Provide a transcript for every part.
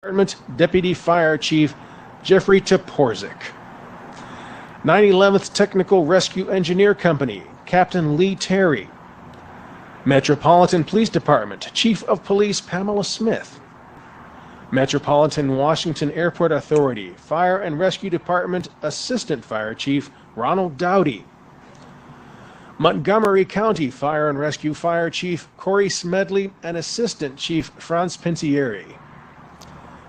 Department Deputy Fire Chief Jeffrey Toporzik. 911th Technical Rescue Engineer Company, Captain Lee Terry. Metropolitan Police Department, Chief of Police Pamela Smith. Metropolitan Washington Airport Authority, Fire and Rescue Department Assistant Fire Chief Ronald Dowdy. Montgomery County Fire and Rescue Fire Chief Corey Smedley and Assistant Chief Franz Pintieri.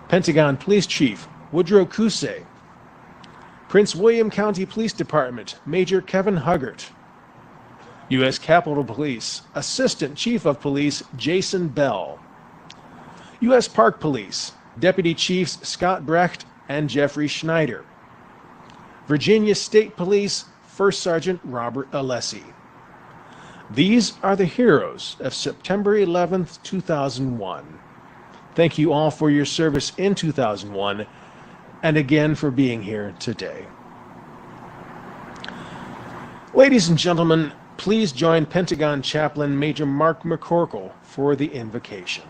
Pentagon Police Chief Woodrow Kusay. Prince William County Police Department Major Kevin Huggart. U.S. Capitol Police Assistant Chief of Police Jason Bell. U.S. Park Police Deputy Chiefs Scott Brecht and Jeffrey Schneider. Virginia State Police First Sergeant Robert Alessi. These are the heroes of September 11th, 2001. Thank you all for your service in 2001 and again for being here today. Ladies and gentlemen, please join Pentagon Chaplain Major Mark McCorkle for the invocation.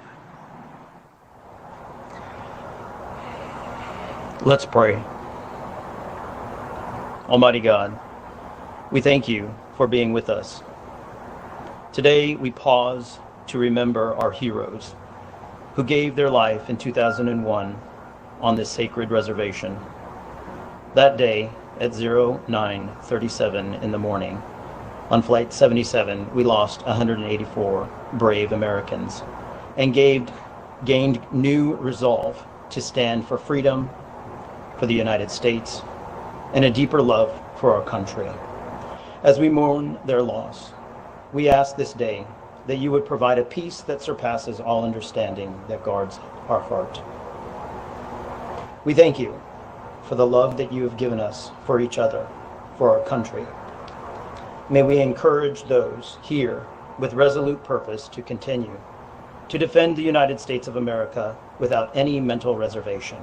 Let's pray. Almighty God, we thank you for being with us. Today we pause to remember our heroes who gave their life in 2001 on this sacred reservation. That day at 09:37 in the morning, on Flight 77, we lost 184 brave Americans and gained new resolve to stand for freedom, for the United States, and a deeper love for our country. As we mourn their loss, we ask this day that you would provide a peace that surpasses all understanding that guards our heart. We thank you for the love that you have given us for each other, for our country. May we encourage those here with resolute purpose to continue to defend the United States of America without any mental reservation.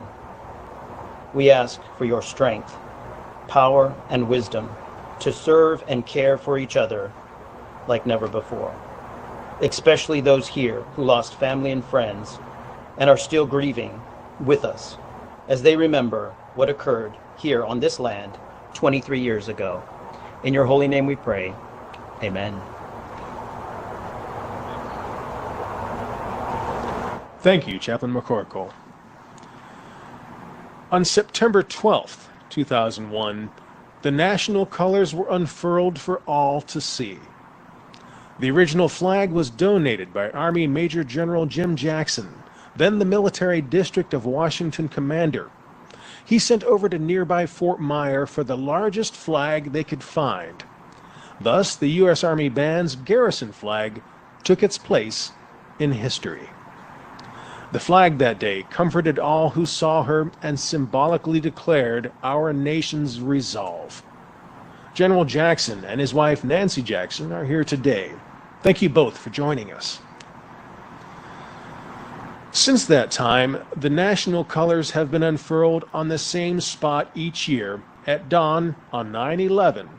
We ask for your strength, power, and wisdom to serve and care for each other like never before, especially those here who lost family and friends and are still grieving with us as they remember what occurred here on this land 23 years ago. In your holy name we pray. Amen. Thank you, Chaplain McCorkle. On September 12th, 2001, the national colors were unfurled for all to see. The original flag was donated by Army Major General Jim Jackson, then the Military District of Washington commander. He sent over to nearby Fort Myer for the largest flag they could find. Thus, the U.S. Army Band's garrison flag took its place in history. The flag that day comforted all who saw her and symbolically declared our nation's resolve. General Jackson and his wife Nancy Jackson are here today. Thank you both for joining us. Since that time, the national colors have been unfurled on the same spot each year at dawn on 9/11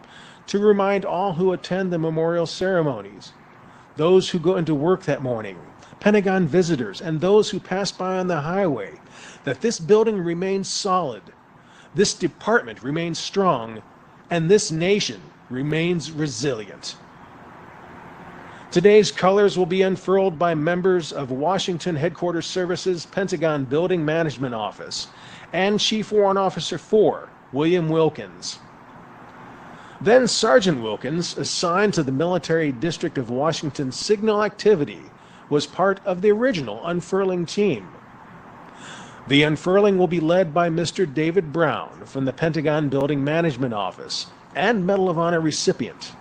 to remind all who attend the memorial ceremonies, those who go into work that morning, Pentagon visitors, and those who pass by on the highway, that this building remains solid, this department remains strong, and this nation remains resilient. Today's colors will be unfurled by members of Washington Headquarters Services Pentagon Building Management Office and Chief Warrant Officer 4, William Wilkins. Then Sergeant Wilkins, assigned to the Military District of Washington Signal Activity, was part of the original unfurling team. The unfurling will be led by Mr. David Brown from the Pentagon Building Management Office and Medal of Valor recipient.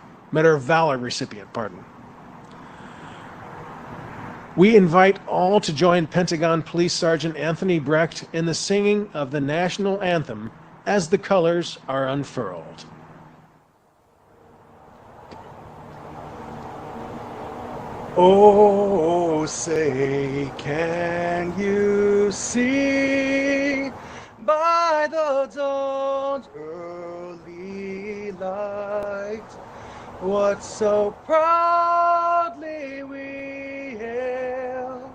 We invite all to join Pentagon Police Sergeant Anthony Brecht in the singing of the national anthem as the colors are unfurled. Oh, say, can you see by the dawn's early light what so proudly we hailed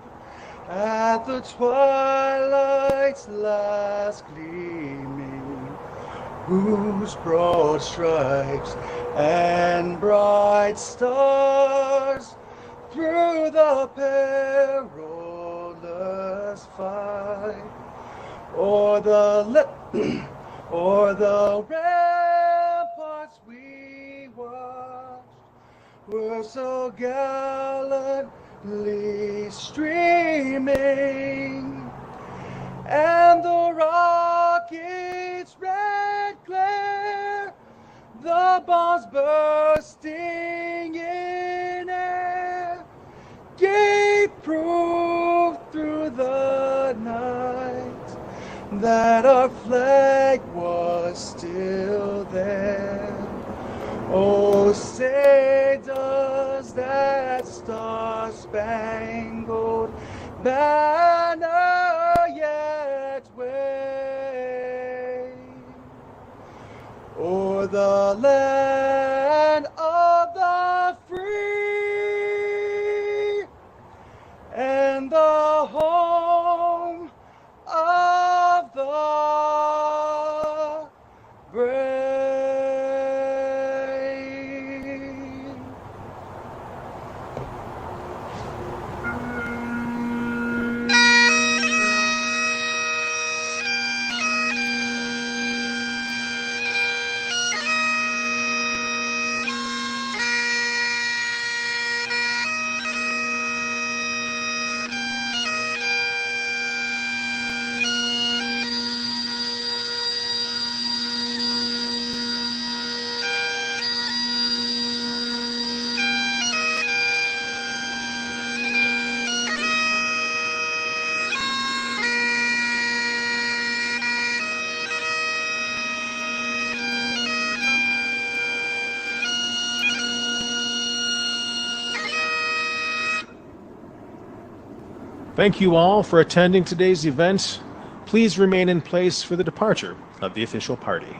at the twilight's last gleaming, whose broad stripes and bright stars through the perilous fight, o'er the ramparts we watched, were so gallantly streaming, and the rocket's red glare, the bombs bursting in air, gave proof through the night that our flag was still there. Oh, say does that star-spangled banner yet wave o'er the land of the free and the home of the brave. Thank you all for attending today's event. Please remain in place for the departure of the official party.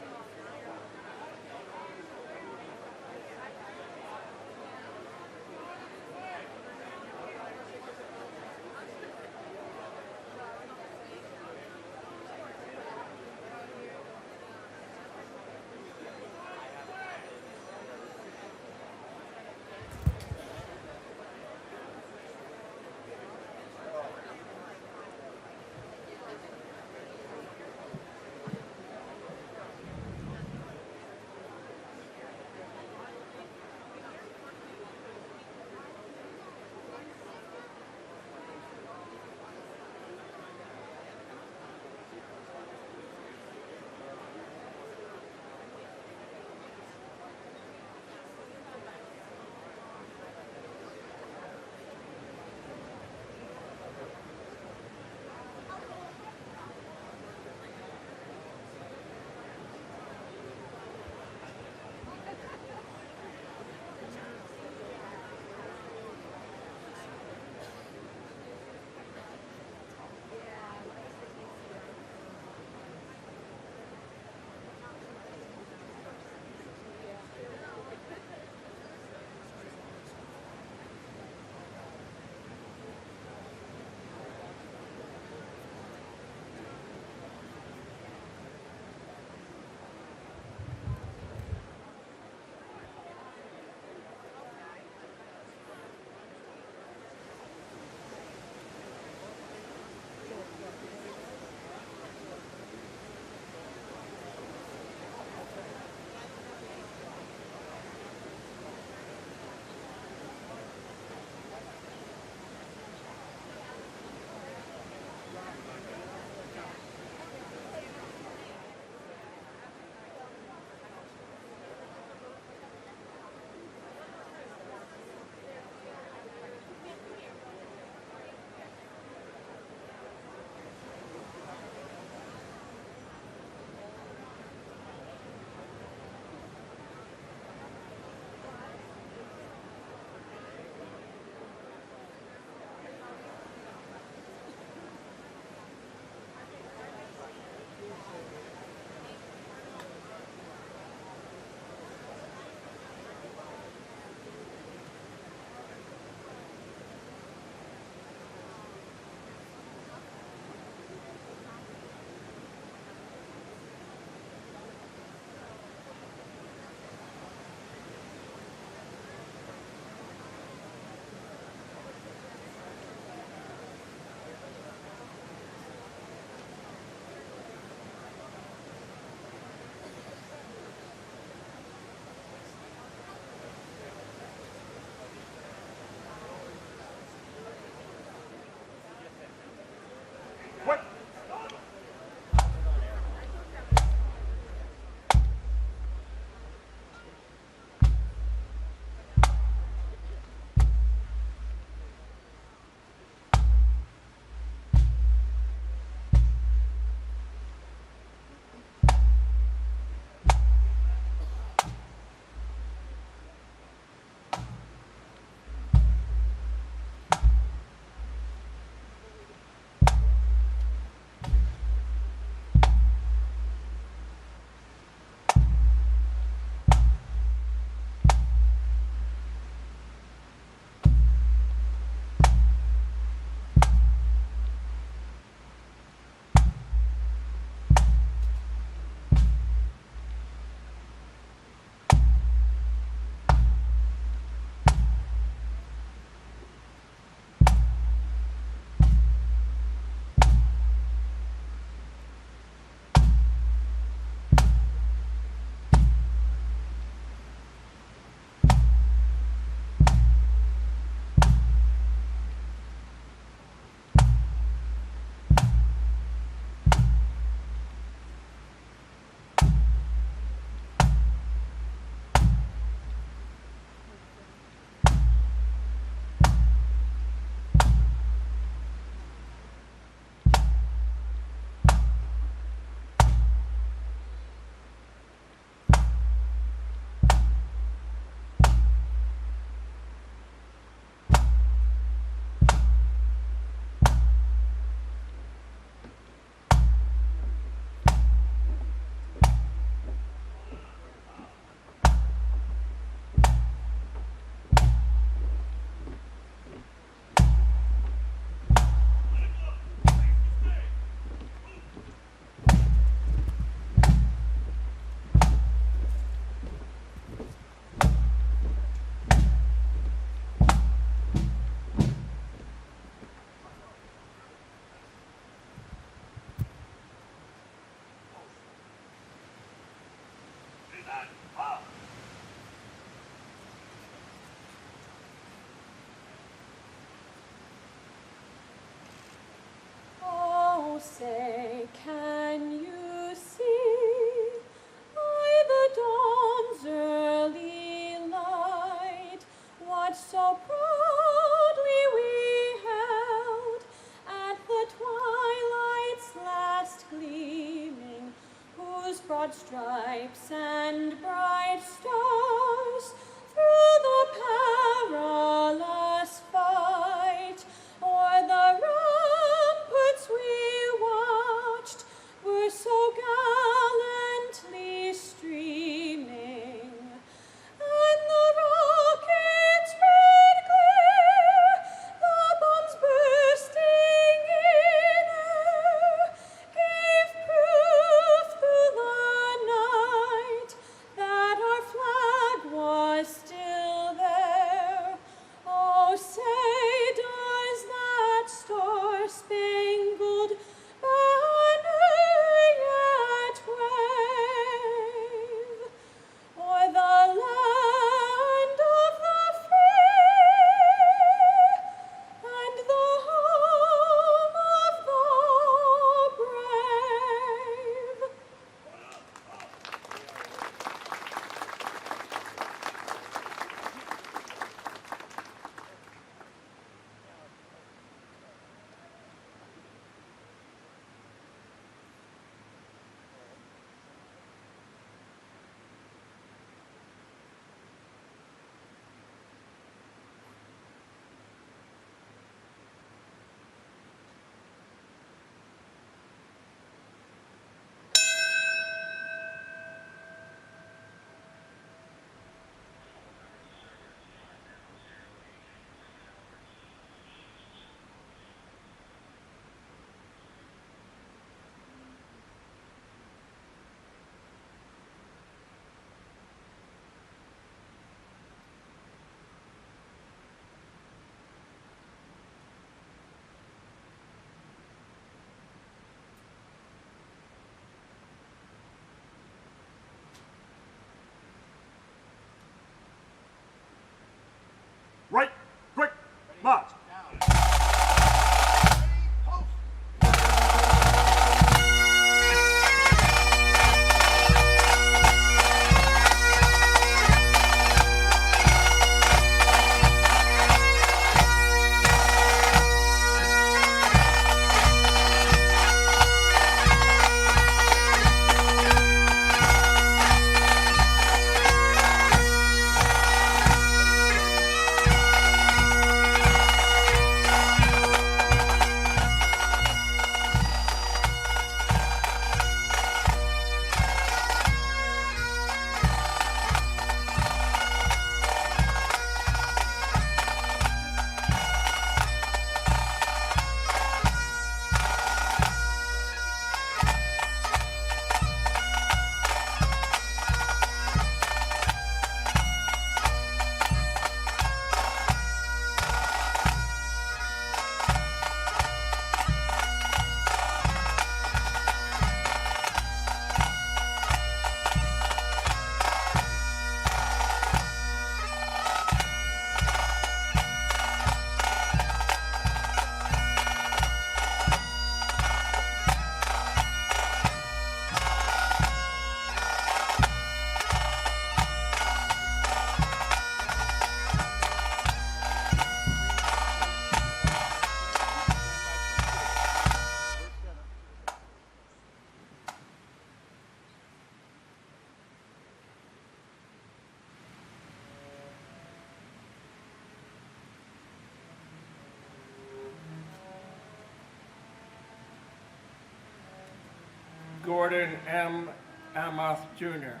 Gordon M. Amoth Jr.,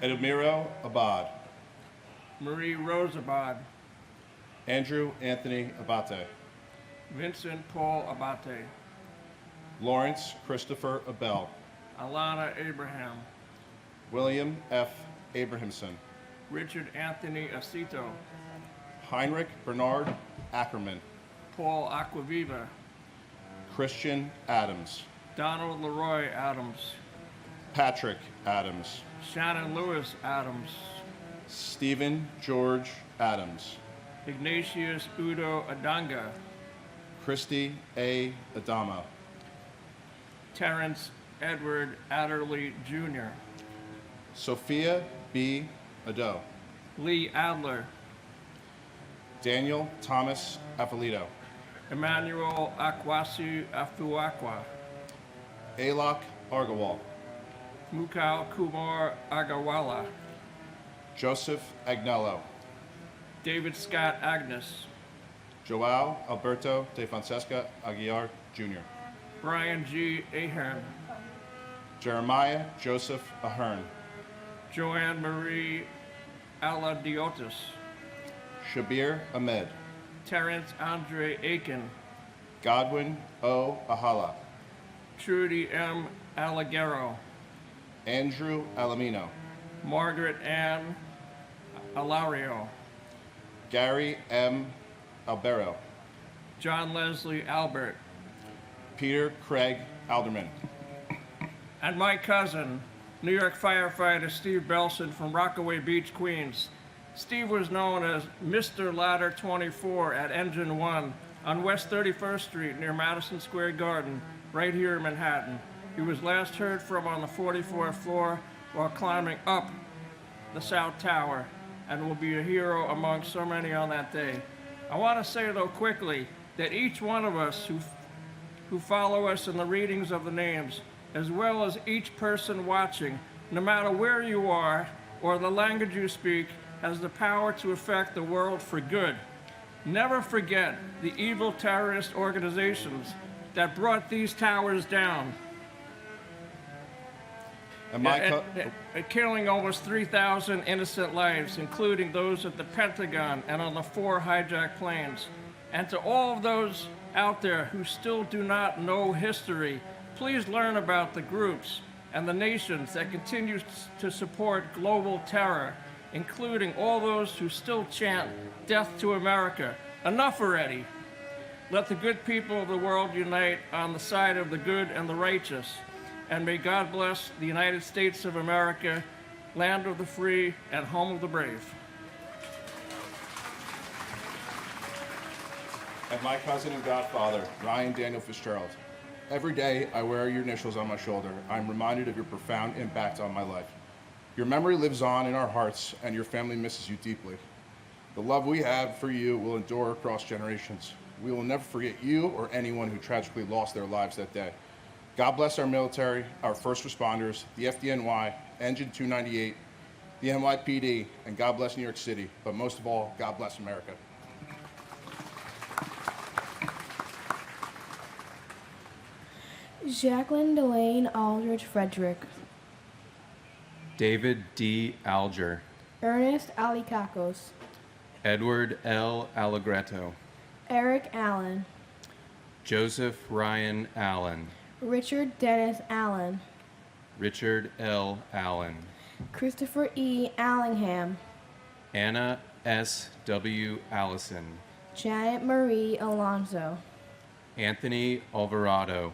Edomiro Abad, Marie Rosabad, Andrew Anthony Abate, Vincent Paul Abate, Lawrence Christopher Abel, Alana Abraham, William F. Abrahamson, Richard Anthony Acito, Heinrich Bernard Ackerman, Paul Aquaviva, Christian Adams, Donald Leroy Adams, Patrick Adams, Shannon Lewis Adams, Stephen George Adams, Ignatius Udo Adanga, Christy A. Adama, Terrence Edward Adderley Jr., Sophia B. Ado, Lee Adler, Daniel Thomas Afalito, Emmanuel Akwasi Afuakwa, Alok Argawal, Mukal Kumar Agawala, Joseph Agnello, David Scott Agnes, Joao Alberto de Fonseca Aguiar Jr., Brian G. Ahern, Jeremiah Joseph Ahern, Joanne Marie Aladiotis, Shabir Ahmed, Terrence Andre Aiken, Godwin O. Ahala, Trudy M. Alagero, Andrew Alamino, Margaret Ann Alario, Gary M. Albero, John Leslie Albert, Peter Craig Alderman, and my cousin, New York firefighter Steve Belson from Rockaway Beach, Queens. Steve was known as Mr. Ladder 24 at Engine 1 on West 31st Street near Madison Square Garden, right here in Manhattan. He was last heard from on the 44th floor while climbing up the South Tower and will be a hero among so many on that day. I want to say, though, quickly, that each one of us who follow us in the readings of the names, as well as each person watching, no matter where you are or the language you speak, has the power to affect the world for good. Never forget the evil terrorist organizations that brought these towers down, killing almost 3,000 innocent lives, including those at the Pentagon and on the 4 hijacked planes. And to all of those out there who still do not know history, please learn about the groups and the nations that continue to support global terror, including all those who still chant death to America. Enough already. Let the good people of the world unite on the side of the good and the righteous. And may God bless the United States of America, land of the free and home of the brave. and my cousin and godfather, Ryan Daniel Fitzgerald. Every day I wear your initials on my shoulder. I'm reminded of your profound impact on my life. Your memory lives on in our hearts, and your family misses you deeply. The love we have for you will endure across generations. We will never forget you or anyone who tragically lost their lives that day. God bless our military, our first responders, the FDNY, Engine 298, the NYPD, and God bless New York City. But most of all, God bless America. Jacqueline Delane Aldrich Frederick. David D. Alger. Ernest Alicacos. Edward L. Allegretto. Eric Allen. Joseph Ryan Allen. Richard Dennis Allen. Richard L. Allen. Christopher E. Allingham. Anna S. W. Allison. Janet Marie Alonso. Anthony Alvarado.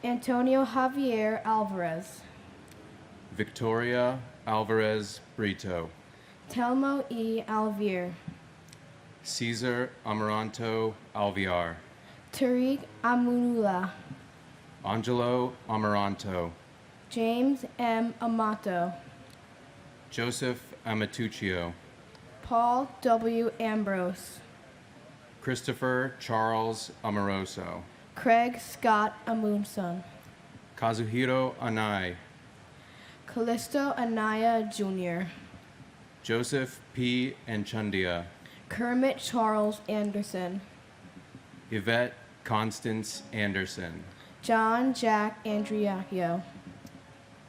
Antonio Javier Alvarez. Victoria Alvarez Brito. Telmo E. Alvier. Cesar Amaranto Alviar. Tariq Amunula. Angelo Amaranto. James M. Amato. Joseph Amatuccio. Paul W. Ambrose. Christopher Charles Amoroso. Craig Scott Amundson. Kazuhiro Anai. Callisto Anaya Jr. Joseph P. Enchundia. Kermit Charles Anderson. Yvette Constance Anderson. John Jack Andriacchio,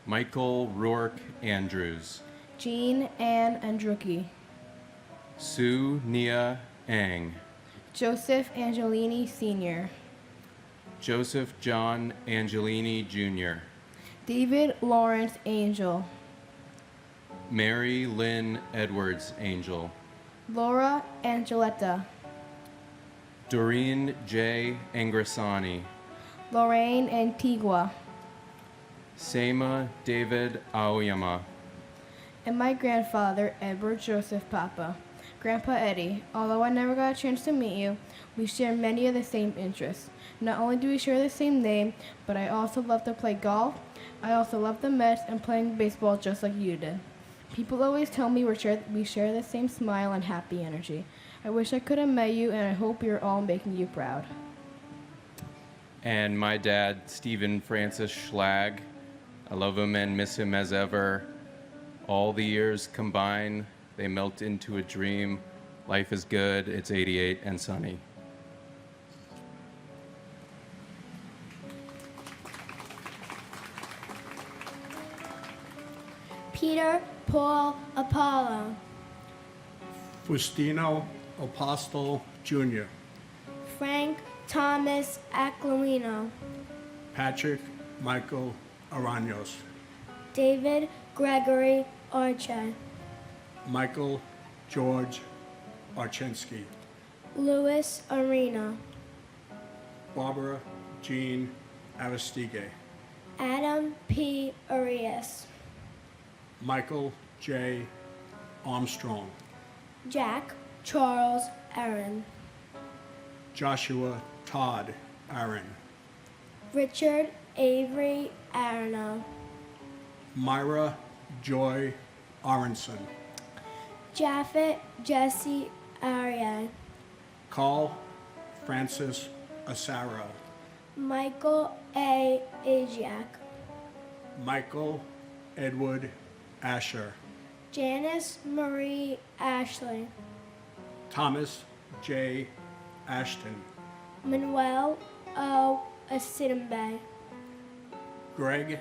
Michael Rourke Andrews, Jean Ann Andrucki, Sue Nia Ang, Joseph Angelini Sr., Joseph John Angelini Jr., David Lawrence Angel, Mary Lynn Edwards Angel, Laura Angeletta, Doreen J. Angrisani, Lorraine Antigua, Seima David Aoyama, and my grandfather, Edward Joseph Papa. Grandpa Eddie, although I never got a chance to meet you, we share many of the same interests. Not only do we share the same name, but I also love to play golf. I also love the Mets and playing baseball just like you did. People always tell me we share the same smile and happy energy. I wish I could have met you, and I hope we are all making you proud. and my dad, Stephen Francis Schlag. I love him and miss him as ever. All the years combine, they melt into a dream. Life is good, it's 88 and sunny. Peter Paul Apollo, Faustino Apostle Jr., Frank Thomas Aquilino, Patrick Michael Araños, David Gregory Archer, Michael George Archensky, Louis Arena, Barbara Jean Aristide, Adam P. Arias, Michael J. Armstrong, Jack Charles Aaron, Joshua Todd Aaron, Richard Avery Arno, Myra Joy Aronson, Japhet Jesse Ariad, Carl Francis Asaro, Michael A. Ajiak, Michael Edward Asher, Janice Marie Ashley, Thomas J. Ashton, Manuel O. Asidimbe, Greg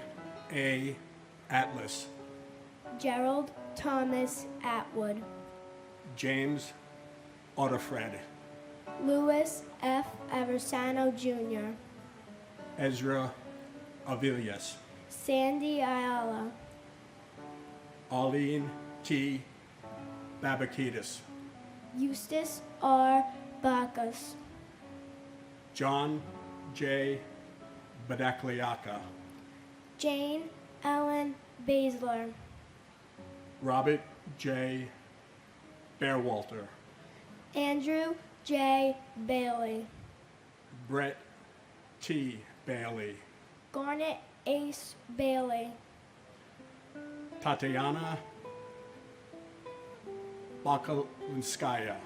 A. Atlas, Gerald Thomas Atwood, James Otterfred, Louis F. Aversano Jr., Ezra Avilias, Sandy Ayala, Arlene T. Babakitis, Eustace R. Bacchus, John J. Badakliaka, Jane Ellen Basler, Robert J. Bearwalter, Andrew J. Bailey, Brett T. Bailey, Garnet Ace Bailey, Tatiana Bakalinskaya,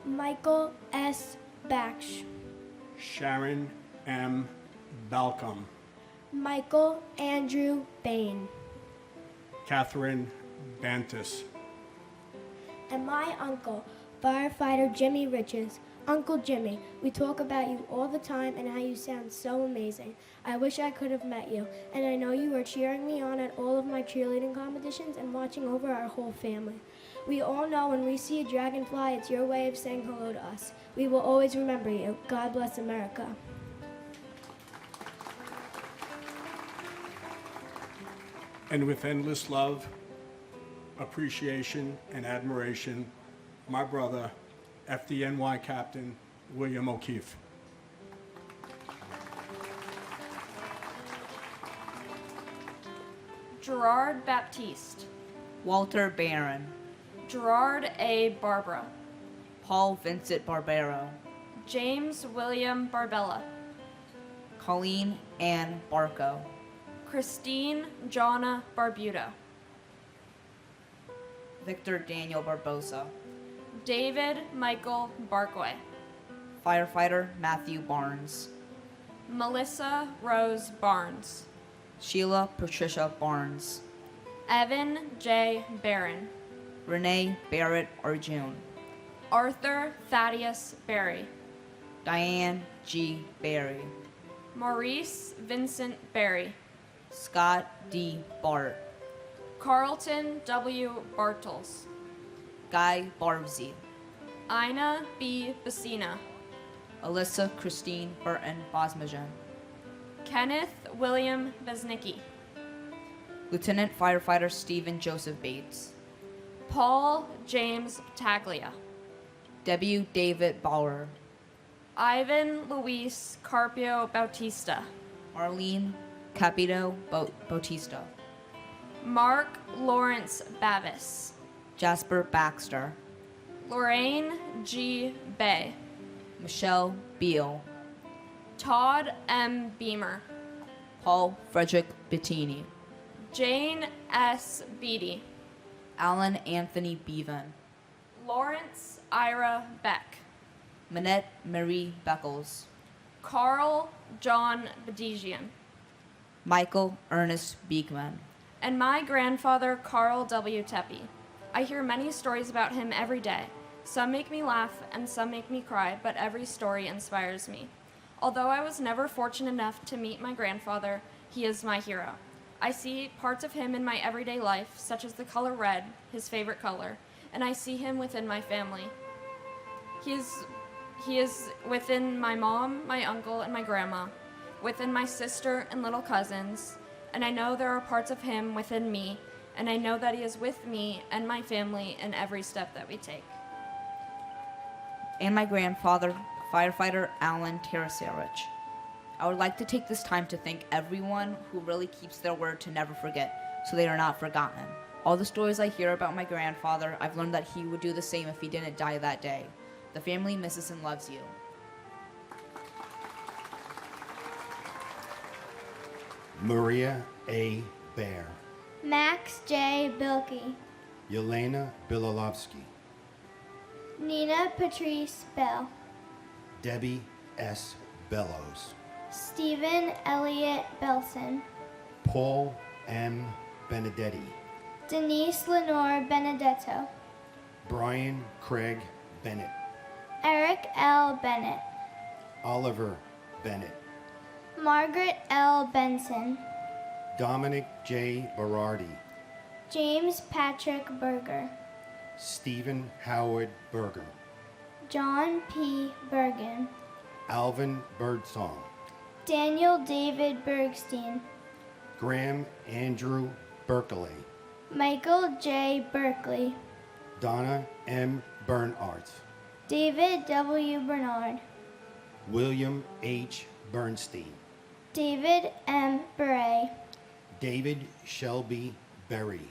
Michael S. Baksh, Sharon M. Balcom, Michael Andrew Bain, Catherine Bantis, and my uncle, firefighter Jimmy Riches. Uncle Jimmy, we talk about you all the time and how you sound so amazing. I wish I could have met you, and I know you were cheering me on at all of my cheerleading competitions and watching over our whole family. We all know when we see a dragonfly, it's your way of saying hello to us. We will always remember you. God bless America. and with endless love, appreciation, and admiration, my brother, FDNY Captain William O'Keefe. Gerard Baptiste, Walter Barron, Gerard A. Barbara, Paul Vincent Barbero, James William Barbella, Colleen Ann Barco, Christine Jonna Barbuto, Victor Daniel Barbosa, David Michael Barkway, Firefighter Matthew Barnes, Melissa Rose Barnes, Sheila Patricia Barnes, Evan J. Barron, Renee Barrett Arjun, Arthur Thaddeus Berry, Diane G. Berry, Maurice Vincent Berry, Scott D. Bart, Carlton W. Bartels, Guy Barbsey, Ina B. Bassina, Alyssa Christine Burton Bosmajan, Kenneth William Besnicki, Lieutenant Firefighter Stephen Joseph Bates, Paul James Taglia, W. David Bauer, Ivan Luis Carpio Bautista, Marlene Capito Bautista, Mark Lawrence Bavis, Jasper Baxter, Lorraine G. Bay, Michelle Beal, Todd M. Beamer, Paul Frederick Bettini, Jane S. Beatty, Alan Anthony Bevan, Lawrence Ira Beck, Manette Marie Beckles, Carl John Bedigian, Michael Ernest Beekman, and my grandfather Carl W. Tepe. I hear many stories about him every day. Some make me laugh and some make me cry, but every story inspires me. Although I was never fortunate enough to meet my grandfather, he is my hero. I see parts of him in my everyday life, such as the color red, his favorite color, and I see him within my family. He is within my mom, my uncle, and my grandma, within my sister and little cousins, and I know there are parts of him within me, and I know that he is with me and my family in every step that we take. and my grandfather, Firefighter Alan Tarasarich. I would like to take this time to thank everyone who really keeps their word to never forget, so they are not forgotten. All the stories I hear about my grandfather, I've learned that he would do the same if he didn't die that day. The family misses and loves you. Maria A. Bear, Max J. Bilkey, Yelena Bilolovsky, Nina Patrice Bell, Debbie S. Bellows, Stephen Elliott Belson, Paul M. Benedetti, Denise Lenore Benedetto, Brian Craig Bennett, Eric L. Bennett, Oliver Bennett, Margaret L. Benson, Dominic J. Berardi, James Patrick Berger, Stephen Howard Berger, John P. Bergen, Alvin Birdsong, Daniel David Bergstein, Graham Andrew Berkeley, Michael J. Berkeley, Donna M. Bernardt, David W. Bernard, William H. Bernstein, David M. Beret, David Shelby Berry,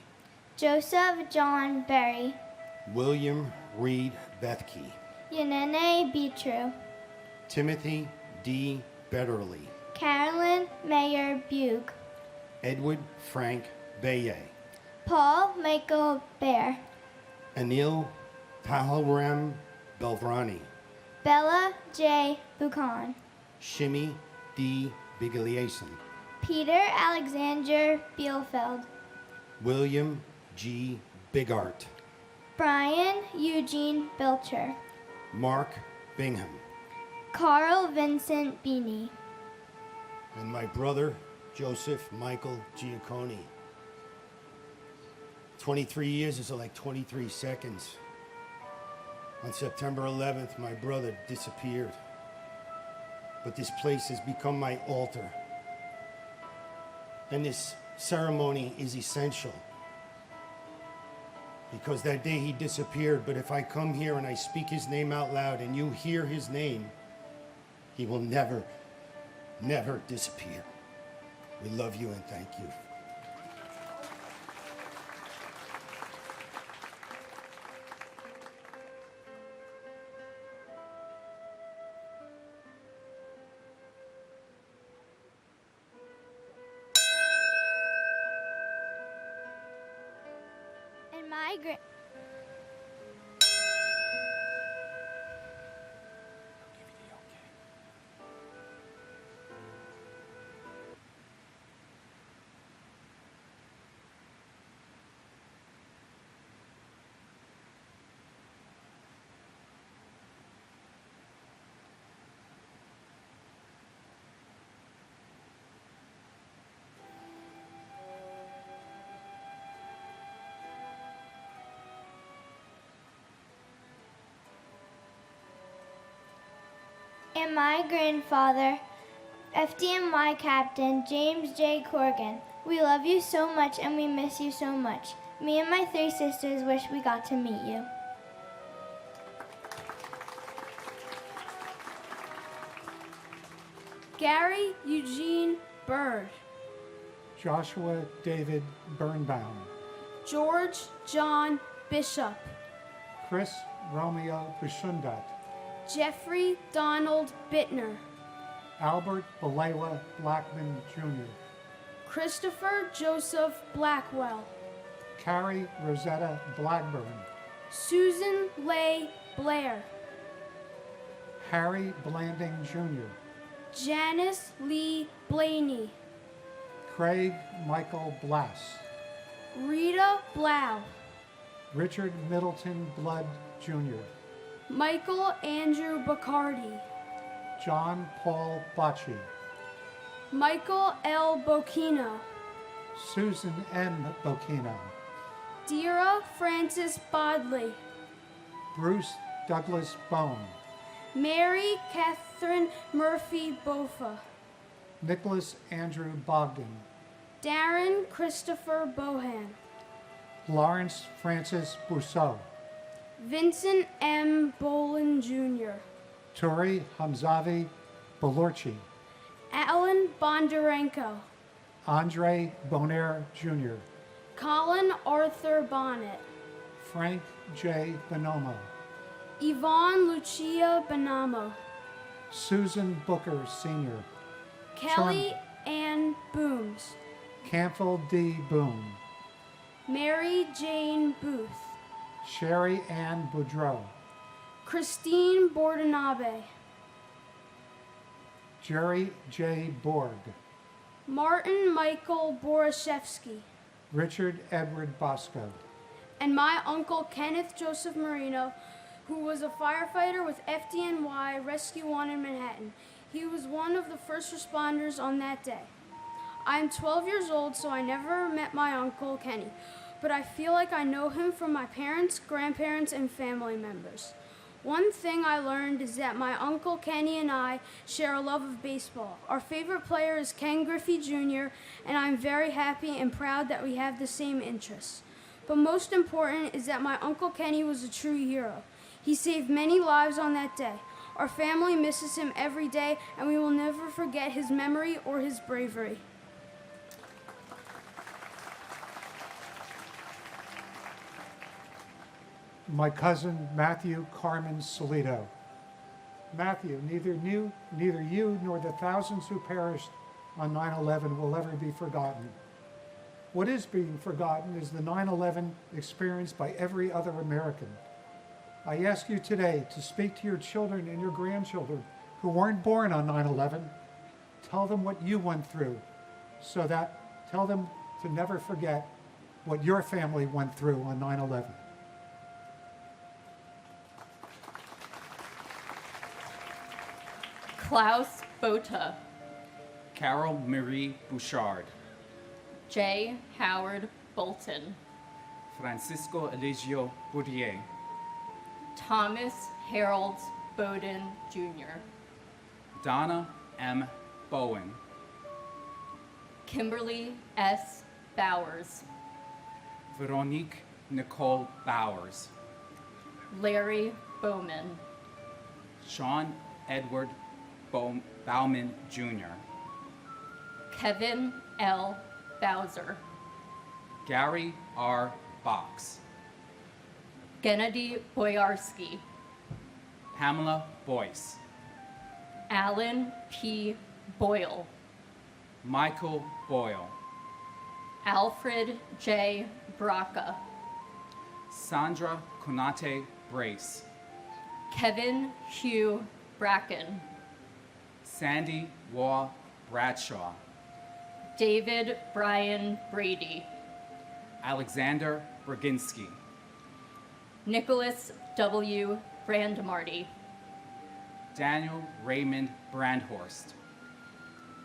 Joseph John Berry, William Reed Bethke, Yanene Beatru, Timothy D. Betterly, Carolyn Mayer Bug, Edward Frank Baye, Paul Michael Bear, Anil Pahalram Belvrani, Bella J. Buchan, Shimmy D. Bigliason, Peter Alexander Bielfeld, William G. Bigart, Brian Eugene Belcher, Mark Bingham, Carl Vincent Beanie, and my brother, Joseph Michael Giacconi. 23 years is like 23 seconds. On September 11th, my brother disappeared. But this place has become my altar. And this ceremony is essential. Because that day he disappeared, but if I come here and I speak his name out loud and you hear his name, he will never, never disappear. We love you and thank you. and my great. and my grandfather, FDNY Captain James J. Corrigan. We love you so much and we miss you so much. Me and my 3 sisters wish we got to meet you. Gary Eugene Bird. Joshua David Birnbaum. George John Bishop. Chris Romeo Bishundat. Jeffrey Donald Bittner. Albert Balewa Blackman Jr. Christopher Joseph Blackwell. Carrie Rosetta Blackburn. Susan Leigh Blair. Harry Blanding Jr. Janice Lee Blaney. Craig Michael Blass. Rita Blau. Richard Middleton Blood Jr. Michael Andrew Bacardi. John Paul Bocci. Michael L. Bocchino. Susan M. Bocchino. Dira Francis Bodley. Bruce Douglas Bone. Mary Catherine Murphy Bofa. Nicholas Andrew Bogdan. Darren Christopher Bohan. Lawrence Francis Bousseau. Vincent M. Bolin Jr. Turi Hamzavi Belorchi. Alan Bondarenko. Andre Bonaire Jr. Colin Arthur Bonnet. Frank J. Bonomo. Yvonne Lucia Bonamo. Susan Booker Sr. Kelly Ann Booms. Campbell D. Boone. Mary Jane Booth. Sherry Ann Boudreau. Christine Bordanabe. Jerry J. Borg. Martin Michael Borashevsky. Richard Edward Bosco. And my uncle Kenneth Joseph Marino, who was a firefighter with FDNY Rescue 1 in Manhattan. He was one of the first responders on that day. I am 12 years old, so I never met my uncle Kenny, but I feel like I know him from my parents, grandparents, and family members. One thing I learned is that my uncle Kenny and I share a love of baseball. Our favorite player is Ken Griffey Jr., and I'm very happy and proud that we have the same interests. But most important is that my uncle Kenny was a true hero. He saved many lives on that day. Our family misses him every day, and we will never forget his memory or his bravery. My cousin Matthew Carmen Solito. Matthew, neither you nor the thousands who perished on 9/11 will ever be forgotten. What is being forgotten is the 9/11 experienced by every other American. I ask you today to speak to your children and your grandchildren who weren't born on 9/11. Tell them what you went through, tell them to never forget what your family went through on 9/11. Klaus Botha. Carol Marie Bouchard. J. Howard Bolton. Francisco Eligio Bourdier. Thomas Harold Bowden Jr. Donna M. Bowen. Kimberly S. Bowers. Veronique Nicole Bowers. Larry Bowman. Sean Edward Bauman Jr. Kevin L. Bowser. Gary R. Box. Gennady Boyarsky. Pamela Boyce. Alan P. Boyle. Michael Boyle. Alfred J. Braca. Sandra Konate Brace. Kevin Hugh Bracken. Sandy Waugh Bradshaw. David Brian Brady. Alexander Braginski. Nicholas W. Brandmarty. Daniel Raymond Brandhorst.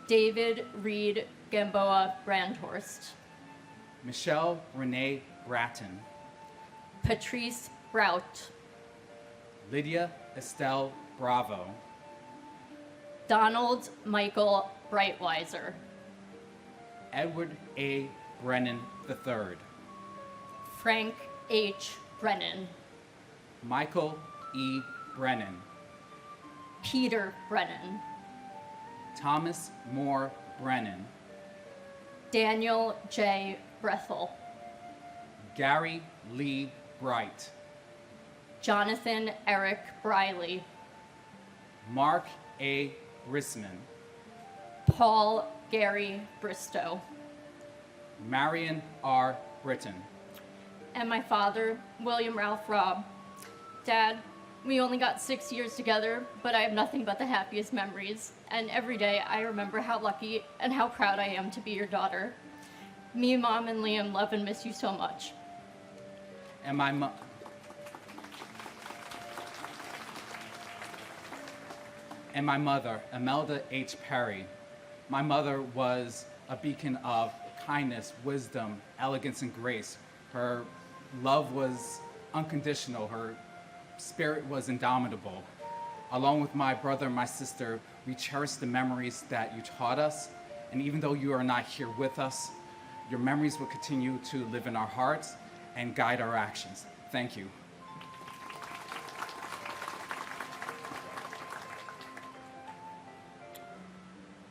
David Reed Gamboa Brandhorst. Michelle Renee Bratton. Patrice Brout. Lydia Estelle Bravo. Donald Michael Breitweiser. Edward A. Brennan III. Frank H. Brennan. Michael E. Brennan. Peter Brennan. Thomas Moore Brennan. Daniel J. Brethel. Gary Lee Bright. Jonathan Eric Briley. Mark A. Brisman. Paul Gary Bristow. Marion R. Britton. And my father, William Ralph Robb. Dad, we only got 6 years together, but I have nothing but the happiest memories. And every day I remember how lucky and how proud I am to be your daughter. Me, Mom, and Liam love and miss you so much. And my mother, Imelda H. Perry. My mother was a beacon of kindness, wisdom, elegance, and grace. Her love was unconditional. Her spirit was indomitable. Along with my brother and my sister, we cherish the memories that you taught us. And even though you are not here with us, your memories will continue to live in our hearts and guide our actions. Thank you.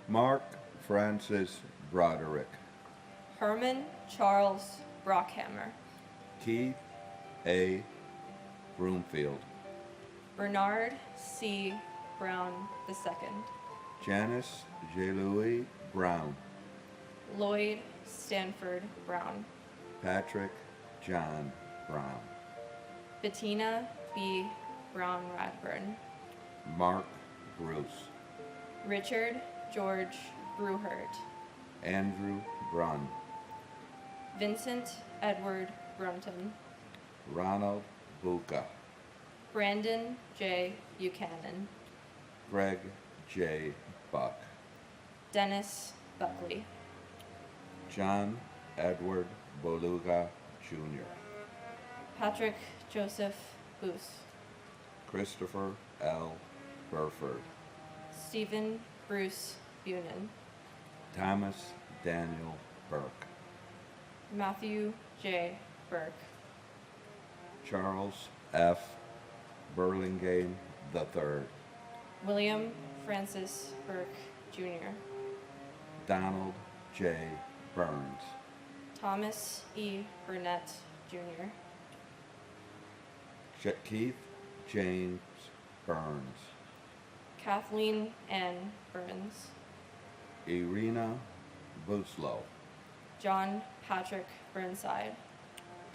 Mark Francis Broderick. Herman Charles Brockhammer. Keith A. Broomfield. Bernard C. Brown II. Janice J. Louis Brown. Lloyd Stanford Brown. Patrick John Brown. Bettina B. Brown Radburn. Mark Bruce. Richard George Bruhert. Andrew Brunn. Vincent Edward Brunton. Ronald Buca. Brandon J. Buchanan. Greg J. Buck. Dennis Buckley. John Edward Boluga Jr. Patrick Joseph Booth. Christopher L. Burford. Stephen Bruce Bunin. Thomas Daniel Burke. Matthew J. Burke. Charles F. Burlingame III. William Francis Burke, Jr. Donald J. Burns. Thomas E. Burnett, Jr. Keith James Burns. Kathleen N. Burns. Irina Buslow. John Patrick Burnside.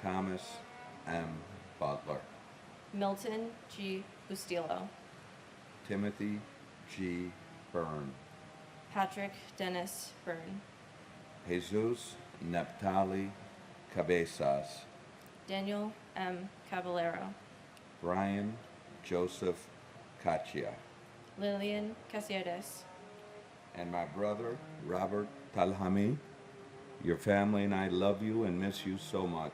Thomas M. Butler. Milton G. Bustillo. Timothy G. Byrne. Patrick Dennis Byrne. Jesus Neptali Cabezas. Daniel M. Caballero. Brian Joseph Cachia. Lillian Casillas. And my brother, Robert Talhami. Your family and I love you and miss you so much.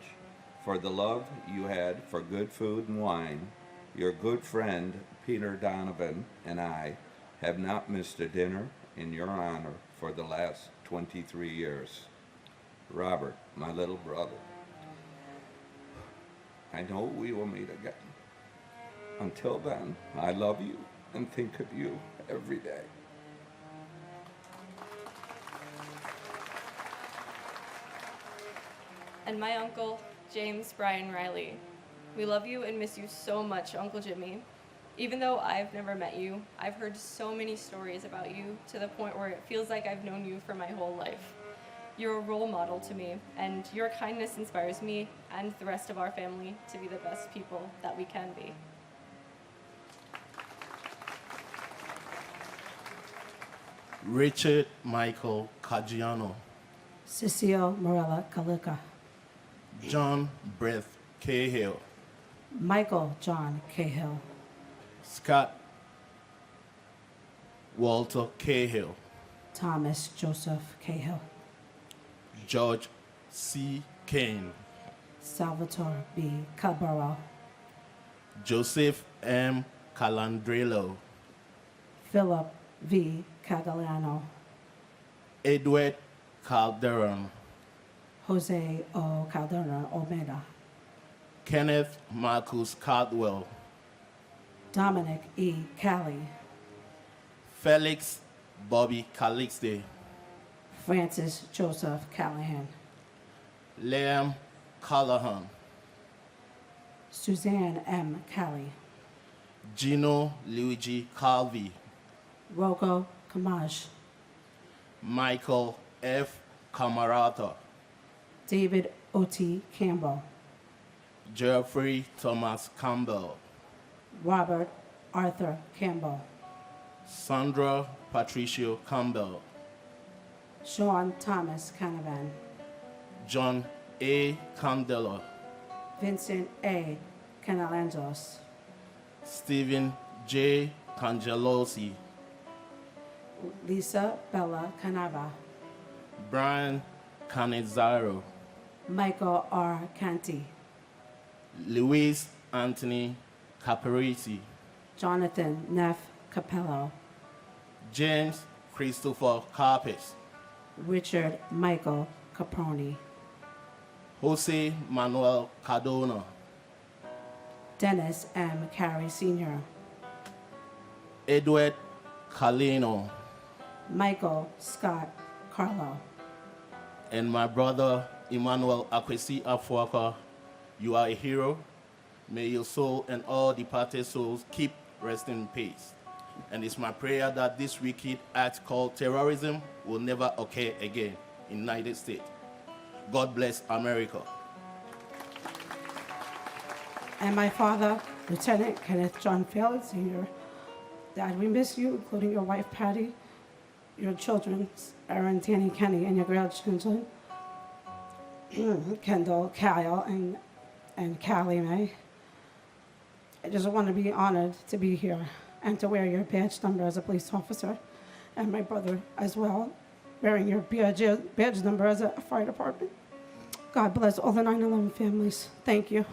For the love you had for good food and wine, your good friend, Peter Donovan, and I have not missed a dinner in your honor for the last 23 years. Robert, my little brother, I know we will meet again. Until then, I love you and think of you every day. And my uncle, James Brian Riley. We love you and miss you so much, Uncle Jimmy. Even though I've never met you, I've heard so many stories about you to the point where it feels like I've known you for my whole life. You're a role model to me, and your kindness inspires me and the rest of our family to be the best people that we can be. Richard Michael Caggiano. Cecile Morella Calica. John Brett Cahill. Michael John Cahill. Scott Walter Cahill. Thomas Joseph Cahill. George C. Kane. Salvatore B. Cabral. Joseph M. Calandrello. Philip V. Catalano, Edward Calderon, Jose O. Calderon Olmeda, Kenneth Marcus Caldwell, Dominic E. Cali, Felix Bobby Calixte, Francis Joseph Callahan, Liam Callahan, Suzanne M. Cali, Gino Luigi Calvi, Rocco Kamaj, Michael F. Camarata, David O.T. Campbell, Jeffrey Thomas Campbell, Robert Arthur Campbell, Sandra Patricio Campbell, Sean Thomas Canavan, John A. Candela, Vincent A. Canalanzos, Stephen J. Cangelosi, Lisa Bella Canava, Brian Canizaro, Michael R. Canty, Luis Anthony Caparisi, Jonathan Neff Capello, James Christopher Carpes, Richard Michael Caproni, Jose Manuel Cardona, Dennis M. Carey Sr., Edward Calino, Michael Scott Carlo, and my brother Emmanuel Akwesi Afuaka. You are a hero. May your soul and all departed souls keep resting in peace. And it's my prayer that this wicked act called terrorism will never occur again in the United States. God bless America. and my father, Lieutenant Kenneth John Field Sr. Dad, we miss you, including your wife Patty, your children, Aaron, Danny, Kenny, and your grandchildren, Kendall, Kyle, and Callie Mae. I just want to be honored to be here and to wear your badge number as a police officer, and my brother as well, wearing your badge number as a fire department. God bless all the 9/11 families. Thank you.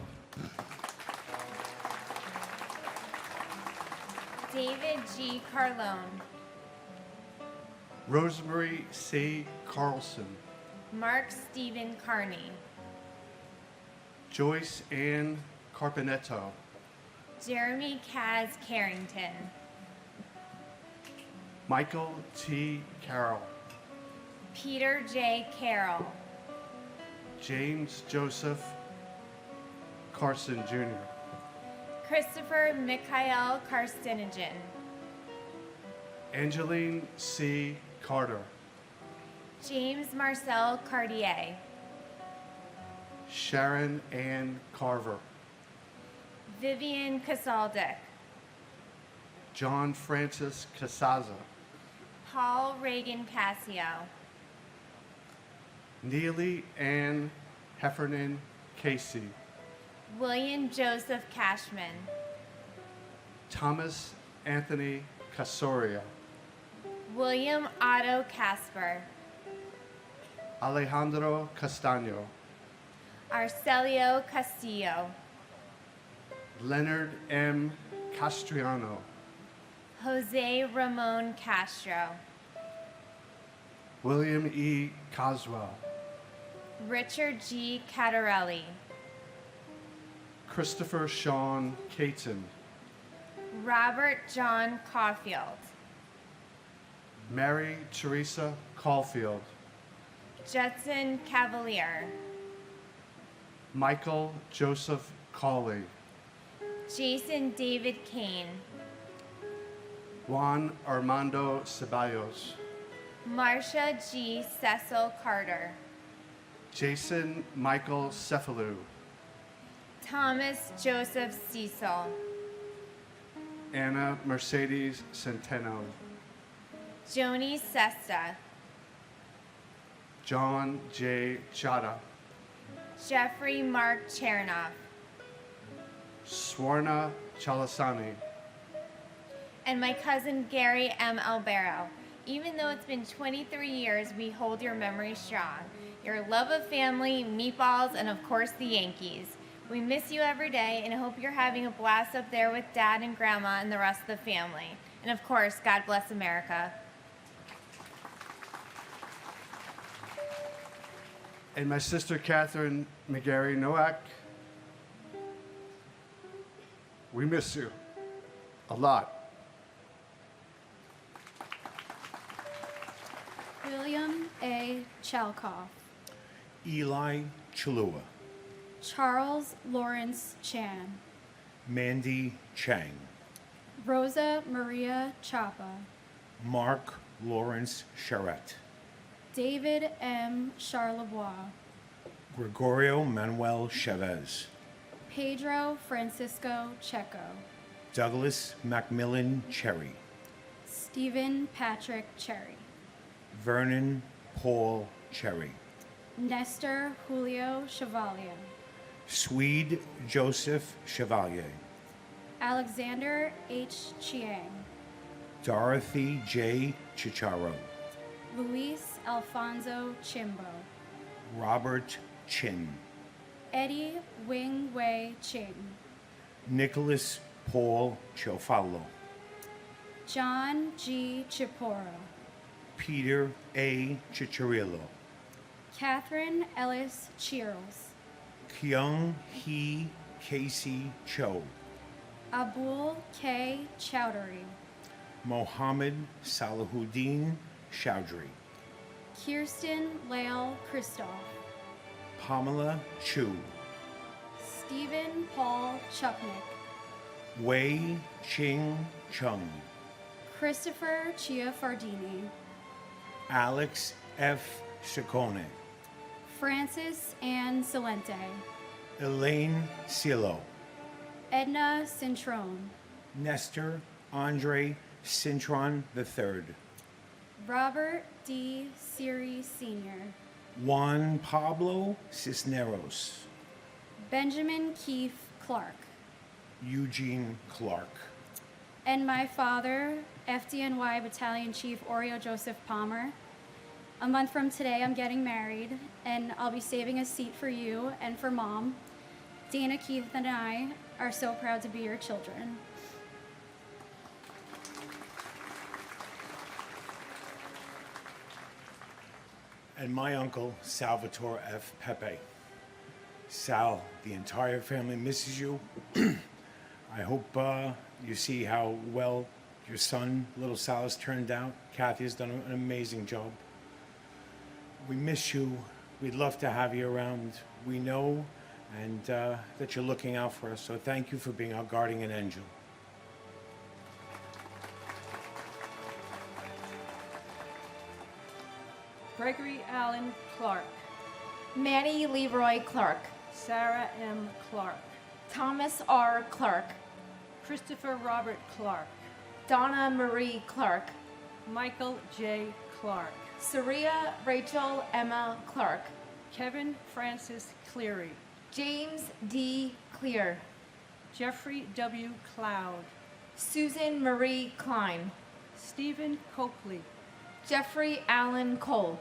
David G. Carlone, Rosemary C. Carlson, Mark Stephen Carney, Joyce Ann Carpenetto, Jeremy Kaz Carrington, Michael T. Carroll, Peter J. Carroll, James Joseph Carson Jr., Christopher Mikhail Karstinogen, Angeline C. Carter, James Marcel Cartier, Sharon Ann Carver, Vivian Casaldick, John Francis Casaza, Paul Reagan Cassio, Neely Ann Heffernan Casey, William Joseph Cashman, Thomas Anthony Casoria, William Otto Casper, Alejandro Castaño, Arcelio Castillo, Leonard M. Castriano, Jose Ramon Castro, William E. Coswell, Richard G. Catarelli, Christopher Sean Caton, Robert John Caulfield, Mary Teresa Caulfield, Judson Cavalier, Michael Joseph Cawley, Jason David Kane, Juan Armando Ceballos, Marcia G. Cecil Carter, Jason Michael Cephalou, Thomas Joseph Cecil, Anna Mercedes Centeno, Joni Sesta, John J. Chada, Jeffrey Mark Chernoff, Swarna Chalasani, and my cousin Gary M. Albero. Even though it's been 23 years, we hold your memory strong. Your love of family, meatballs, and of course the Yankees. We miss you every day and hope you're having a blast up there with Dad and Grandma and the rest of the family. And of course, God bless America. And my sister Catherine McGarry Nowak, we miss you a lot. William A. Chalkoff. Eli Chalua. Charles Lawrence Chan. Mandy Chang. Rosa Maria Chapa. Mark Lawrence Charette. David M. Charlebois. Gregorio Manuel Chavez. Pedro Francisco Checo. Douglas Macmillan Cherry. Stephen Patrick Cherry. Vernon Paul Cherry. Nestor Julio Chevalier. Swede Joseph Chevalier. Alexander H. Chiang. Dorothy J. Chicharo. Luis Alfonso Chimbo. Robert Chin. Eddie Wing Wei Ching. Nicholas Paul Chofalo. John G. Chipora. Peter A. Chicharillo. Catherine Ellis Cheers. Kyung Hee Casey Cho. Abul K. Chowdhury. Mohammed Salahuddin Chowdhury. Kirsten Lael Christoph. Pamela Chu. Stephen Paul Chupnik. Wei Ching Chung. Christopher Chia Fardini. Alex F. Ciccone. Francis Ann Salente. Elaine Cielo. Edna Cintrone. Nestor Andre Cintron III. Robert D. Siri Sr. Juan Pablo Cisneros. Benjamin Keith Clark. Eugene Clark. And my father, FDNY Battalion Chief Oreo Joseph Palmer. A month from today, I'm getting married, and I'll be saving a seat for you and for Mom. Dana, Keith, and I are so proud to be your children. And my uncle, Salvatore F. Pepe. Sal, the entire family misses you. I hope you see how well your son, little Sal, has turned out. Kathy has done an amazing job. We miss you. We'd love to have you around. We know and that you're looking out for us, so thank you for being our guardian angel. Gregory Allen Clark. Manny Leroy Clark. Sarah M. Clark. Thomas R. Clark. Christopher Robert Clark. Donna Marie Clark. Michael J. Clark. Saria Rachel Emma Clark. Kevin Francis Cleary. James D. Clear. Jeffrey W. Cloud. Susan Marie Klein. Stephen Copley. Jeffrey Allen Cole.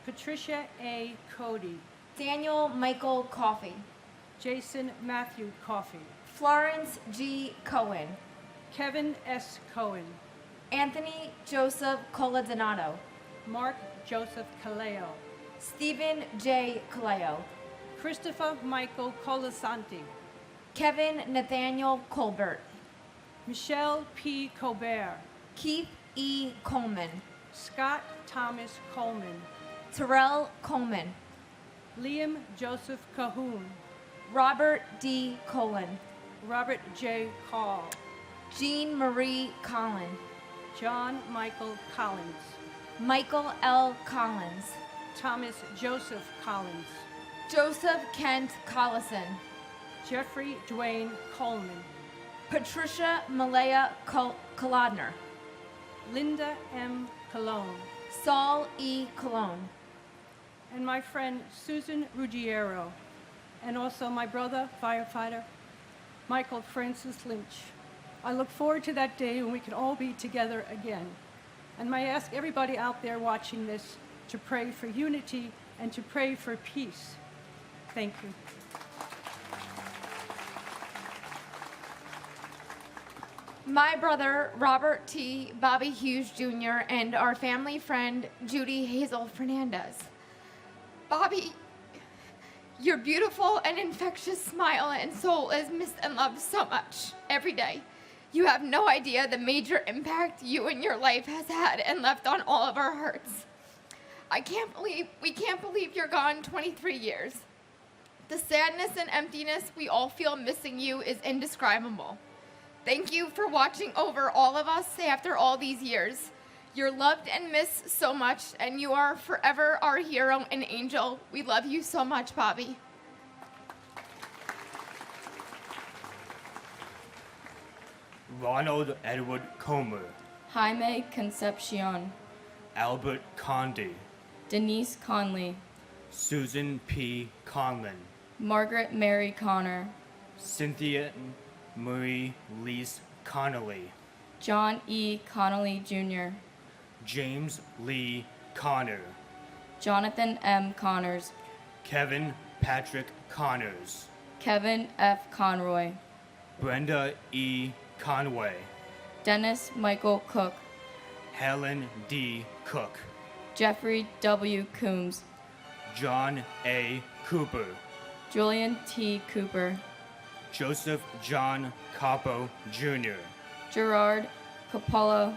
Patricia A. Cody. Daniel Michael Coffey. Jason Matthew Coffey. Florence G. Cohen. Kevin S. Cohen. Anthony Joseph Coladonato. Mark Joseph Caleo. Stephen J. Caleo. Christopher Michael Colasanti. Kevin Nathaniel Colbert. Michelle P. Colbert. Keith E. Coleman. Scott Thomas Coleman. Terrell Coleman. Liam Joseph Cahoon. Robert D. Colon. Robert J. Call. Jean Marie Collin. John Michael Collins. Michael L. Collins. Thomas Joseph Collins. Joseph Kent Collison. Jeffrey Dwayne Coleman. Patricia Malaya Kolodner. Linda M. Cologne. Saul E. Cologne. And my friend Susan Ruggiero. And also my brother, firefighter, Michael Francis Lynch. I look forward to that day when we can all be together again. And may I ask everybody out there watching this to pray for unity and to pray for peace. Thank you. My brother, Robert T. Bobby Hughes Jr., and our family friend, Judy Hazel Fernandez. Bobby, your beautiful and infectious smile and soul is missed and loved so much every day. You have no idea the major impact you and your life has had and left on all of our hearts. We can't believe you're gone 23 years. The sadness and emptiness we all feel missing you is indescribable. Thank you for watching over all of us after all these years. You're loved and missed so much, and you are forever our hero and angel. We love you so much, Bobby. Ronald Edward Comer, Jaime Concepcion, Albert Conde, Denise Conley, Susan P. Conlon, Margaret Mary Connor, Cynthia Marie Lease Connolly, John E. Connolly Jr., James Lee Connor, Jonathan M. Connors, Kevin Patrick Connors, Kevin F. Conroy, Brenda E. Conway, Dennis Michael Cook, Helen D. Cook, Jeffrey W. Coombs, John A. Cooper, Julian T. Cooper, Joseph John Capo Jr., Gerard Coppola,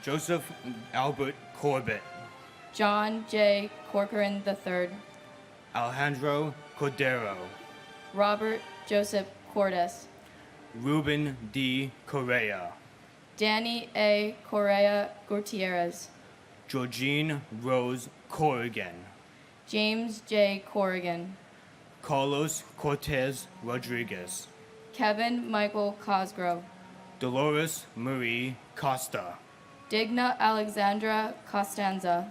Joseph Albert Corbett, John J. Corcoran III, Alejandro Cordero, Robert Joseph Cordes, Ruben D. Correa, Danny A. Correa Gutierrez, Georgine Rose Corrigan, James J. Corrigan, Carlos Cortez Rodriguez, Kevin Michael Cosgrove, Dolores Marie Costa, Digna Alexandra Costanza,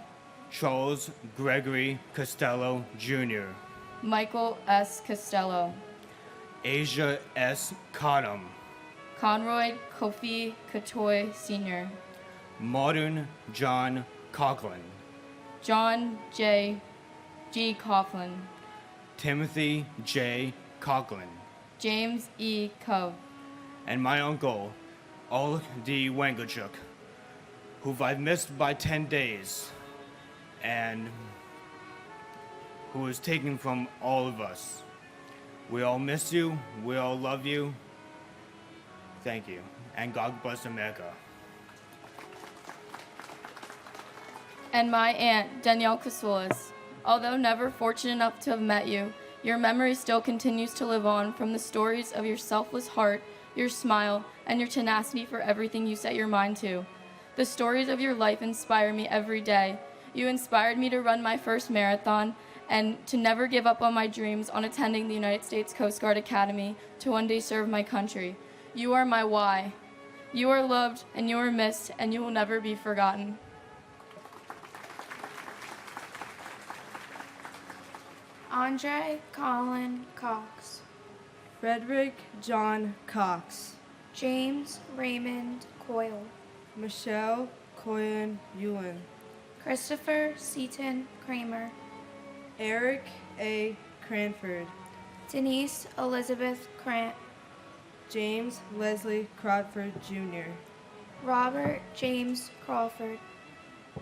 Charles Gregory Costello Jr., Michael S. Costello, Asia S. Cottom, Conroy Kofi Katoy Sr., Martin John Coughlin, John J. G. Coughlin, Timothy J. Coughlin, James E. Cove, and my uncle, Ol D. Wangachuk, who I've missed by 10 days, and who was taken from all of us. We all miss you, we all love you. Thank you, and God bless America. and my aunt, Danielle Casulas. Although never fortunate enough to have met you, your memory still continues to live on from the stories of your selfless heart, your smile, and your tenacity for everything you set your mind to. The stories of your life inspire me every day. You inspired me to run my first marathon and to never give up on my dreams on attending the United States Coast Guard Academy to one day serve my country. You are my why. You are loved and you are missed and you will never be forgotten. Andre Colin Cox, Frederick John Cox, James Raymond Coyle, Michelle Coyen Ewan, Christopher Seaton Kramer, Eric A. Cranford, Denise Elizabeth Krant, James Leslie Crawford Jr., Robert James Crawford,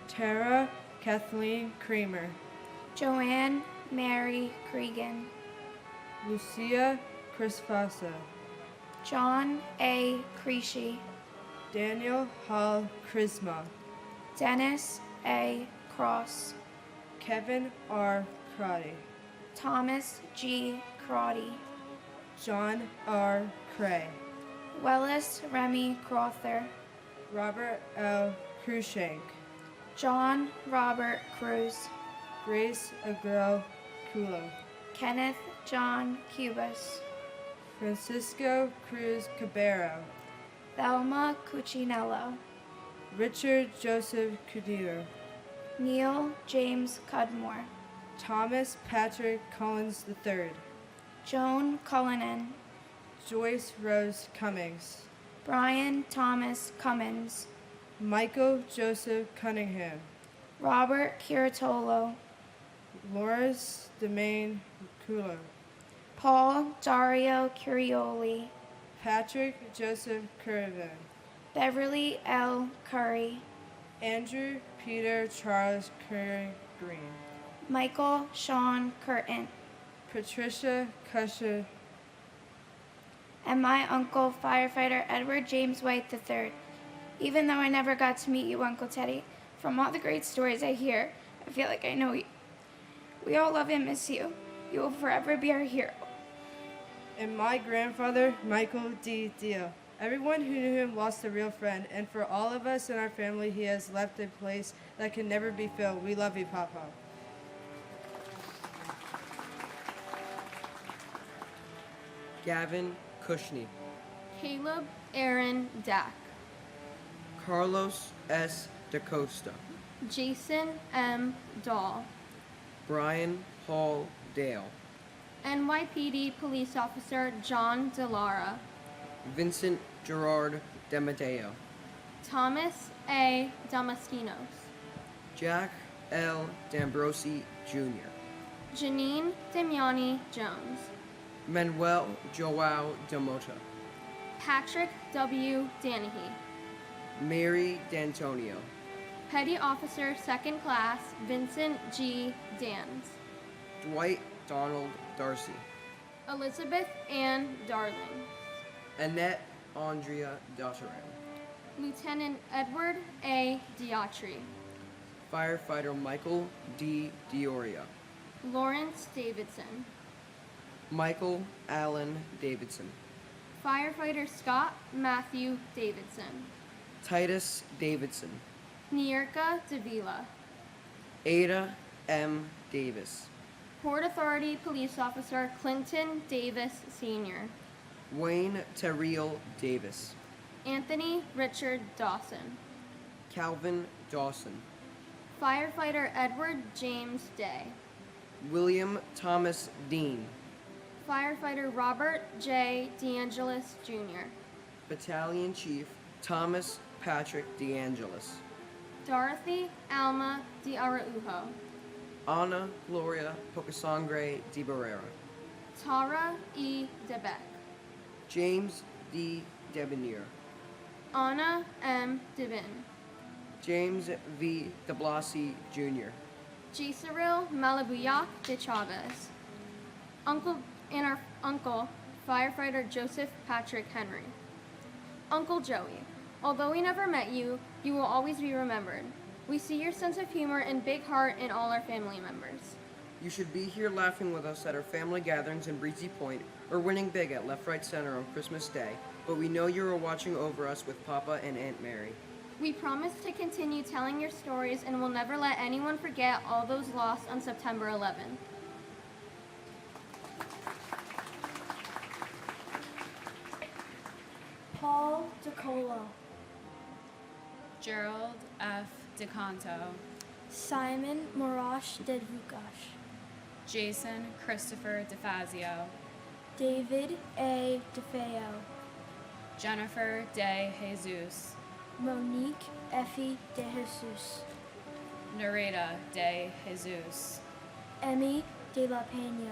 Tara Kathleen Kramer, Joanne Mary Cregan, Lucia Crispasa, John A. Creasy, Daniel Hall Chrisma, Dennis A. Cross, Kevin R. Crotty, Thomas G. Crotty, John R. Cray, Wellis Remy Crother, Robert L. Cruikshank, John Robert Cruz, Grace Agrell Culo, Kenneth John Cubas, Francisco Cruz Cabero, Thelma Cuccinello, Richard Joseph Cudillo, Neil James Cudmore, Thomas Patrick Collins III, Joan Cullinan, Joyce Rose Cummings, Brian Thomas Cummins, Michael Joseph Cunningham, Robert Curatolo, Lawrence Demain Culo, Paul Dario Curioli, Patrick Joseph Curran, Beverly L. Curry, Andrew Peter Charles Curry Green, Michael Sean Curtin, Patricia Cusher, and my uncle, firefighter Edward James White III. Even though I never got to meet you, Uncle Teddy, from all the great stories I hear, I feel like I know you. We all love and miss you. You will forever be our hero. and my grandfather, Michael D. Dio. Everyone who knew him lost a real friend, and for all of us in our family, he has left a place that can never be filled. We love you, Papa. Gavin Kushney, Caleb Aaron Dack, Carlos S. DaCosta, Jason M. Dahl, Brian Paul Dale, NYPD Police Officer John Delara, Vincent Gerard Demadeo, Thomas A. Damaskinos, Jack L. D'Ambrosi Jr., Janine Damiani Jones, Manuel Joao Demota, Patrick W. Danahy, Mary D'Antonio, Petty Officer 2nd Class Vincent G. Dans, Dwight Donald Darcy, Elizabeth Ann Darling, Annette Andrea Dotteran, Lieutenant Edward A. Diatri, Firefighter Michael D. Dioria, Lawrence Davidson, Michael Allen Davidson, Firefighter Scott Matthew Davidson, Titus Davidson, Nierka Davila, Ada M. Davis, Port Authority Police Officer Clinton Davis Sr., Wayne Terriel Davis, Anthony Richard Dawson, Calvin Dawson, Firefighter Edward James Day, William Thomas Dean, Firefighter Robert J. DeAngelis Jr., Battalion Chief Thomas Patrick DeAngelis, Dorothy Alma de Araujo, Ana Gloria Pocasangre de Barrera, Tara E. DeBeck, James D. Debonair, Anna M. Devin, James V. de Blasi Jr., Gisaril Malabuyak de Chavez, our uncle, Firefighter Joseph Patrick Henry. Uncle Joey, although we never met you, you will always be remembered. We see your sense of humor and big heart in all our family members. You should be here laughing with us at our family gatherings in Breezy Point or winning big at Left Right Center on Christmas Day, but we know you are watching over us with Papa and Aunt Mary. We promise to continue telling your stories and will never let anyone forget all those lost on September 11th. Paul DeColo, Gerald F. DeCanto, Simon Morash Dedvukash, Jason Christopher DeFazio, David A. DeFeo, Jennifer De Jesus, Monique Effie De Jesus, Nareda De Jesus, Emmy De La Pena,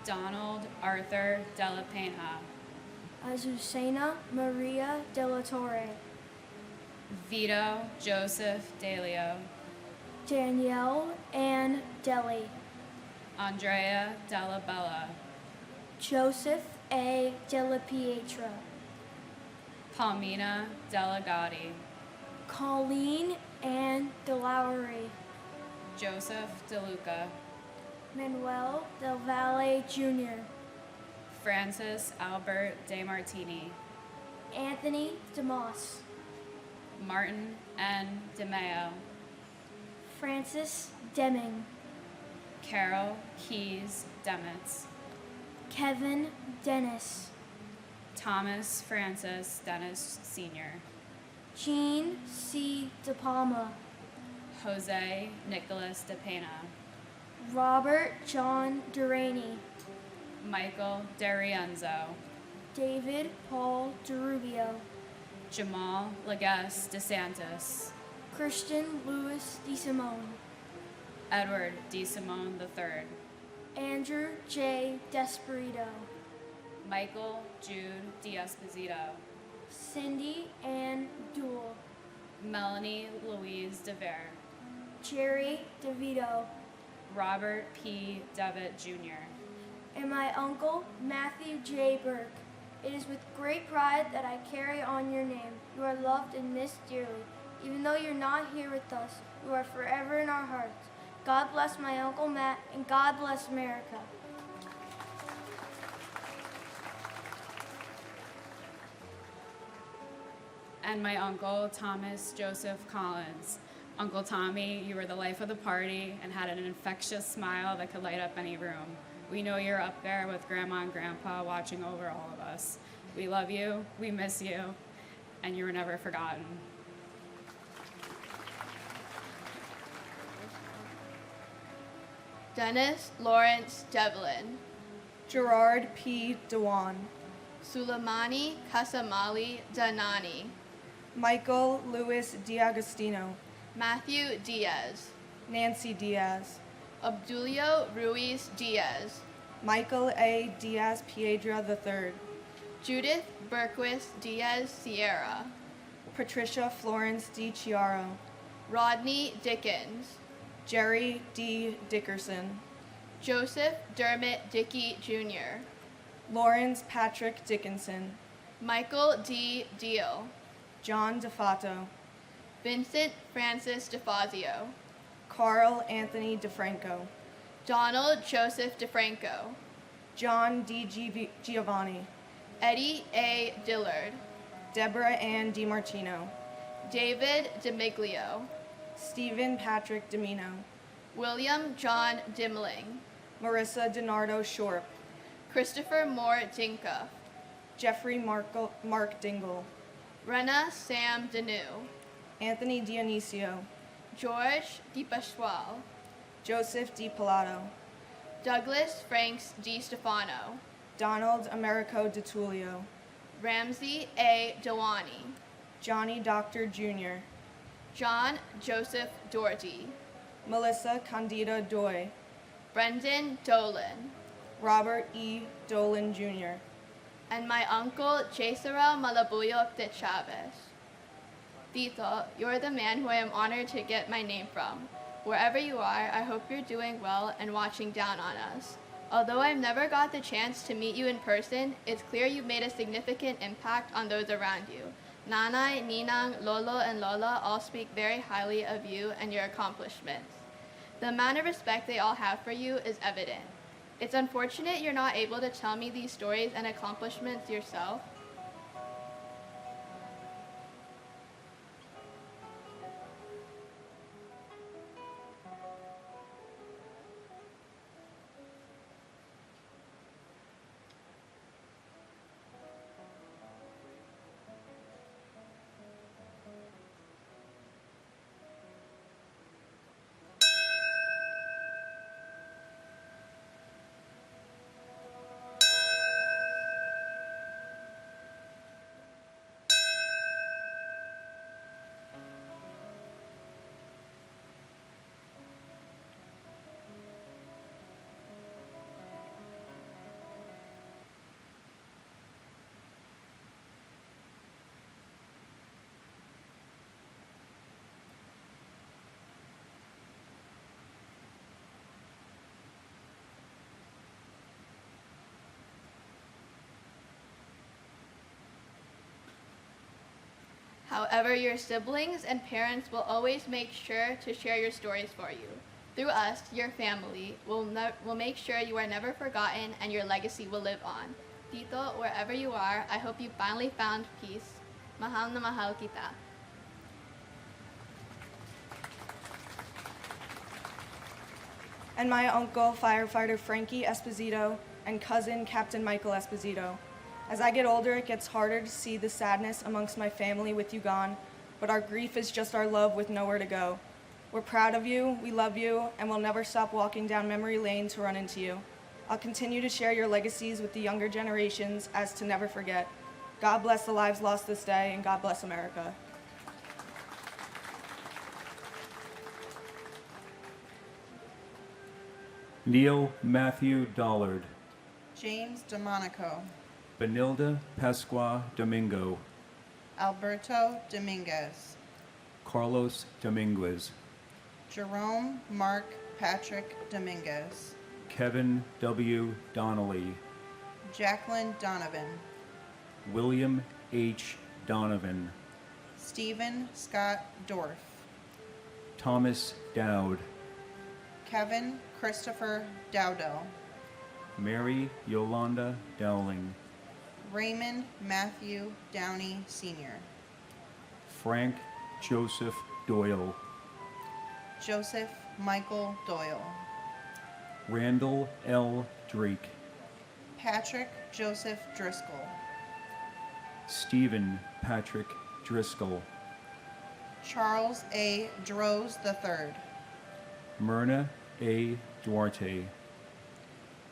Donald Arthur De La Pena, Azucena Maria De La Torre, Vito Joseph Delio, Danielle Ann Deli, Andrea Della Bella, Joseph A. Della Pietra, Palmina Delegati, Colleen Ann DeLowry, Joseph DeLuca, Manuel Del Valle Jr., Francis Albert De Martini, Anthony DeMoss, Martin N. DeMeo, Francis Deming, Carol Keys Demitz, Kevin Dennis, Thomas Francis Dennis Sr., Jean C. De Palma, Jose Nicholas De Pena, Robert John Duraney, Michael DeRienzo, David Paul DeRubio, Jamal Legas DeSantis, Christian Louis DeSimone, Edward DeSimone III, Andrew J. Desperito, Michael Jude D'Esposito, Cindy Ann Duell, Melanie Louise DeVere, Jerry DeVito, Robert P. Devitt Jr., and my uncle, Matthew J. Burke. It is with great pride that I carry on your name. You are loved and missed dearly. Even though you're not here with us, you are forever in our hearts. God bless my Uncle Matt, and God bless America. and my uncle, Thomas Joseph Collins. Uncle Tommy, you were the life of the party and had an infectious smile that could light up any room. We know you're up there with Grandma and Grandpa watching over all of us. We love you, we miss you, and you were never forgotten. Dennis Lawrence Devlin, Gerard P. Dewan, Suleimani Kasamali Danani, Michael Louis D'Agostino, Matthew Diaz, Nancy Diaz, Obdulio Ruiz Diaz, Michael A. Diaz Piedra III, Judith Berquist Diaz Sierra, Patricia Florence D. Chiaro, Rodney Dickens, Jerry D. Dickerson, Joseph Dermot Dickey Jr., Lawrence Patrick Dickinson, Michael D. Deal, John DeFato, Vincent Francis DeFazio, Carl Anthony DeFranco, Donald Joseph DeFranco, John D. Giovanni, Eddie A. Dillard, Deborah Ann DiMartino, David DeMiglio, Stephen Patrick Domino, William John Dimling, Marissa DiNardo Shorp, Christopher Moore Dinka, Jeffrey Mark Dingle, Rena Sam Danu, Anthony Dionisio, George DiPasquale, Joseph D. Pilato, Douglas Franks Di Stefano, Donald Americo DiTullio, Ramsey A. Dewani, Johnny Doctor Jr., John Joseph Doherty, Melissa Candida Doy, Brendan Dolan, Robert E. Dolan Jr., and my uncle Cesaro Malabuyok de Chavez. Tito, you're the man who I am honored to get my name from. Wherever you are, I hope you're doing well and watching down on us. Although I've never got the chance to meet you in person, it's clear you've made a significant impact on those around you. Nanay, Ninang, Lolo, and Lola all speak very highly of you and your accomplishments. The amount of respect they all have for you is evident. It's unfortunate you're not able to tell me these stories and accomplishments yourself. However, your siblings and parents will always make sure to share your stories for you. Through us, your family, will make sure you are never forgotten and your legacy will live on. Tito, wherever you are, I hope you finally found peace. Mahal na mahal kita. and my uncle, firefighter Frankie Esposito, and cousin, Captain Michael Esposito. As I get older, it gets harder to see the sadness amongst my family with you gone, but our grief is just our love with nowhere to go. We're proud of you, we love you, and we'll never stop walking down memory lane to run into you. I'll continue to share your legacies with the younger generations as to never forget. God bless the lives lost this day, and God bless America. Neil Matthew Dollard, James DeMonico, Benilda Pascua Domingo, Alberto Dominguez, Carlos Dominguez, Jerome Mark Patrick Dominguez, Kevin W. Donnelly, Jacqueline Donovan, William H. Donovan, Stephen Scott Dorff, Thomas Dowd, Kevin Christopher Dowdell, Mary Yolanda Dowling, Raymond Matthew Downey Sr., Frank Joseph Doyle, Joseph Michael Doyle, Randall L. Drake, Patrick Joseph Driscoll, Stephen Patrick Driscoll, Charles A. Droz III, Myrna A. Duarte,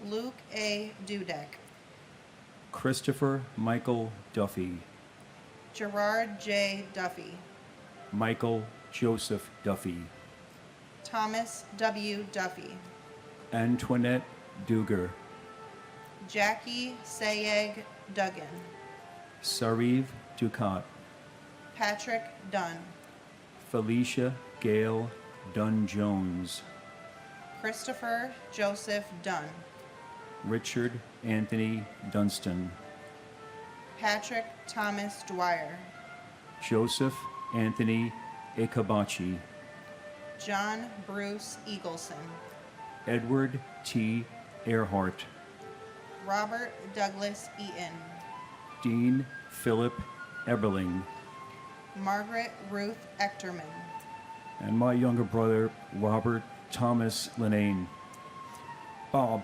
Luke A. Dudek, Christopher Michael Duffy, Gerard J. Duffy, Michael Joseph Duffy, Thomas W. Duffy, Antoinette Duger, Jackie Sayeg Duggan, Sariv Ducat, Patrick Dunn, Felicia Gale Dunn-Jones, Christopher Joseph Dunn, Richard Anthony Dunstan, Patrick Thomas Dwyer, Joseph Anthony Ikabachi, John Bruce Eagleson, Edward T. Earhart, Robert Douglas Eaton, Dean Philip Eberling, Margaret Ruth Echterman, and my younger brother, Robert Thomas Linane. Bob,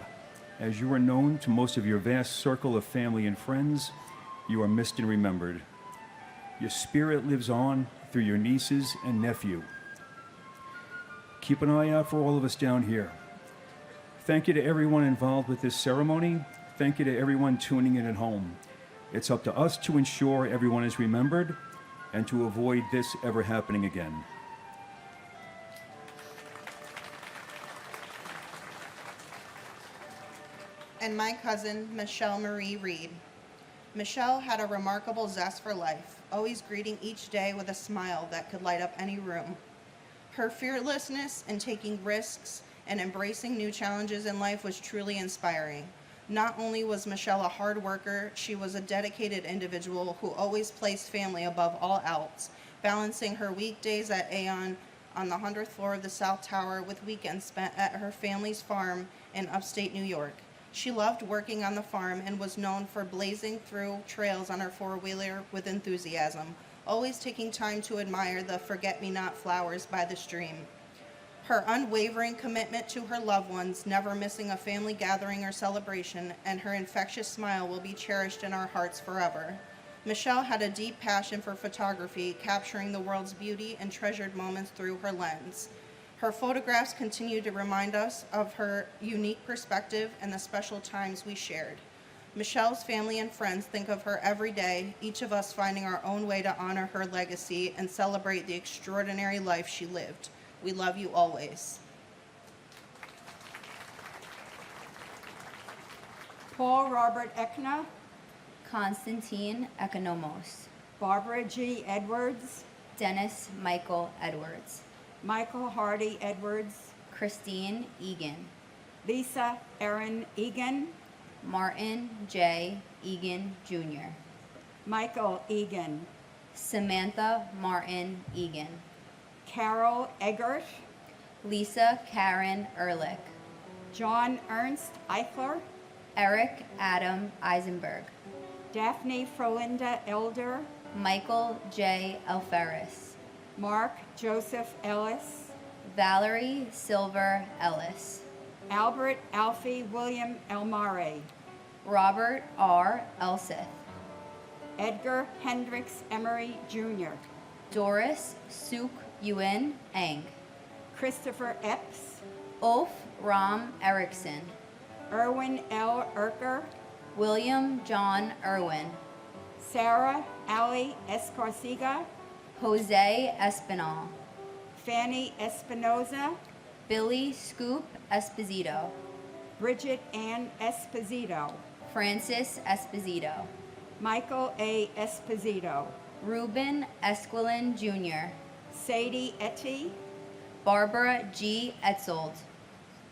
as you are known to most of your vast circle of family and friends, you are missed and remembered. Your spirit lives on through your nieces and nephew. Keep an eye out for all of us down here. Thank you to everyone involved with this ceremony. Thank you to everyone tuning in at home. It's up to us to ensure everyone is remembered and to avoid this ever happening again. and my cousin, Michelle Marie Reed. Michelle had a remarkable zest for life, always greeting each day with a smile that could light up any room. Her fearlessness in taking risks and embracing new challenges in life was truly inspiring. Not only was Michelle a hard worker, she was a dedicated individual who always placed family above all else, balancing her weekdays at Aeon on the 100th floor of the South Tower with weekends spent at her family's farm in upstate New York. She loved working on the farm and was known for blazing through trails on her four-wheeler with enthusiasm, always taking time to admire the forget-me-not flowers by the stream. Her unwavering commitment to her loved ones, never missing a family gathering or celebration, and her infectious smile will be cherished in our hearts forever. Michelle had a deep passion for photography, capturing the world's beauty and treasured moments through her lens. Her photographs continue to remind us of her unique perspective and the special times we shared. Michelle's family and friends think of her every day, each of us finding our own way to honor her legacy and celebrate the extraordinary life she lived. We love you always. Paul Robert Ekna, Constantine Economos, Barbara G. Edwards, Dennis Michael Edwards, Michael Hardy Edwards, Christine Egan, Lisa Erin Egan, Martin J. Egan Jr., Michael Egan, Samantha Martin Egan, Carol Eggert, Lisa Karen Ehrlich, John Ernst Eichler, Eric Adam Eisenberg, Daphne Frolinda Elder, Michael J. Alferis, Mark Joseph Ellis, Valerie Silver Ellis, Albert Alfie William Elmare, Robert R. Elseth, Edgar Hendricks Emery Jr., Doris Suk Yuen Eng, Christopher Epps, Ulf Ram Erickson, Erwin L. Erker, William John Irwin, Sarah Ali Escarcega, Jose Espinal, Fanny Espinoza, Billy Scoop Esposito, Bridget Ann Esposito, Francis Esposito, Michael A. Esposito, Ruben Esquilin Jr., Sadie Etty, Barbara G. Etzold,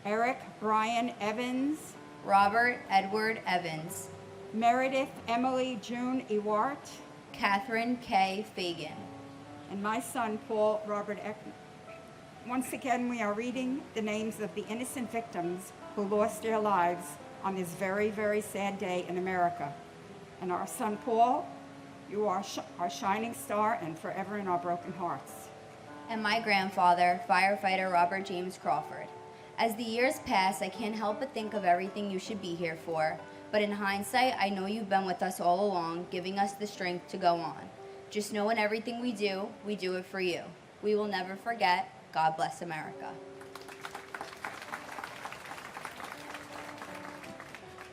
Eric Brian Evans, Robert Edward Evans, Meredith Emily June Ewart, Catherine K. Fagan, and my son Paul Robert Eckman. Once again, we are reading the names of the innocent victims who lost their lives on this very, very sad day in America. And our son Paul, you are our shining star and forever in our broken hearts. and my grandfather, firefighter Robert James Crawford. As the years pass, I can't help but think of everything you should be here for, but in hindsight, I know you've been with us all along, giving us the strength to go on. Just know in everything we do it for you. We will never forget. God bless America.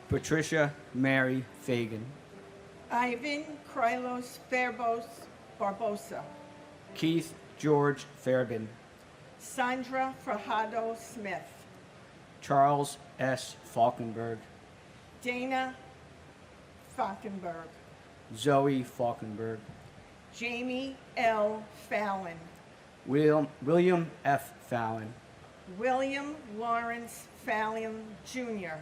Patricia Mary Fagan, Ivan Krylos Fairbos Barbosa, Keith George Fairbin, Sandra Frajado Smith, Charles S. Falkenberg, Dana Falkenberg, Zoe Falkenberg, Jamie L. Fallon, William F. Fallon, William Lawrence Fallon Jr.,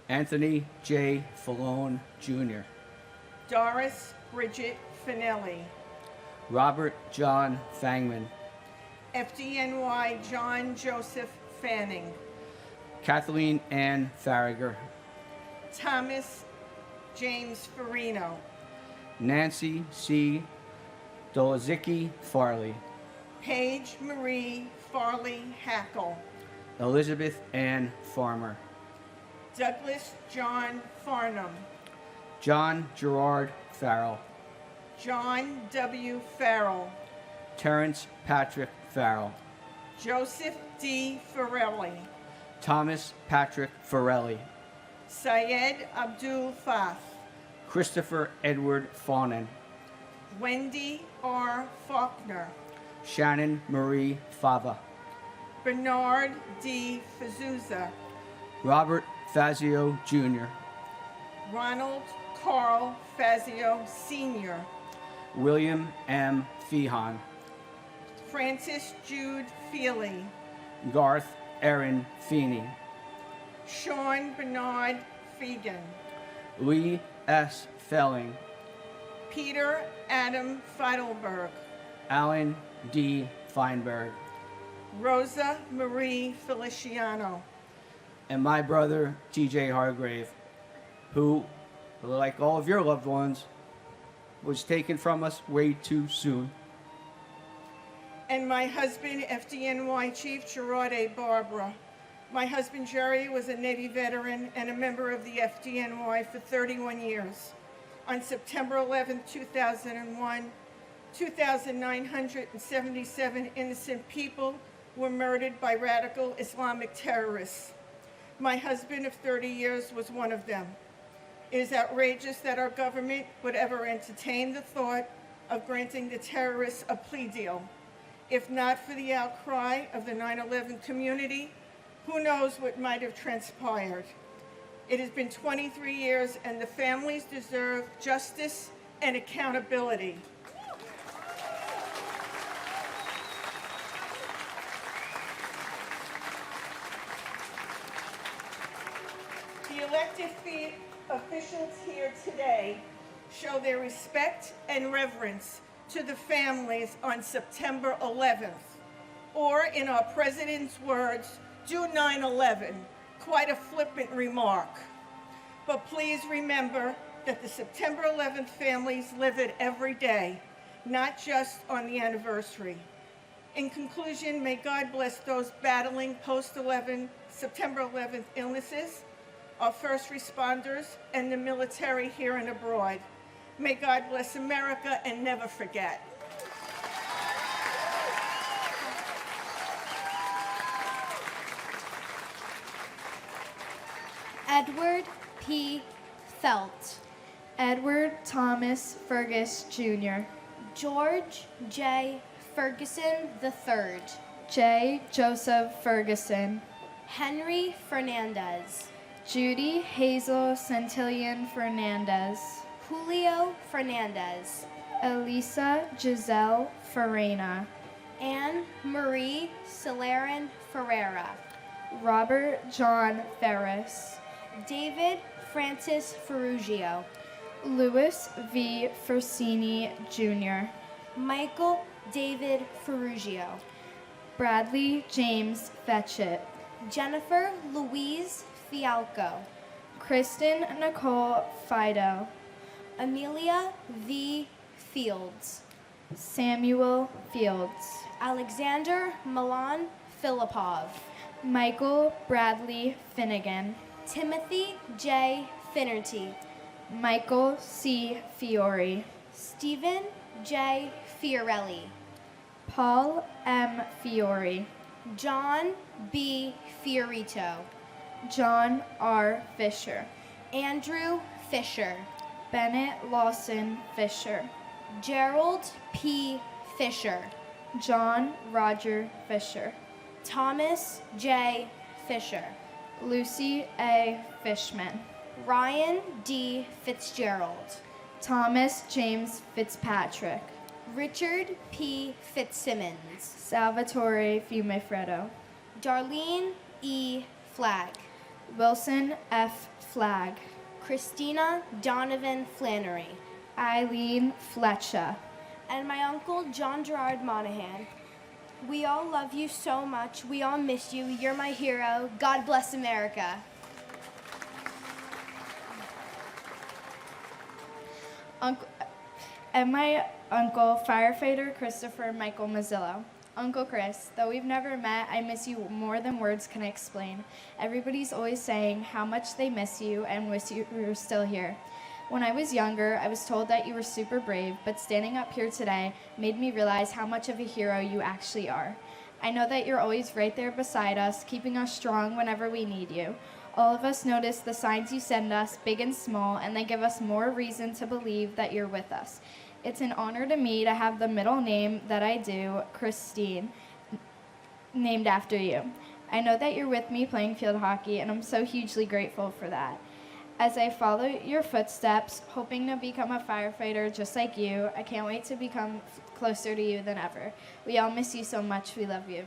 Anthony J. Fallone Jr., Doris Bridget Finelli, Robert John Fangman, FDNY John Joseph Fanning, Kathleen Ann Farragher, Thomas James Farino, Nancy C. Dolazicki Farley, Paige Marie Farley Hackle, Elizabeth Ann Farmer, Douglas John Farnham, John Gerard Farrell, John W. Farrell, Terrence Patrick Farrell, Joseph D. Farrelly, Thomas Patrick Farrelly, Syed Abdul Fath, Christopher Edward Fawnin, Wendy R. Faulkner, Shannon Marie Fava, Bernard D. Fazuzza, Robert Fazio Jr., Ronald Carl Fazio Sr., William M. Feehan, Francis Jude Feely, Garth Aaron Feeney, Sean Bernard Fegan, Lee S. Felling, Peter Adam Feidelberg, Alan D. Feinberg, Rosa Marie Feliciano, and my brother T.J. Hargrave, who, like all of your loved ones, was taken from us way too soon. and my husband, FDNY Chief Gerard A. Barbara. My husband, Jerry, was a Navy veteran and a member of the FDNY for 31 years. On September 11, 2001, 2,977 innocent people were murdered by radical Islamic terrorists. My husband of 30 years was one of them. It is outrageous that our government would ever entertain the thought of granting the terrorists a plea deal. If not for the outcry of the 9/11 community, who knows what might have transpired. It has been 23 years, and the families deserve justice and accountability. The elected officials here today show their respect and reverence to the families on September 11th. Or, in our president's words, do 9/11, quite a flippant remark. But please remember that the September 11th families live it every day, not just on the anniversary. In conclusion, may God bless those battling September 11th illnesses, our first responders, and the military here and abroad. May God bless America and never forget. Edward P. Felt, Edward Thomas Fergus Jr., George J. Ferguson III, J. Joseph Ferguson, Henry Fernandez, Judy Hazel Centillion Fernandez. Julio Fernandez. Elisa Giselle Farena. Anne Marie Celerin Ferreira. Robert John Ferris. David Francis Ferrugio. Louis V. Fersini Jr. Michael David Ferrugio. Bradley James Fetchit. Jennifer Louise Fialco. Kristen Nicole Fido. Amelia V. Fields. Samuel Fields. Alexander Milan Filipov. Michael Bradley Finnegan. Timothy J. Finnerty. Michael C. Fiore. Stephen J. Fiorelli. Paul M. Fiore. John B. Fiorito. John R. Fisher. Andrew Fisher. Bennett Lawson Fisher. Gerald P. Fisher. John Roger Fisher. Thomas J. Fisher. Lucy A. Fishman. Ryan D. Fitzgerald. Thomas James Fitzpatrick. Richard P. Fitzsimmons. Salvatore Fiumefreddo. Darlene E. Flagg. Wilson F. Flagg. Christina Donovan Flannery. Eileen Fletcher. And my uncle John Gerard Monahan. We all love you so much. We all miss you. You're my hero. God bless America. And my uncle, firefighter Christopher Michael Mazzillo. Uncle Chris, though we've never met, I miss you more than words can explain. Everybody's always saying how much they miss you and wish you were still here. When I was younger, I was told that you were super brave, but standing up here today made me realize how much of a hero you actually are. I know that you're always right there beside us, keeping us strong whenever we need you. All of us notice the signs you send us, big and small, and they give us more reason to believe that you're with us. It's an honor to me to have the middle name that I do, Christine, named after you. I know that you're with me playing field hockey, and I'm so hugely grateful for that. As I follow your footsteps, hoping to become a firefighter just like you, I can't wait to become closer to you than ever. We all miss you so much. We love you.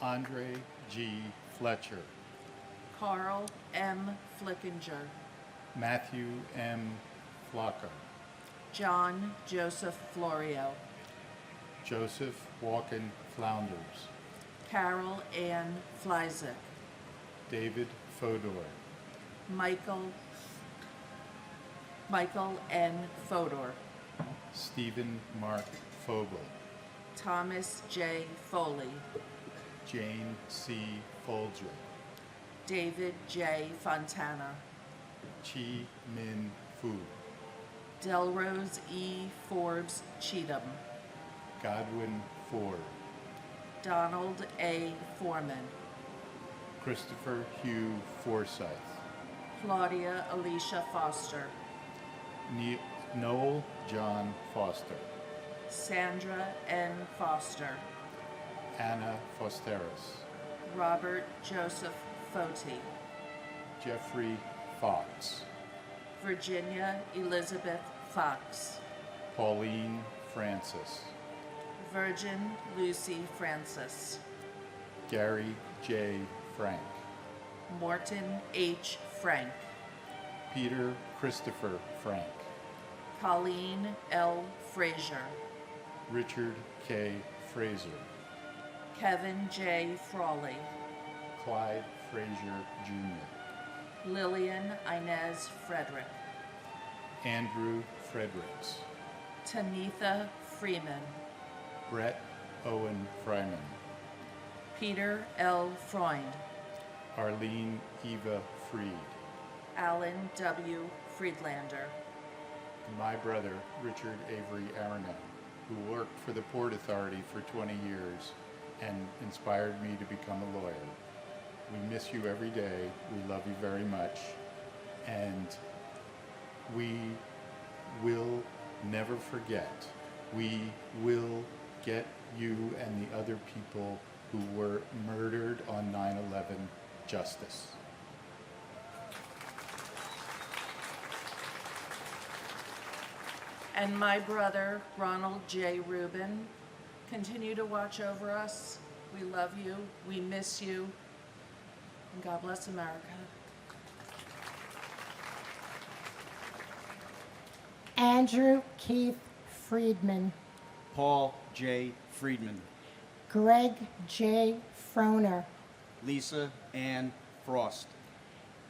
Andre G. Fletcher. Carl M. Flickinger. Matthew M. Flocka. John Joseph Florio. Joseph Walken Flounders. Carol Ann Flyzik. David Fodor. Michael N. Fodor. Stephen Mark Fogel. Thomas J. Foley. Jane C. Folger. David J. Fontana. Chi Min Fu. Delrose E. Forbes Cheatham. Godwin Ford. Donald A. Foreman. Christopher Hugh Forsyth. Claudia Alicia Foster. Noel John Foster. Sandra N. Foster. Anna Fosteris. Robert Joseph Foti. Jeffrey Fox. Virginia Elizabeth Fox. Pauline Francis. Virgin Lucy Francis. Gary J. Frank. Morton H. Frank. Peter Christopher Frank. Colleen L. Frazier. Richard K. Fraser. Kevin J. Frawley. Clyde Frazier Jr. Lillian Inez Frederick. Andrew Fredericks. Tanitha Freeman. Brett Owen Fryman. Peter L. Freund. Arlene Eva Freed. Alan W. Friedlander. And my brother, Richard Avery Aranet, who worked for the Port Authority for 20 years and inspired me to become a lawyer. We miss you every day. We love you very much. And we will never forget. We will get you and the other people who were murdered on 9/11 justice. And my brother, Ronald J. Rubin, continue to watch over us. We love you. We miss you. And God bless America. Andrew Keith Friedman, Paul J. Friedman, Greg J. Froner, Lisa Ann Frost,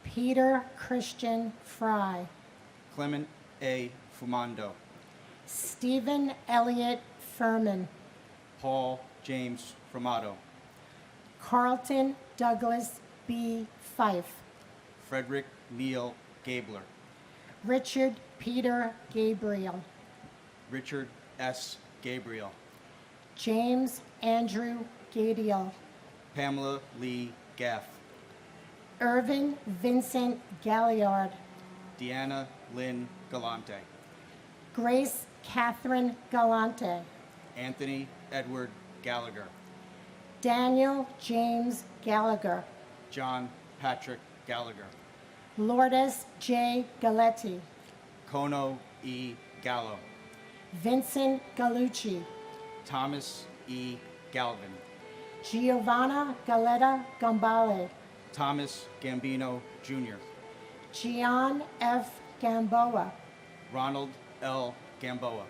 Peter Christian Fry, Clement A. Fumando, Stephen Elliott Furman, Paul James Framato, Carlton Douglas B. Fife, Frederick Neal Gabler, Richard Peter Gabriel, Richard S. Gabriel, James Andrew Gadiel, Pamela Lee Gaff, Irvin Vincent Galliard, Deanna Lynn Galante, Grace Catherine Galante, Anthony Edward Gallagher, Daniel James Gallagher, John Patrick Gallagher, Lourdes J. Galetti, Kono E. Gallo, Vincent Galucci, Thomas E. Galvin, Giovanna Galetta Gambale, Thomas Gambino Jr., Gian F. Gamboa, Ronald L. Gamboa,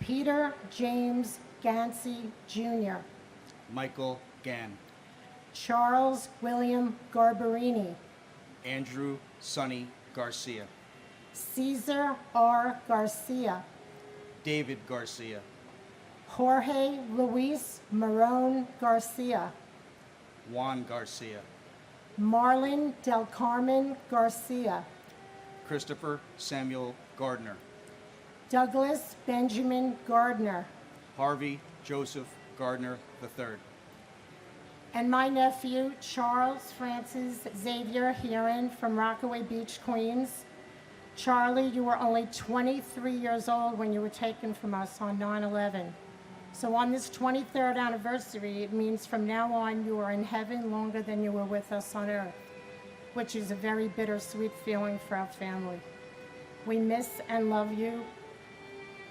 Peter James Gansey Jr., Michael Gann, Charles William Garbarini, Andrew Sonny Garcia, Cesar R. Garcia, David Garcia, Jorge Luis Marone Garcia, Juan Garcia, Marlon Del Carmen Garcia, Christopher Samuel Gardner, Douglas Benjamin Gardner, Harvey Joseph Gardner III, and my nephew, Charles Francis Xavier Heron from Rockaway Beach, Queens. Charlie, you were only 23 years old when you were taken from us on 9/11. So on this 23rd anniversary, it means from now on you are in heaven longer than you were with us on earth, which is a very bittersweet feeling for our family. We miss and love you.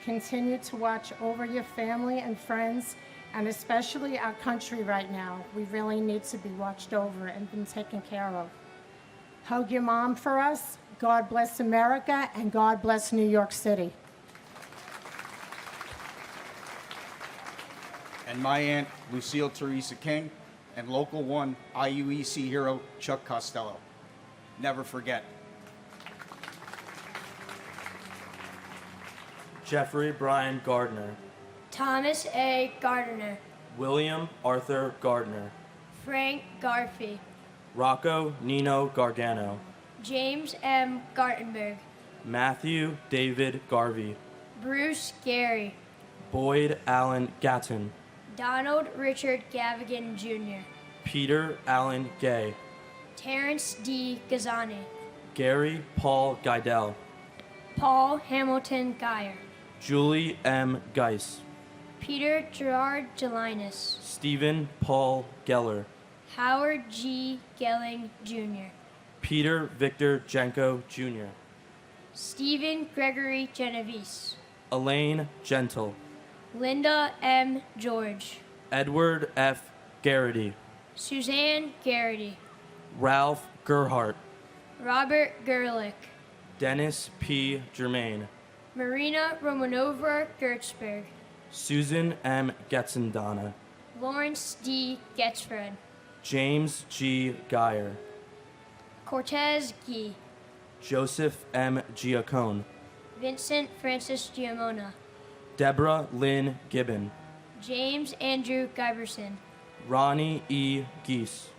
Continue to watch over your family and friends, and especially our country right now. We really need to be watched over and been taken care of. Hug your mom for us. God bless America, and God bless New York City. and my aunt Lucille Teresa King, and Local 1 IUEC hero Chuck Costello. Never forget. Jeffrey Brian Gardner, Thomas A. Gardner, William Arthur Gardner, Frank Garfey, Rocco Nino Gargano, James M. Gartenberg, Matthew David Garvey, Bruce Gary, Boyd Allen Gatton, Donald Richard Gavigan Jr., Peter Allen Gay, Terrence D. Gazani, Gary Paul Geidel, Paul Hamilton Geyer, Julie M. Geis, Peter Gerard Gelinas, Stephen Paul Geller, Howard G. Gelling Jr., Peter Victor Jenko Jr., Stephen Gregory Genovese, Elaine Gentle, Linda M. George, Edward F. Garrity, Suzanne Garrity, Ralph Gerhart, Robert Gerlich, Dennis P. Germain, Marina Romanova Gertzberg, Susan M. Getzendana, Lawrence D. Getzfred, James G. Geyer, Cortez Gee, Joseph M. Giacone, Vincent Francis Giamona, Deborah Lynn Gibbon, James Andrew Giberson, Ronnie E. Geese,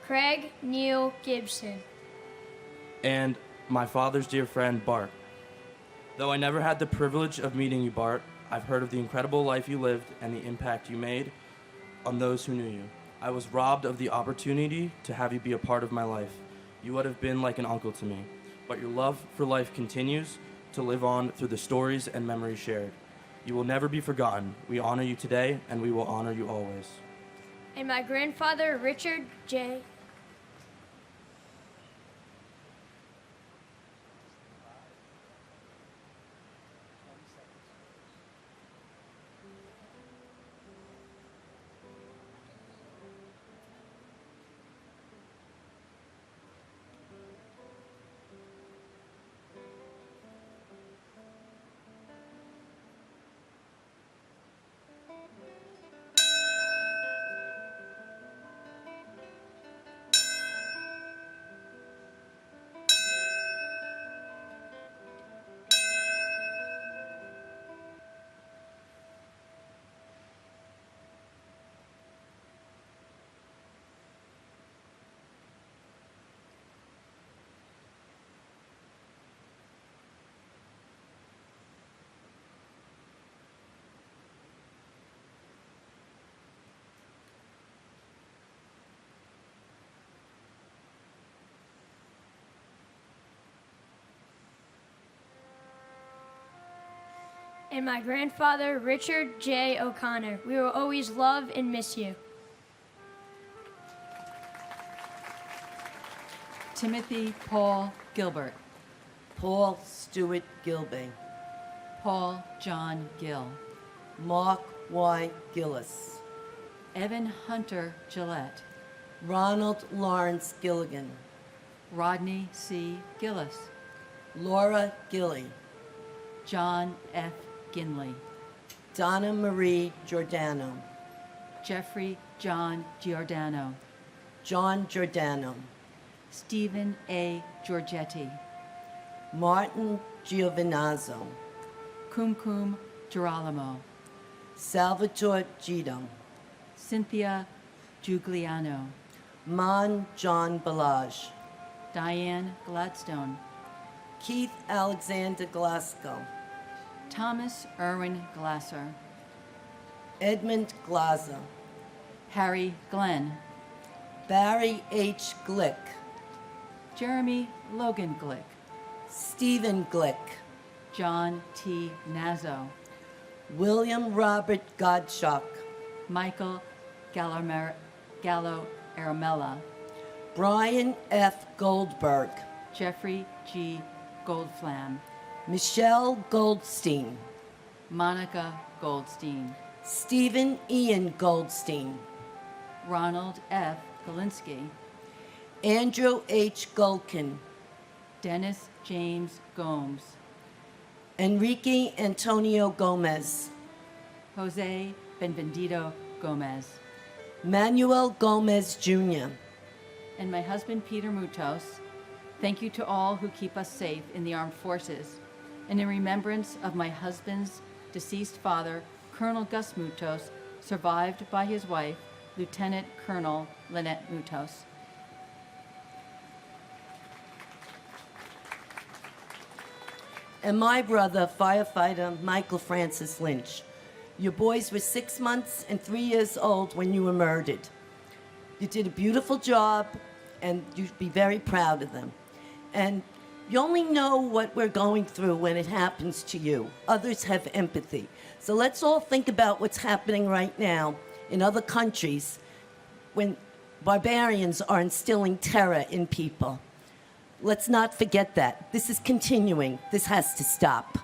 Craig Neil Gibson, and my father's dear friend, Bart. Though I never had the privilege of meeting you, Bart, I've heard of the incredible life you lived and the impact you made on those who knew you. I was robbed of the opportunity to have you be a part of my life. You would have been like an uncle to me, but your love for life continues to live on through the stories and memories shared. You will never be forgotten. We honor you today, and we will honor you always. And my grandfather, Richard J. And my grandfather, Richard J. O'Connor. We will always love and miss you. Timothy Paul Gilbert. Paul Stewart Gilbey. Paul John Gill. Mark Y. Gillis. Evan Hunter Gillette. Ronald Lawrence Gilligan. Rodney C. Gillis. Laura Gilly. John F. Ginley. Donna Marie Giordano. Jeffrey John Giordano. John Giordano. Stephen A. Giorgetti. Martin Giovinazzo. Kumkum Girolamo. Salvatore Gito. Cynthia Giugliano. Man John Balaj. Diane Gladstone. Keith Alexander Glasgow. Thomas Irwin Glasser. Edmund Glaser. Harry Glenn. Barry H. Glick. Jeremy Logan Glick. Stephen Glick. John T. Nazzo. William Robert Gottschalk. Michael Gallo Aramella. Brian F. Goldberg. Jeffrey G. Goldflam. Michelle Goldstein. Monica Goldstein. Stephen Ian Goldstein. Ronald F. Galinsky. Andrew H. Gulkin. Dennis James Gomes. Enrique Antonio Gomez. Jose Benvenido Gomez. Manuel Gomez Jr. And my husband, Peter Mutos. Thank you to all who keep us safe in the armed forces. And in remembrance of my husband's deceased father, Colonel Gus Mutos, survived by his wife, Lieutenant Colonel Lynette Mutos. And my brother, firefighter Michael Francis Lynch. Your boys were 6 months and 3 years old when you were murdered. You did a beautiful job, and you'd be very proud of them. And you only know what we're going through when it happens to you. Others have empathy. So let's all think about what's happening right now in other countries when barbarians are instilling terror in people. Let's not forget that. This is continuing. This has to stop.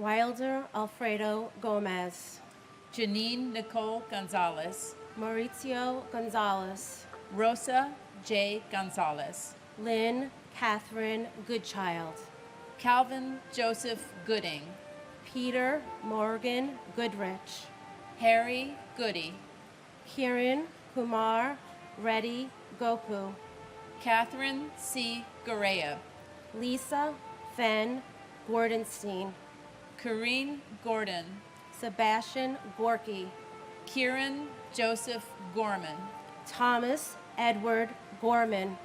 Wilder Alfredo Gomez. Janine Nicole Gonzalez. Mauricio Gonzalez. Rosa J. Gonzalez. Lynn Catherine Goodchild. Calvin Joseph Gooding. Peter Morgan Goodrich. Harry Goody. Kiran Kumar Reddy Goku. Catherine C. Garea. Lisa Fenn Gordenstein. Corrine Gordon. Sebastian Gorky. Kieran Joseph Gorman. Thomas Edward Gorman.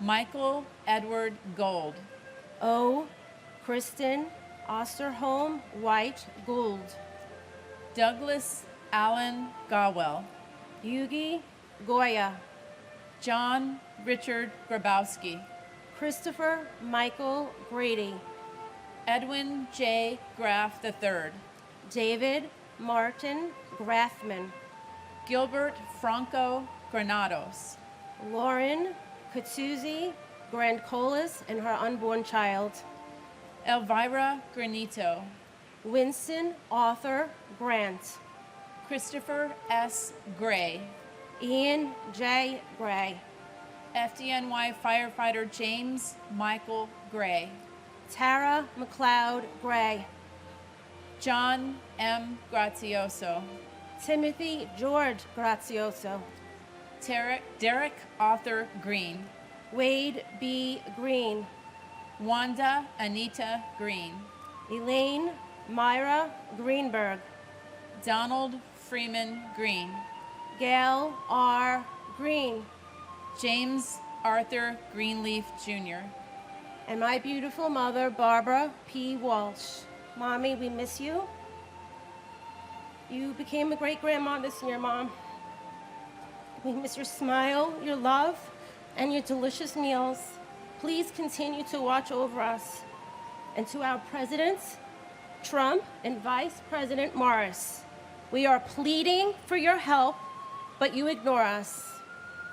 Michael Edward Gold. O. Kristen Osterholm White Gould. Douglas Allen Gawel. Yugi Goya. John Richard Grabowski. Christopher Michael Grady. Edwin J. Graff III. David Martin Graffman. Gilbert Franco Granados. Lauren Katsuzi Grandcolas and her unborn child. Elvira Granito. Winston Arthur Grant. Christopher S. Gray. Ian J. Gray. FDNY firefighter James Michael Gray. Tara McLeod Gray. John M. Grazioso. Timothy George Grazioso. Derek Arthur Green. Wade B. Green. Wanda Anita Green. Elaine Myra Greenberg. Donald Freeman Green. Gail R. Green. James Arthur Greenleaf Jr. And my beautiful mother, Barbara P. Walsh. Mommy, we miss you. You became a great grandma this year, Mom. We miss your smile, your love, and your delicious meals. Please continue to watch over us. And to our presidents, Trump and Vice President Morris, we are pleading for your help, but you ignore us.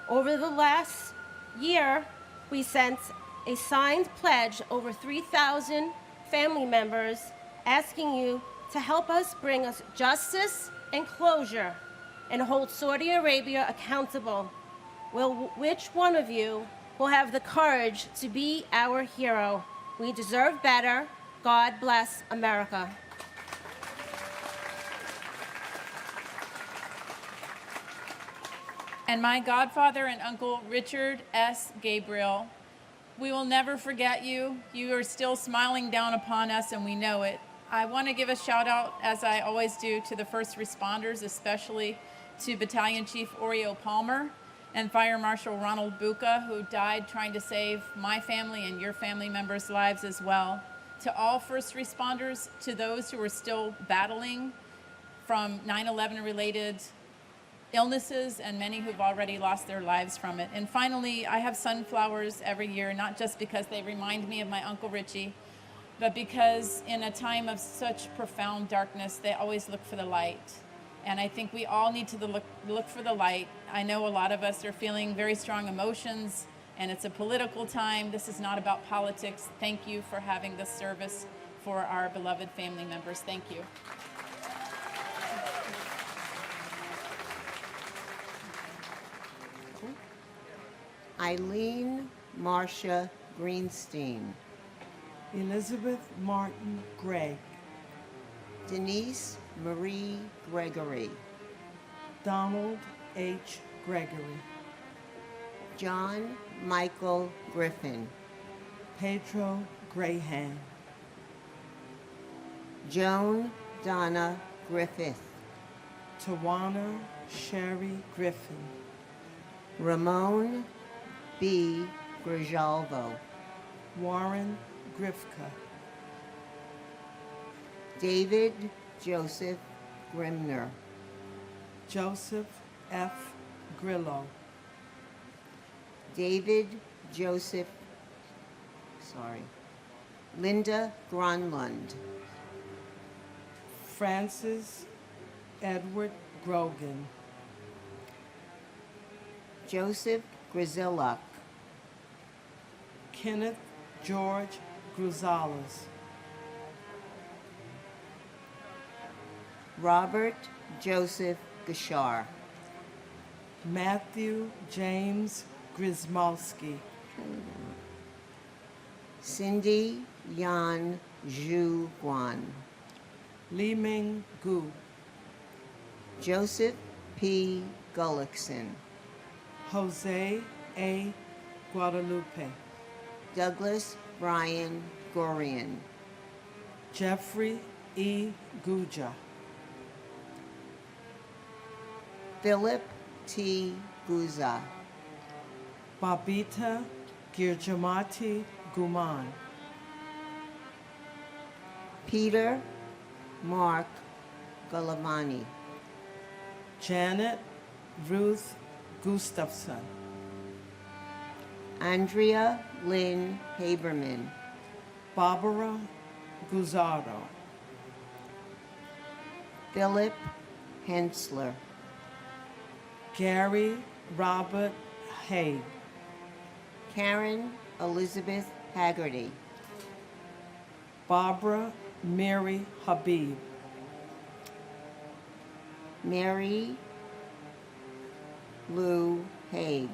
Over the last year, we sent a signed pledge over 3,000 family members asking you to help us bring us justice and closure and hold Saudi Arabia accountable. Well, which one of you will have the courage to be our hero? We deserve better. God bless America. And my godfather and uncle, Richard S. Gabriel, we will never forget you. You are still smiling down upon us, and we know it. I want to give a shout out, as I always do, to the first responders, especially to Battalion Chief Oreo Palmer and Fire Marshal Ronald Buca, who died trying to save my family and your family members' lives as well. To all first responders, to those who are still battling from 9/11 related illnesses, and many who've already lost their lives from it. And finally, I have sunflowers every year, not just because they remind me of my Uncle Richie, but because in a time of such profound darkness, they always look for the light. And I think we all need to look for the light. I know a lot of us are feeling very strong emotions, and it's a political time. This is not about politics. Thank you for having this service for our beloved family members. Thank you. Eileen Marcia Greenstein. Elizabeth Martin Gregg. Denise Marie Gregory. Donald H. Gregory. John Michael Griffin. Pedro Graham. Joan Donna Griffith. Tawana Sherry Griffin. Ramon B. Grijalvo. Warren Grifka. David Joseph Grimner. Joseph F. Grillo. Linda Gronlund. Francis Edward Grogan. Joseph Grizilluk. Kenneth George Gruzales. Robert Joseph Gashar. Matthew James Grismalski. Cindy Yan Zhu Guan. Li Ming Gu. Joseph P. Gullickson. Jose A. Guadalupe. Douglas Brian Gorian. Jeffrey E. Guja. Philip T. Guza. Babita Girjamati Guman. Peter Mark Galavani. Janet Ruth Gustafson. Andrea Lynn Haberman. Barbara Guzardo. Philip Hensler. Gary Robert Hay. Karen Elizabeth Haggerty. Barbara Mary Habib. Mary Lou Haig.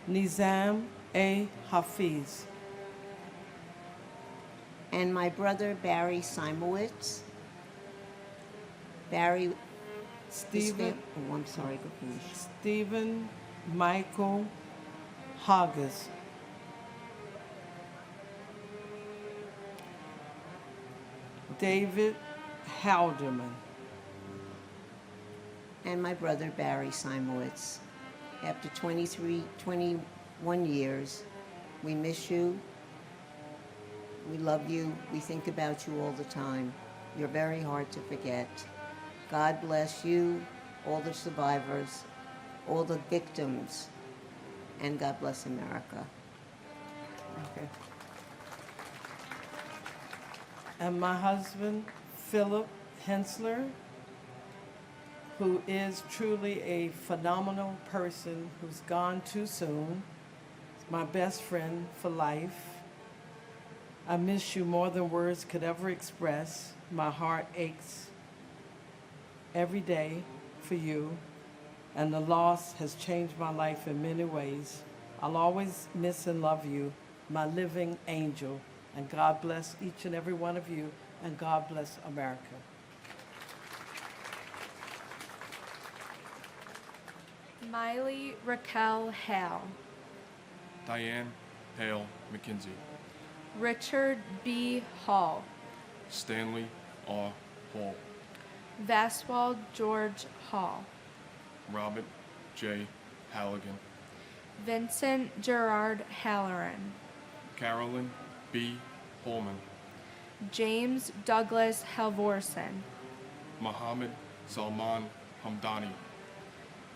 Nizam A. Hafiz. And my brother Barry Simowitz. Barry Stephen. Oh, I'm sorry, go finish. Stephen Michael Hoggis. David Halderman. And my brother Barry Simowitz. After 21 years, we miss you. We love you. We think about you all the time. You're very hard to forget. God bless you, all the survivors, all the victims, and God bless America. Okay. And my husband, Philip Hensler, who is truly a phenomenal person who's gone too soon. He's my best friend for life. I miss you more than words could ever express. My heart aches every day for you, and the loss has changed my life in many ways. I'll always miss and love you, my living angel, and God bless each and every one of you, and God bless America. Miley Raquel Hale. Diane Hale McKinsey. Richard B. Hall. Stanley R. Hall. Vaswald George Hall. Robert J. Halligan. Vincent Gerard Halloran. Carolyn B. Holman. James Douglas Halvorsen. Mohammed Salman Hamdani.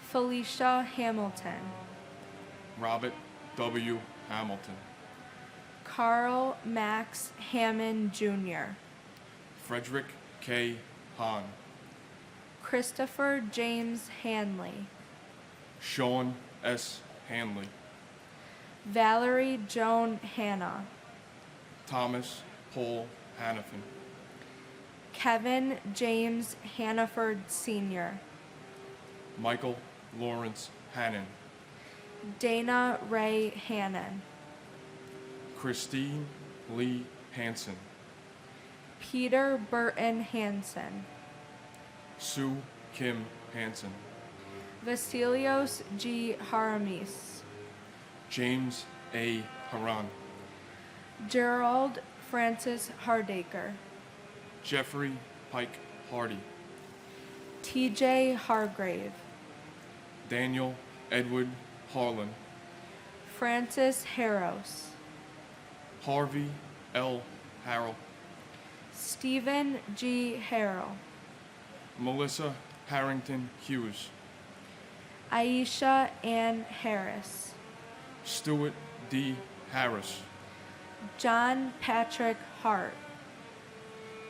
Felicia Hamilton. Robert W. Hamilton. Carl Max Hammond Jr. Frederick K. Hahn. Christopher James Hanley. Sean S. Hanley. Valerie Joan Hanna. Thomas Paul Hannafin. Kevin James Hannaford Sr. Michael Lawrence Hannon. Dana Ray Hannon. Christine Lee Hansen. Peter Burton Hansen. Sue Kim Hansen. Vasilios G. Haramis. James A. Haran. Gerald Francis Hardacre. Jeffrey Pike Hardy. T.J. Hargrave. Daniel Edward Harlan. Francis Harros. Harvey L. Harrell. Stephen G. Harrell. Melissa Harrington Hughes. Aisha Ann Harris. Stuart D. Harris. John Patrick Hart.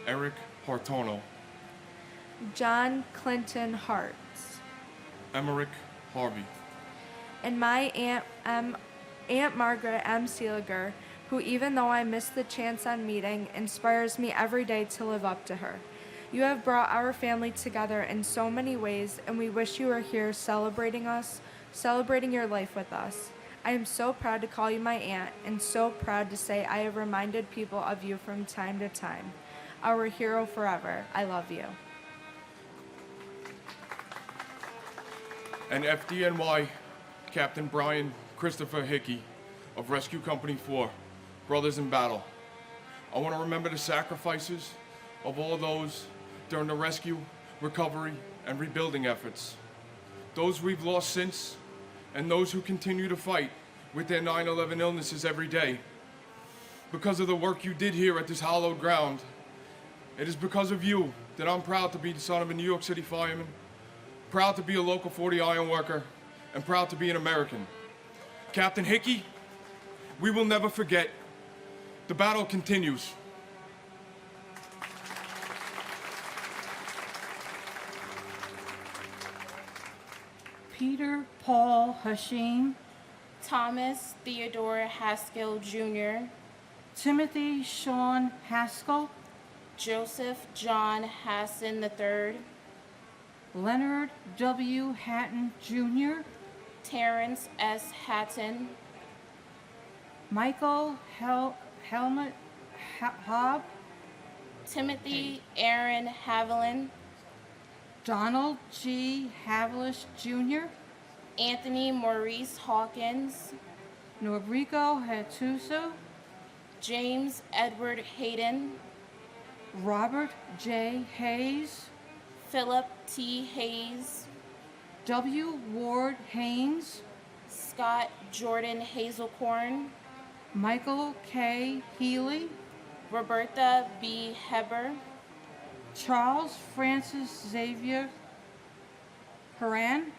Eric Hartono. John Clinton Hartz. Emmerich Harvey. And my Aunt Margaret M. Seeliger, who, even though I missed the chance on meeting, inspires me every day to live up to her. You have brought our family together in so many ways, and we wish you were here celebrating us, celebrating your life with us. I am so proud to call you my aunt, and so proud to say I have reminded people of you from time to time. Our hero forever. I love you. And FDNY Captain Brian Christopher Hickey of Rescue Company 4, Brothers in Battle. I want to remember the sacrifices of all those during the rescue, recovery, and rebuilding efforts. Those we've lost since, and those who continue to fight with their 9/11 illnesses every day. Because of the work you did here at this hallowed ground, it is because of you that I'm proud to be the son of a New York City fireman, proud to be a local 40 iron worker, and proud to be an American. Captain Hickey, we will never forget. The battle continues. Peter Paul Hashim, Thomas Theodore Haskell Jr., Timothy Sean Haskell, Joseph John Hassan III, Leonard W. Hatton Jr., Terrence S. Hatton, Michael Helmut Hobb, Timothy Aaron Haviland, Donald G. Havlish Jr., Anthony Maurice Hawkins, Norrico Hattuso, James Edward Hayden, Robert J. Hayes, Philip T. Hayes, W. Ward Haynes, Scott Jordan Hazelcorn, Michael K. Healy, Roberta B. Heber, Charles Francis Xavier Haran,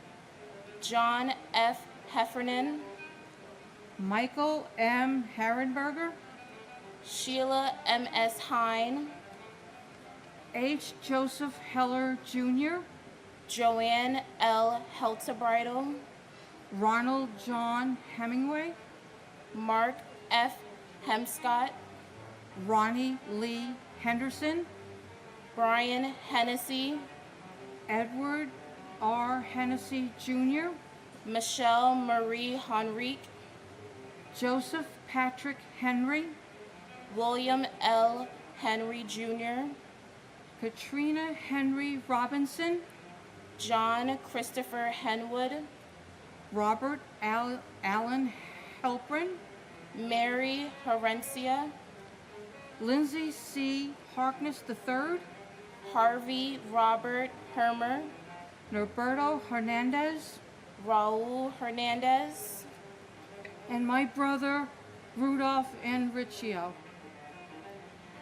John F. Heffernan, Michael M. Herrenberger, Sheila M.S. Hine, H. Joseph Heller Jr., Joanne L. Heltebridle, Ronald John Hemingway, Mark F. Hemscott, Ronnie Lee Henderson, Brian Hennessy, Edward R. Hennessy Jr., Michelle Marie Henrique, Joseph Patrick Henry, William L. Henry Jr., Katrina Henry Robinson, John Christopher Henwood, Robert Allen Helprin, Mary Herencia, Lindsay C. Harkness III, Harvey Robert Hermer, Norberto Hernandez, Raul Hernandez, and my brother Rudolph Enrichio.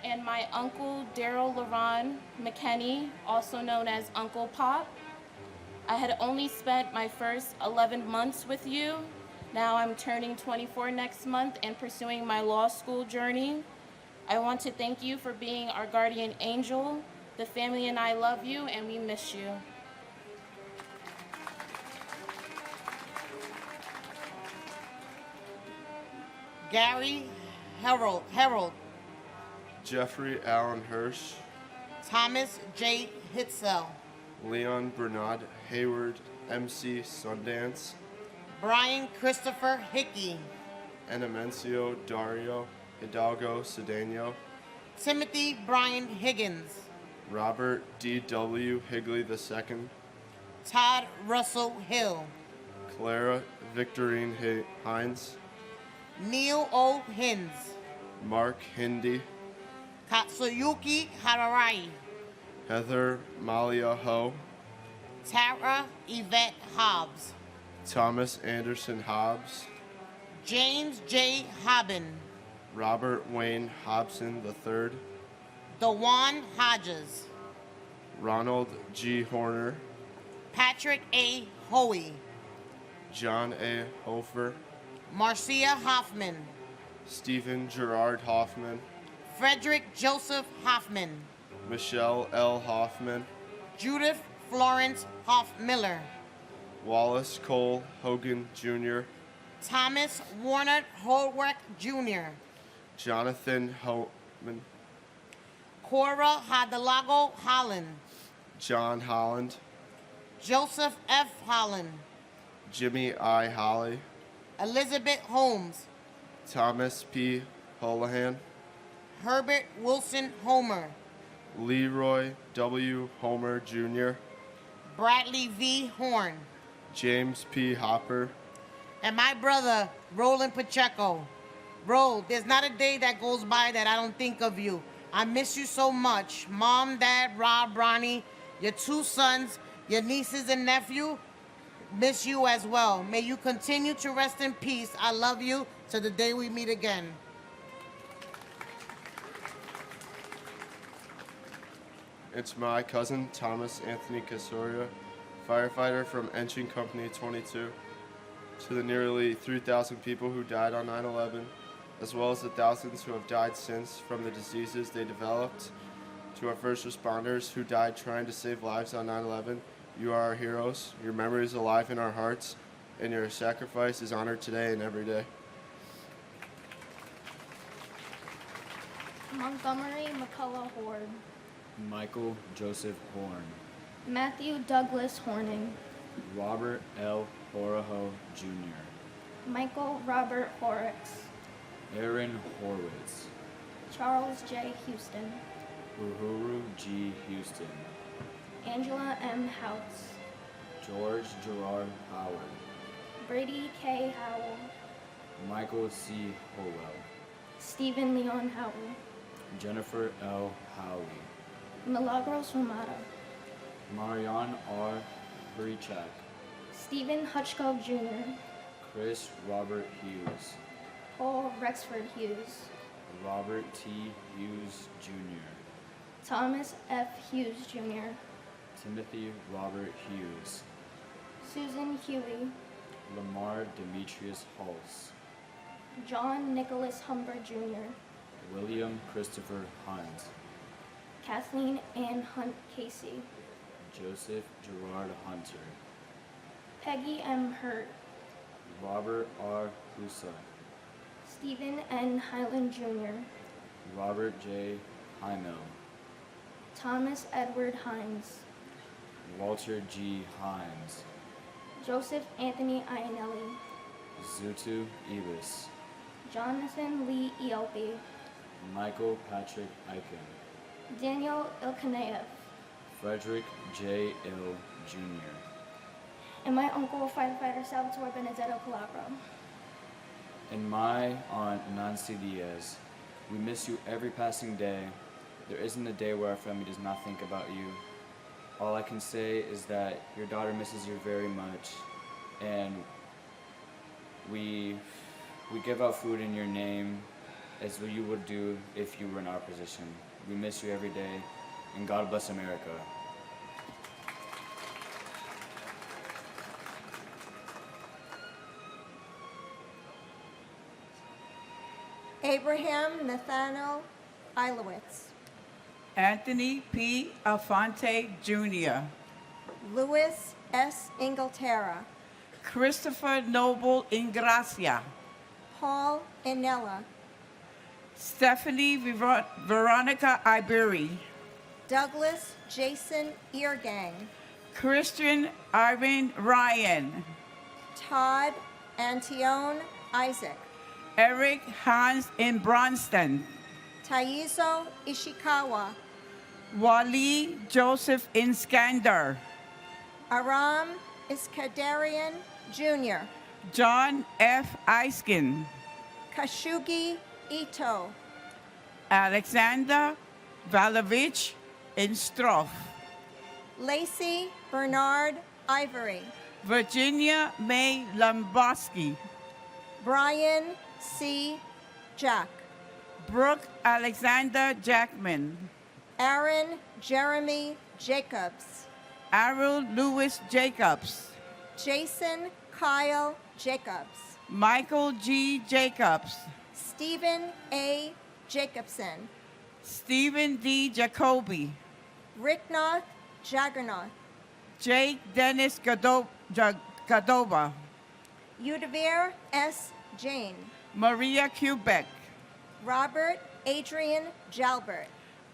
And my uncle Daryl Laron McKenney, also known as Uncle Pop. I had only spent my first 11 months with you. Now I'm turning 24 next month and pursuing my law school journey. I want to thank you for being our guardian angel. The family and I love you, and we miss you. Gary Harold, Jeffrey Allen Hirsch, Thomas J. Hitzel, Leon Bernard Hayward, MC Sundance, Brian Christopher Hickey, Enemencio Dario Hidalgo Cedeno, Timothy Brian Higgins, Robert D.W. Higley II, Todd Russell Hill, Clara Victorine Hines, Neil O. Hins, Mark Hindi, Katsuyuki Hararai, Heather Malia Ho, Tara Yvette Hobbs, Thomas Anderson Hobbs, James J. Hobbin, Robert Wayne Hobson III, Dewan Hodges, Ronald G. Horner, Patrick A. Hoey, John A. Hofer, Marcia Hoffman, Stephen Gerard Hoffman, Frederick Joseph Hoffman, Michelle L. Hoffman, Judith Florence Hoffmiller, Wallace Cole Hogan Jr., Thomas Warner Holwick Jr., Jonathan Homan, Cora Hadalago Holland, John Holland, Joseph F. Holland, Jimmy I. Holly, Elizabeth Holmes, Thomas P. Holohan, Herbert Wilson Homer, Leroy W. Homer Jr., Bradley V. Horn, James P. Hopper, and my brother, Roland Pacheco. Bro, there's not a day that goes by that I don't think of you. I miss you so much. Mom, Dad, Rob, Ronnie, your 2 sons, your nieces and nephew, miss you as well. May you continue to rest in peace. I love you till the day we meet again. It's my cousin, Thomas Anthony Casoria, firefighter from Engine Company 22, to the nearly 3,000 people who died on 9/11, as well as the thousands who have died since from the diseases they developed, to our first responders who died trying to save lives on 9/11, you are our heroes, your memory is alive in our hearts, and your sacrifice is honored today and every day. Montgomery McCullough Horde. Michael Joseph Horn, Matthew Douglas Horning. Robert L. Horaho Jr., Michael Robert Horrocks. Aaron Horwitz, Charles J. Houston. Uhuru G. Houston, Angela M. House. George Gerard Howard, Brady K. Howell. Michael C. Howell, Stephen Leon Howell. Jennifer L. Howley, Milagros Romata. Marianne R. Brichak, Stephen Hutchcove Jr. Chris Robert Hughes, Paul Rexford Hughes. Robert T. Hughes Jr., Thomas F. Hughes Jr. Timothy Robert Hughes, Susan Huey. Lamar Demetrius Hulse, John Nicholas Humber Jr. William Christopher Hunt, Kathleen Ann Hunt Casey. Joseph Gerard Hunter, Peggy M. Hurt. Robert R. Husa, Stephen N. Highland Jr. Robert J. Heimel, Thomas Edward Hines. Walter G. Hines, Joseph Anthony Iannelli. Zutu Ibis, Jonathan Lee Ealpe. Michael Patrick Eichen, Daniel Ilkaneyev. Frederick J. Ill Jr., And my uncle, firefighter Salvatore Benedetto Calabro. and my aunt Nancy Diaz. We miss you every passing day. There isn't a day where our family does not think about you. All I can say is that your daughter misses you very much, and we give out food in your name as you would do if you were in our position. We miss you every day, and God bless America. Abraham Nathaniel Ilowitz, Anthony P. Alfonte Jr., Louis S. Inglaterra, Christopher Noble Ingracia, Paul Inella, Stephanie Veronica Iberi, Douglas Jason Eargang, Christian Irving Ryan, Todd Antione Isaac, Eric Hans in Bronston, Taizo Ishikawa, Wally Joseph Inskander, Aram Iskandarian Jr., John F. Eiskin, Kashugi Ito, Alexander Valovich Instroff, Lacey Bernard Ivory, Virginia May Lomboski, Brian C. Jack, Brooke Alexander Jackman, Aaron Jeremy Jacobs, Arul Lewis Jacobs, Jason Kyle Jacobs, Michael G. Jacobs, Stephen A. Jacobson, Stephen D. Jacoby, Ricknoth Jaggernoth, Jake Dennis Gadova, Udavir S. Jane, Maria Quebec, Robert Adrian Jalbert,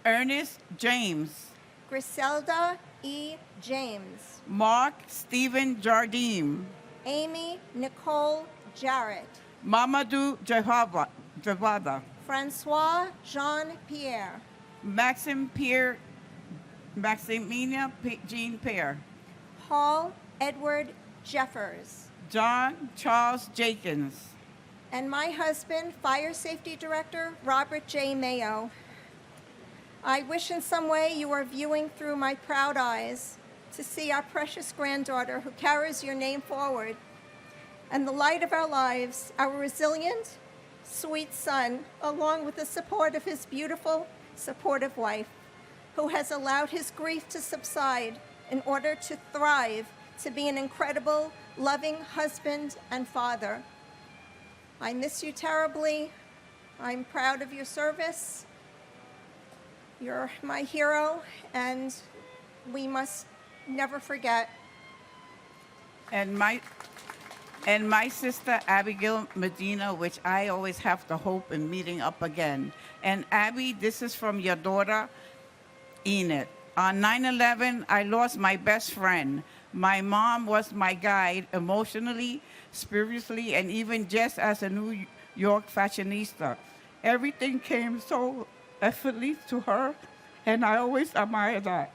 Ernest James. Griselda E. James. Mark Stephen Jardim. Amy Nicole Jarrett. Mamadou Javada. Francois Jean Pierre. Maximina Jean Pierre. Paul Edward Jeffers. John Charles Jenkins. And my husband, Fire Safety Director Robert J. Mayo. I wish in some way you are viewing through my proud eyes to see our precious granddaughter who carries your name forward, and the light of our lives, our resilient, sweet son, along with the support of his beautiful, supportive wife, who has allowed his grief to subside in order to thrive, to be an incredible, loving husband and father. I miss you terribly. I'm proud of your service. You're my hero, and we must never forget. And my sister Abigail Medina, which I always have the hope in meeting up again. And Abby, this is from your daughter, Enid. On 9/11, I lost my best friend. My mom was my guide emotionally, spiritually, and even just as a New York fashionista. Everything came so effortlessly to her, and I always admire that.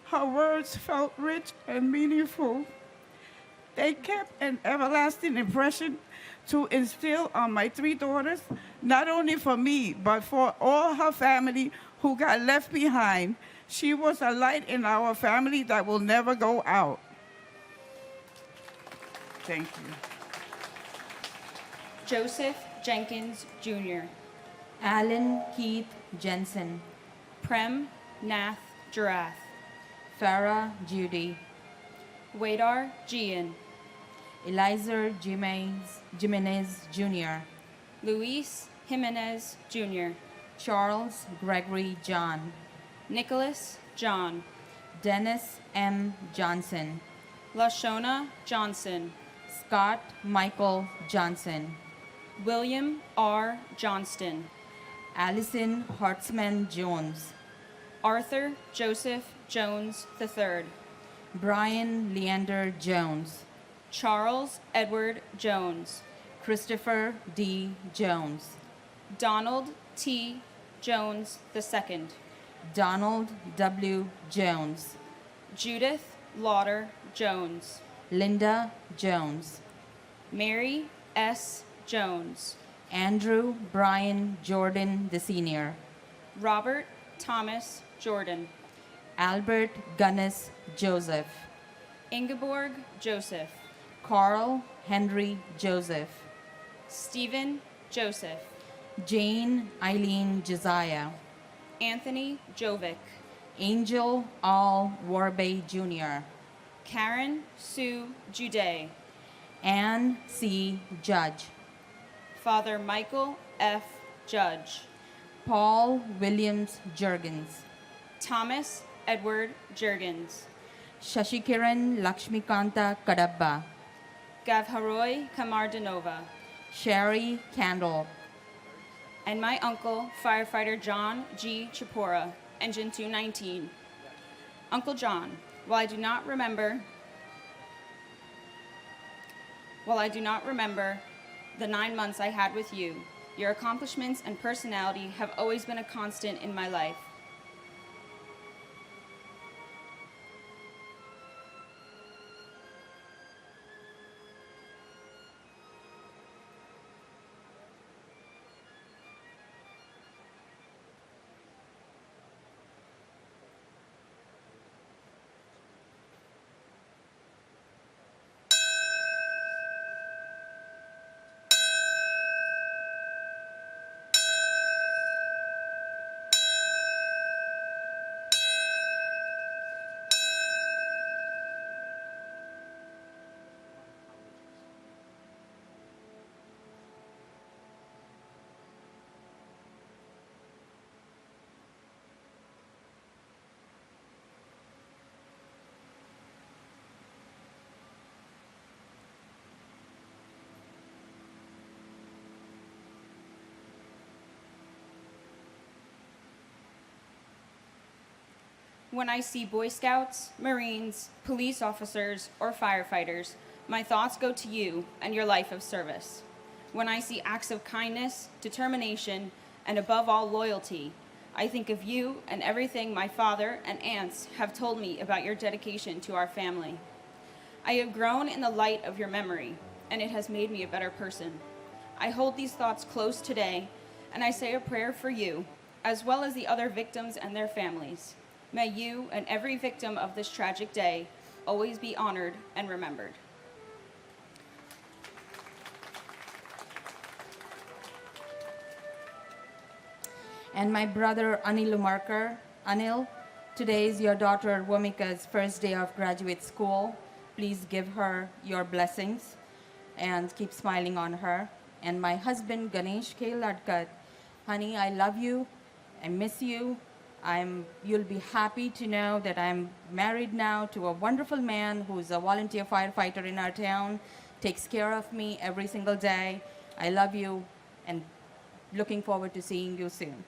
Her words felt rich and meaningful. They kept an everlasting impression to instill on my three daughters, not only for me, but for all her family who got left behind. She was a light in our family that will never go out. Thank you. Joseph Jenkins Jr., Alan Keith Jensen, Prem Nath Jarath, Farah Judy, Wadar Gian, Eliza Jimenez Jr., Luis Jimenez Jr., Charles Gregory John, Nicholas John, Dennis M. Johnson, Lashona Johnson, Scott Michael Johnson, William R. Johnston, Allison Hartzman Jones, Arthur Joseph Jones III, Brian Leander Jones, Charles Edward Jones, Christopher D. Jones, Donald T. Jones II, Donald W. Jones, Judith Lauder Jones, Linda Jones, Mary S. Jones, Andrew Brian Jordan the Senior, Robert Thomas Jordan, Albert Gunnis Joseph, Ingeborg Joseph, Carl Henry Joseph, Stephen Joseph, Jane Eileen Josiah, Anthony Jovic, Angel Al Warbay Jr., Karen Sue Jude, Ann C. Judge, Father Michael F. Judge, Paul Williams Jurgens, Thomas Edward Jurgens, Shashikiran Lakshmikanta Kadabba, Gavharoy Kamardanova, Sherry Candle, and my uncle, firefighter John G. Chipora, Engine 219. Uncle John, while I do not remember the 9 months I had with you, your accomplishments and personality have always been a constant in my life. When I see Boy Scouts, Marines, police officers, or firefighters, my thoughts go to you and your life of service. When I see acts of kindness, determination, and above all loyalty, I think of you and everything my father and aunts have told me about your dedication to our family. I have grown in the light of your memory, and it has made me a better person. I hold these thoughts close today, and I say a prayer for you, as well as the other victims and their families. May you and every victim of this tragic day always be honored and remembered. And my brother Anil Umarkar. Anil, today is your daughter Vomika's first day of graduate school. Please give her your blessings and keep smiling on her. And my husband Ganesh K. Ladkat. Honey, I love you. I miss you. You'll be happy to know that I'm married now to a wonderful man who's a volunteer firefighter in our town, takes care of me every single day. I love you and looking forward to seeing you soon.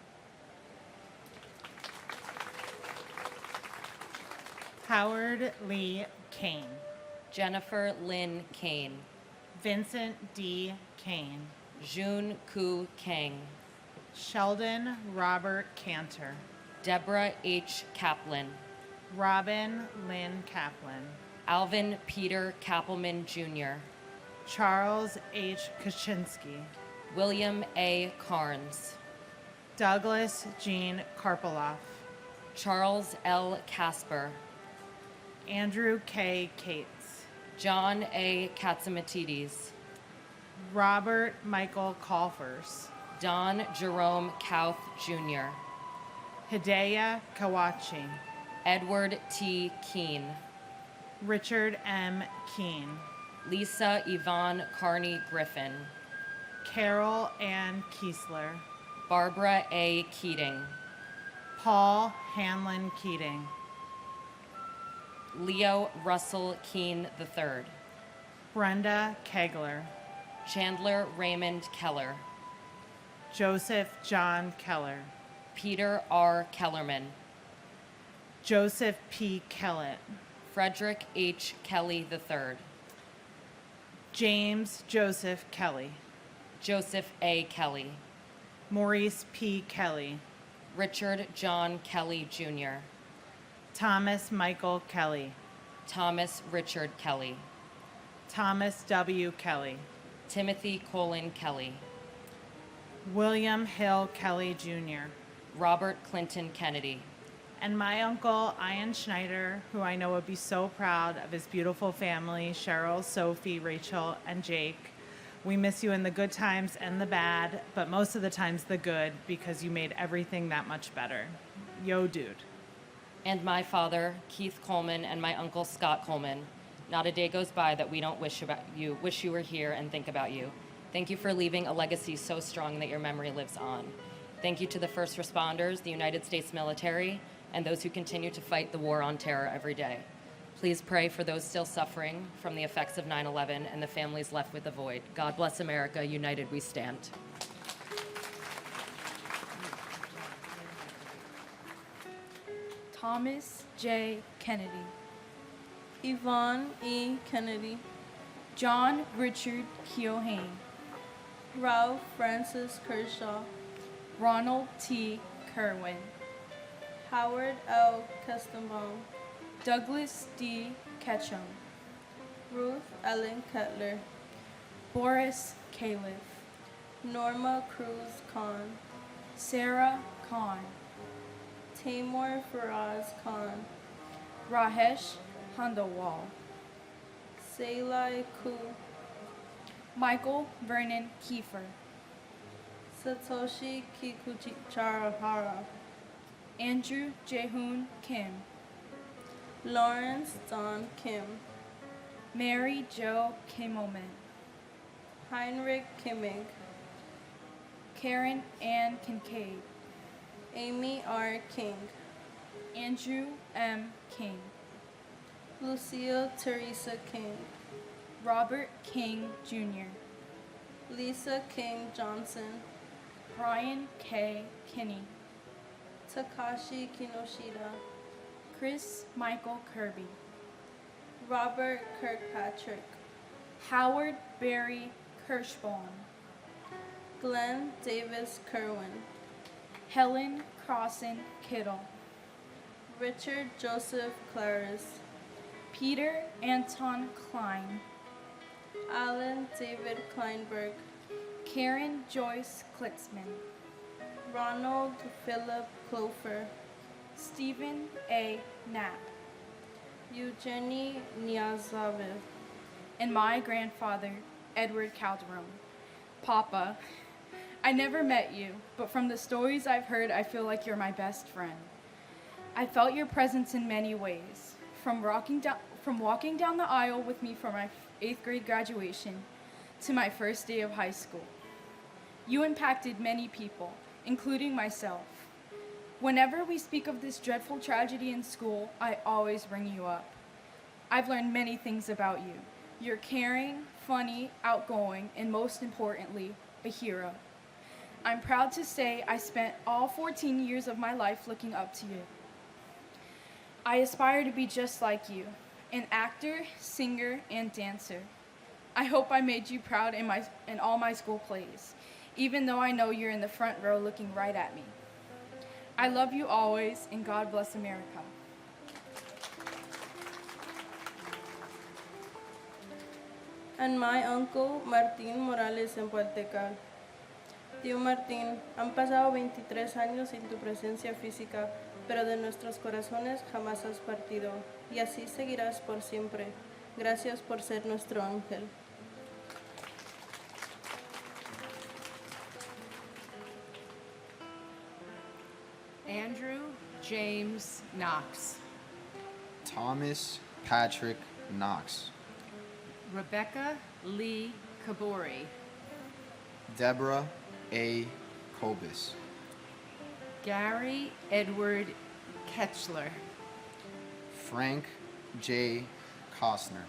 Howard Lee Kane. Jennifer Lynn Kane. Vincent D. Kane. Jun Ku Kang. Sheldon Robert Cantor. Deborah H. Kaplan. Robin Lynn Kaplan. Alvin Peter Kappelman Jr. Charles H. Kaczynski. William A. Carnes. Douglas Jean Karpoloff. Charles L. Casper. Andrew K. Cates. John A. Katsimatidis. Robert Michael Colfers. Don Jerome Kauth Jr. Hidea Kawachi. Edward T. Keene. Richard M. Keene. Lisa Yvonne Carney Griffin. Carol Ann Kiesler. Barbara A. Keating. Paul Hanlon Keating. Leo Russell Keene III. Brenda Kegler. Chandler Raymond Keller. Joseph John Keller. Peter R. Kellerman. Joseph P. Kellett. Frederick H. Kelly III. James Joseph Kelly. Joseph A. Kelly. Maurice P. Kelly. Richard John Kelly Jr. Thomas Michael Kelly. Thomas Richard Kelly. Thomas W. Kelly. Timothy Colin Kelly. William Hill Kelly Jr. Robert Clinton Kennedy. And my uncle, Ian Schneider, who I know would be so proud of his beautiful family, Cheryl, Sophie, Rachel, and Jake. We miss you in the good times and the bad, but most of the times the good, because you made everything that much better. Yo, dude. And my father, Keith Coleman, and my uncle, Scott Coleman. Not a day goes by that we don't wish you were here and think about you. Thank you for leaving a legacy so strong that your memory lives on. Thank you to the first responders, the United States military, and those who continue to fight the war on terror every day. Please pray for those still suffering from the effects of 9/11 and the families left with the void. God bless America. United we stand. Thomas J. Kennedy. Yvonne E. Kennedy. John Richard Keohane. Ralph Francis Kershaw. Ronald T. Kerwin. Howard L. Kestenbaum. Douglas D. Ketchum. Ruth Ellen Cutler. Boris Califf. Norma Cruz Khan. Sarah Khan. Tamor Faraz Khan. Rahesh Handawal. Salai Ku. Michael Vernon Kiefer. Satoshi Kikuchihara. Andrew Jehoon Kim. Lawrence Don Kim. Mary Jo Kimmelman. Heinrich Kimmig. Karen Ann Kincaid. Amy R. King. Andrew M. King. Lucille Teresa King. Robert King Jr. Lisa King Johnson. Brian K. Kinney. Takashi Kinoshita. Chris Michael Kirby, Robert Kirkpatrick, Howard Barry Kirschbaum, Glenn Davis Kerwin, Helen Crossan Kittle, Richard Joseph Claris, Peter Anton Klein, Alan David Kleinberg, Karen Joyce Klitzman, Ronald Philip Clofer, Stephen A. Knapp, Eugenie Niazaviv, and my grandfather, Edward Calderon. Papa, I never met you, but from the stories I've heard, I feel like you're my best friend. I felt your presence in many ways, from walking down the aisle with me for my 8th grade graduation to my first day of high school. You impacted many people, including myself. Whenever we speak of this dreadful tragedy in school, I always bring you up. I've learned many things about you. You're caring, funny, outgoing, and most importantly, a hero. I'm proud to say I spent all 14 years of my life looking up to you. I aspire to be just like you, an actor, singer, and dancer. I hope I made you proud in all my school plays, even though I know you're in the front row looking right at me. I love you always, and God bless America. And my uncle Martín Morales en Puertecal. Tío Martín, han pasado 23 años sin tu presencia física, pero de nuestros corazones jamás has partido, y así seguirás por siempre. Gracias por ser nuestro ángel. Andrew James Knox, Thomas Patrick Knox, Rebecca Lee Kabori, Deborah A. Kobus, Gary Edward Ketchler, Frank J. Costner,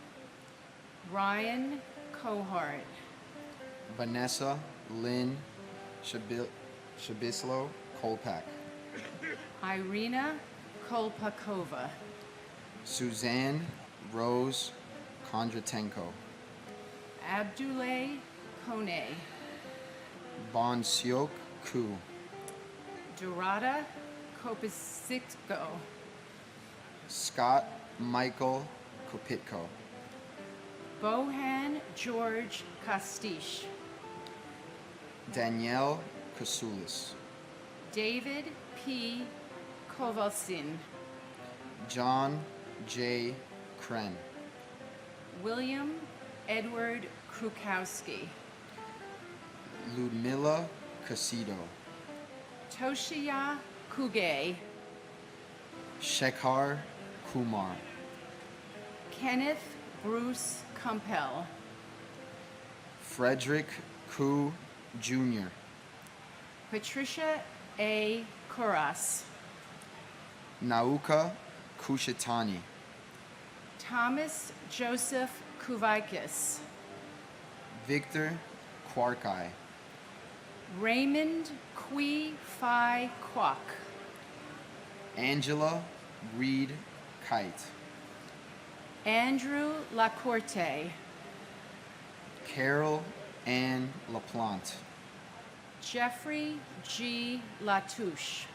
Ryan Cohart, Vanessa Lynn Shabislo Kolpak, Irina Kolpakova, Suzanne Rose Kondratenko, Abdullah Kone, Bonsiok Ku, Dorada Kopisitko, Scott Michael Kopitko, Bohan George Kastish, Danielle Kasulis, David P. Kovalsin, John J. Kren, William Edward Krukowski, Ludmila Casido, Toshiya Kuge, Shekhar Kumar, Kenneth Bruce Kumpel, Frederick Ku Jr., Patricia A. Koras, Nauka Kushatani, Thomas Joseph Kuvaikis, Victor Kwarkai, Raymond Kui Phi Kwok, Angela Reed Kite, Andrew Lacorte, Carol Ann LaPlante, Jeffrey G. Latouche,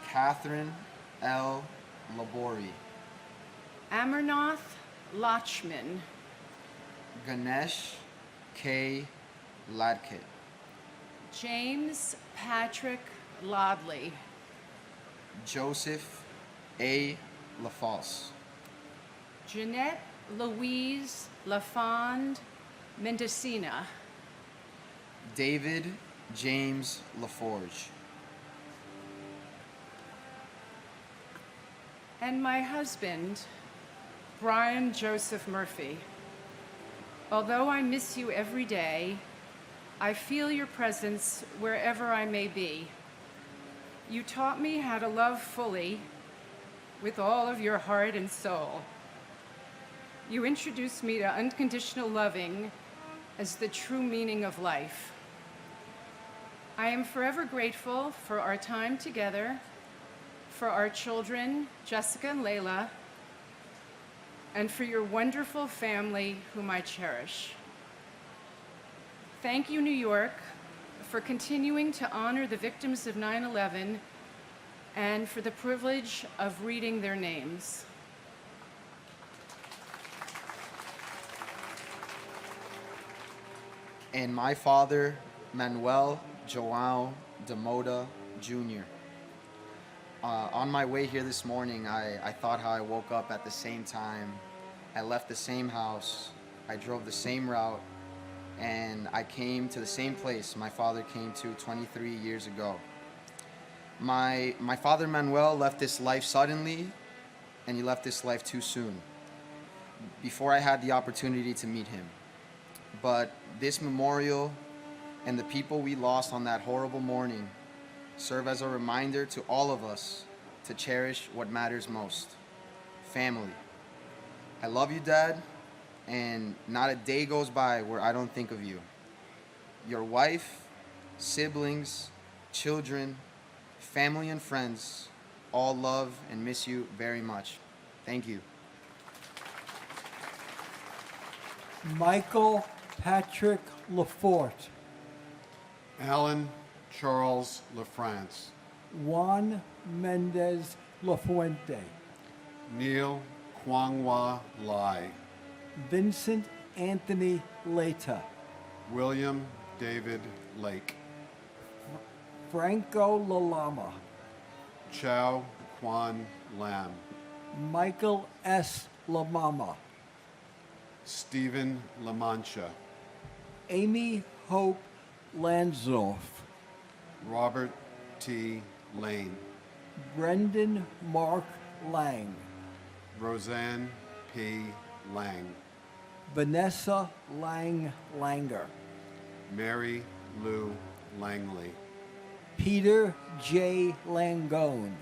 Catherine L. Labori, Amarnath Lachman, Ganesh K. Ladkit, James Patrick Lodley, Joseph A. LaFosse, Jeanette Louise LaFond Mendocina, David James LaForge, and my husband, Brian Joseph Murphy. Although I miss you every day, I feel your presence wherever I may be. You taught me how to love fully with all of your heart and soul. You introduced me to unconditional loving as the true meaning of life. I am forever grateful for our time together, for our children, Jessica and Layla, and for your wonderful family whom I cherish. Thank you, New York, for continuing to honor the victims of 9/11 and for the privilege of reading their names. And my father, Manuel Joao de Moda Jr. On my way here this morning, I thought how I woke up at the same time. I left the same house. I drove the same route. And I came to the same place my father came to 23 years ago. My father, Manuel, left this life suddenly, and he left this life too soon, before I had the opportunity to meet him. But this memorial and the people we lost on that horrible morning serve as a reminder to all of us to cherish what matters most: family. I love you, Dad, and not a day goes by where I don't think of you. Your wife, siblings, children, family, and friends all love and miss you very much. Thank you. Michael Patrick Lafort. Alan Charles LaFrance. Juan Mendez Lafuente. Neil Kwangwa Lai. Vincent Anthony Leta. William David Lake. Franco Lalama. Chow Kwan Lam. Michael S. Lamama. Stephen LaMancha. Amy Hope Lanzoff. Robert T. Lane. Brendan Mark Lang. Roseanne P. Lang. Vanessa Lang Langer. Mary Lou Langley. Peter J. Langone.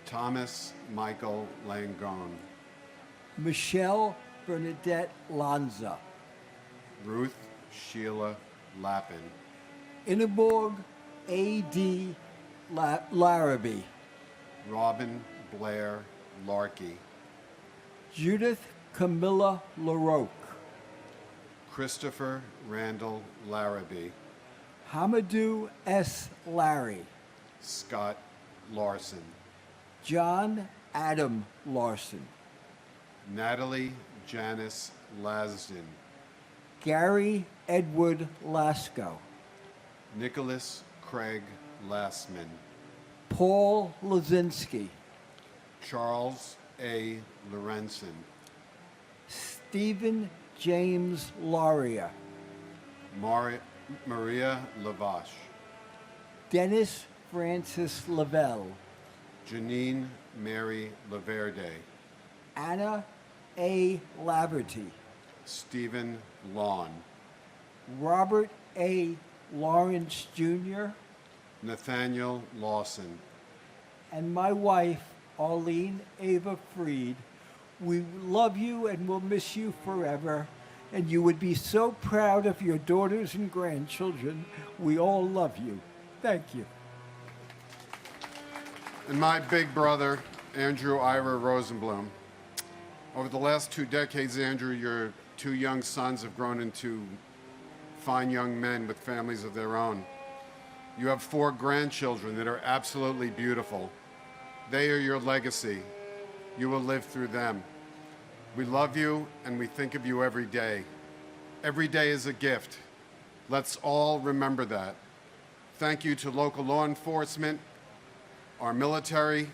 Thomas Michael Langone. Michelle Bernadette Lanza. Ruth Sheila Lappin. Ingeborg A.D. Larrabee. Robin Blair Larkey. Judith Camilla LaRoque. Christopher Randall Larrabee. Hamadou S. Larry. Scott Larson. John Adam Larson. Natalie Janice Lasden. Gary Edward Lasco. Nicholas Craig Lassman. Paul Lazinski. Charles A. Lorenzen. Stephen James Laria. Maria Lavash. Dennis Francis Lavelle. Janine Mary Laverde. Anna A. Laverty. Stephen Lawn. Robert A. Lawrence Jr. Nathaniel Lawson. And my wife, Arlene Ava Freed. We love you and will miss you forever. And you would be so proud of your daughters and grandchildren. We all love you. Thank you. And my big brother, Andrew Ira Rosenblum. Over the last 2 decades, Andrew, your 2 young sons have grown into fine young men with families of their own. You have 4 grandchildren that are absolutely beautiful. They are your legacy. You will live through them. We love you and we think of you every day. Every day is a gift. Let's all remember that. Thank you to local law enforcement, our military,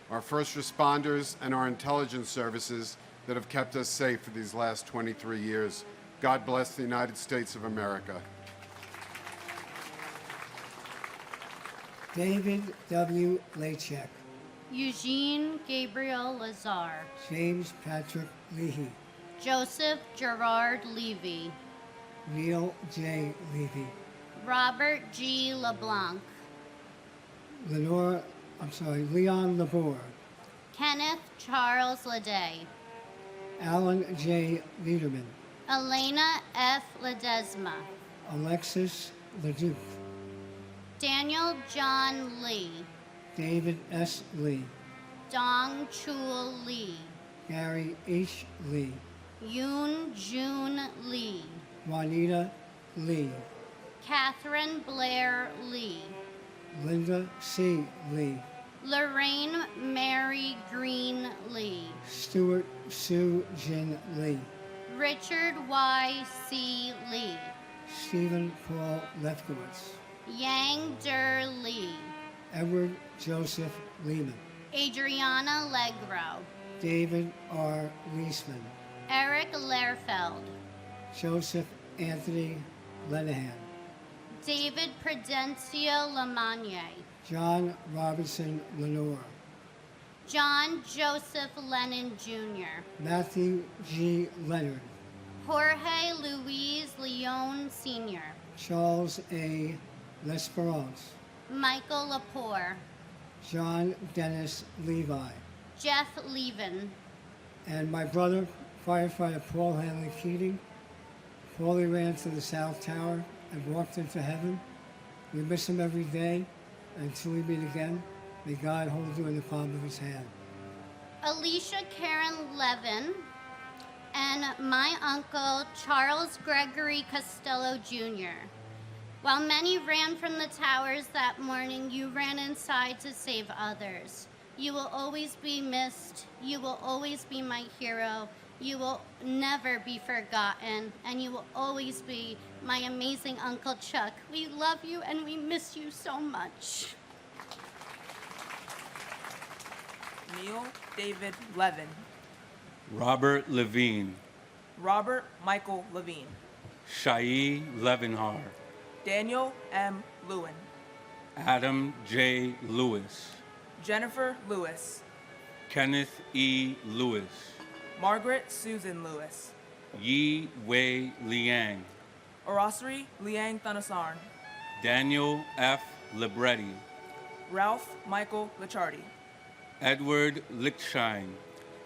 our first responders, and our intelligence services that have kept us safe for these last 23 years. God bless the United States of America. David W. Lachek. Eugene Gabriel Lazar. James Patrick Leahy. Joseph Gerard Levy. Neil J. Levy. Robert G. LeBlanc. Leon Labor. Kenneth Charles Leday. Alan J. Liederman. Elena F. Ledesma. Alexis Leduc. Daniel John Lee. David S. Lee, Dong Chul Lee, Gary H. Lee, Yoon Jun Lee, Juanita Lee, Catherine Blair Lee, Linda C. Lee, Lorraine Mary Green Lee, Stuart Sue Jin Lee, Richard Y. C. Lee, Stephen Paul Lefkowitz, Yang Der Lee, Edward Joseph Lehman, Adriana Legro, David R. Leisman, Eric Lehrfeld, Joseph Anthony Lenahan, David Prudencio Lamagne, John Robinson Lenore, John Joseph Lennon Jr., Matthew G. Leonard, Jorge Luis Leon Sr., Charles A. L'Esperance, Michael Lepore, John Dennis Levi, Jeff Levin, and my brother, firefighter Paul Hanley Keating. Paulie ran to the South Tower and walked into heaven. We miss him every day. Until we meet again, may God hold you in the palm of his hand. Alicia Karen Levin, and my uncle Charles Gregory Costello Jr. While many ran from the towers that morning, you ran inside to save others. You will always be missed. You will always be my hero. You will never be forgotten, and you will always be my amazing Uncle Chuck. We love you and we miss you so much. Neil David Levin, Robert Levine, Robert Michael Levine, Shai Levenhar, Daniel M. Lewin, Adam J. Lewis, Jennifer Lewis, Kenneth E. Lewis, Margaret Susan Lewis, Yi Wei Liang, Orosri Liang Thunasarn, Daniel F. Libretti, Ralph Michael Lichardi, Edward Lichtshine,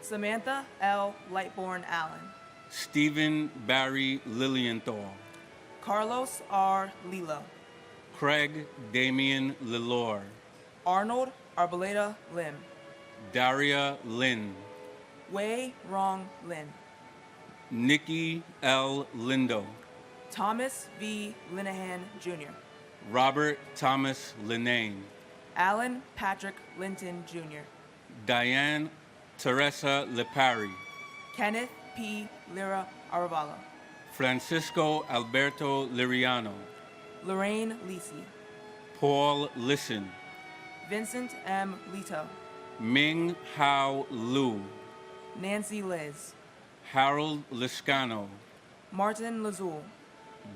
Samantha L. Lightborn Allen, Stephen Barry Lilienthal, Carlos R. Lilo, Craig Damian Lilor, Arnold Arboleda Lim, Daria Lin, Wei Rong Lin, Nikki L. Lindo, Thomas V. Linehan Jr., Robert Thomas Linane, Alan Patrick Linton Jr., Diane Teresa Lepari, Kenneth P. Lira Aravallo, Francisco Alberto Liriano, Lorraine Lisi, Paul Listen, Vincent M. Lito, Ming Hao Lu, Nancy Liz, Harold Liscano, Martin Lazul,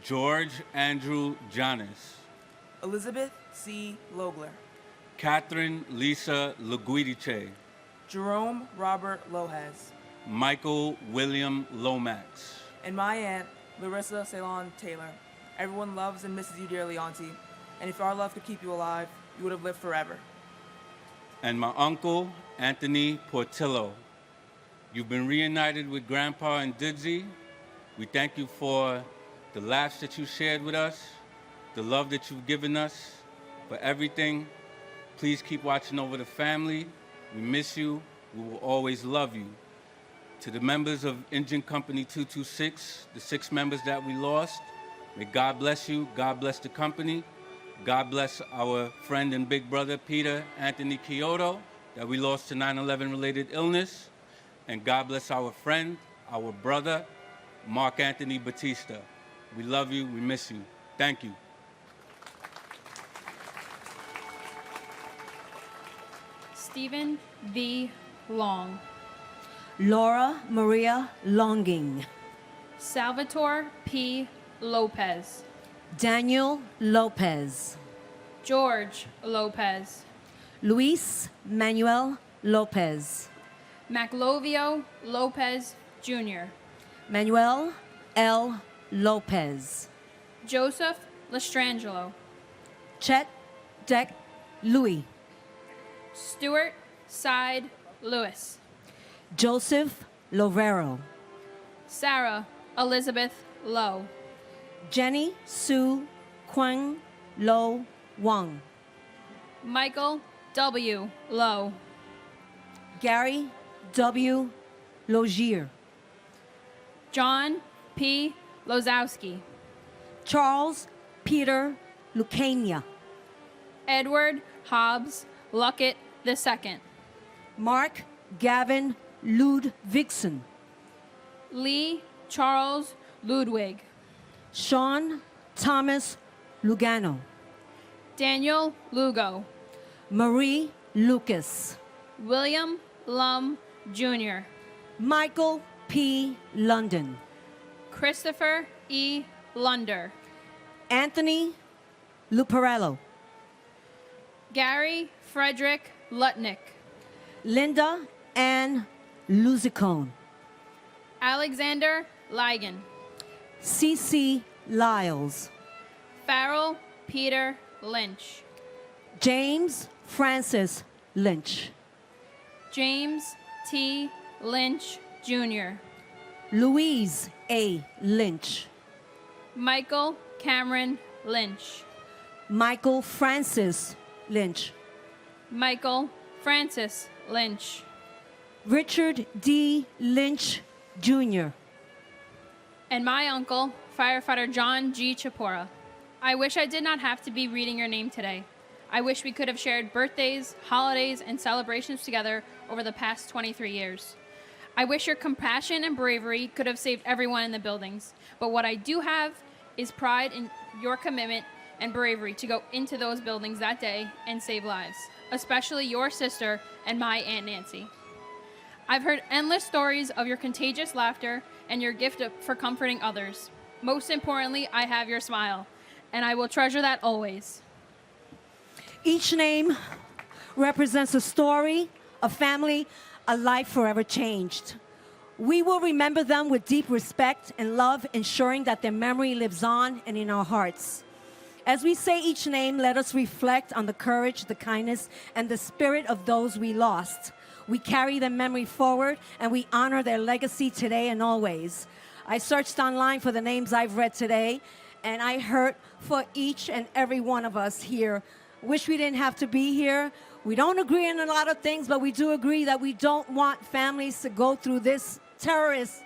George Andrew Janis, Elizabeth C. Logler, Catherine Lisa Luguidice, Jerome Robert Lohez, Michael William Lomax, and my aunt, Larissa Ceylon Taylor. Everyone loves and misses you dearly, Auntie, and if our love could keep you alive, you would have lived forever. and my uncle, Anthony Portillo. You've been reunited with Grandpa and Didzy. We thank you for the laughs that you shared with us, the love that you've given us, for everything. Please keep watching over the family. We miss you. We will always love you. To the members of Engine Company 226, the 6 members that we lost, may God bless you. God bless the company. God bless our friend and big brother, Peter Anthony Kyoto, that we lost to 9/11 related illness. And God bless our friend, our brother, Mark Anthony Batista. We love you. We miss you. Thank you. Stephen V. Long, Laura Maria Longing, Salvatore P. Lopez, Daniel Lopez, George Lopez, Luis Manuel Lopez, Maclovio Lopez Jr., Manuel L. Lopez, Joseph Lestrangelo, Chet Deck Louis, Stuart Side Lewis, Joseph Lovero, Sarah Elizabeth Lowe, Jenny Sue Kwang Lo Wang, Michael W. Lowe. Gary W. Logier. John P. Lozowski. Charles Peter Lucania. Edward Hobbs Luckett II. Mark Gavin Ludvigsen. Lee Charles Ludwig. Sean Thomas Lugano. Daniel Lugo. Marie Lucas. William Lum Jr. Michael P. London. Christopher E. Lunder. Anthony Luparello. Gary Frederick Lutnick. Linda Ann Luzicone. Alexander Ligon. C.C. Lyles. Farrell Peter Lynch. James Francis Lynch. James T. Lynch Jr. Louise A. Lynch. Michael Cameron Lynch. Michael Francis Lynch. Michael Francis Lynch. Richard D. Lynch Jr. And my uncle, firefighter John G. Chapora. I wish I did not have to be reading your name today. I wish we could have shared birthdays, holidays, and celebrations together over the past 23 years. I wish your compassion and bravery could have saved everyone in the buildings. But what I do have is pride in your commitment and bravery to go into those buildings that day and save lives, especially your sister and my Aunt Nancy. I've heard endless stories of your contagious laughter and your gift for comforting others. Most importantly, I have your smile, and I will treasure that always. Each name represents a story, a family, a life forever changed. We will remember them with deep respect and love, ensuring that their memory lives on and in our hearts. As we say each name, let us reflect on the courage, the kindness, and the spirit of those we lost. We carry their memory forward, and we honor their legacy today and always. I searched online for the names I've read today, and I heard for each and every one of us here. Wish we didn't have to be here. We don't agree on a lot of things, but we do agree that we don't want families to go through this terrorist,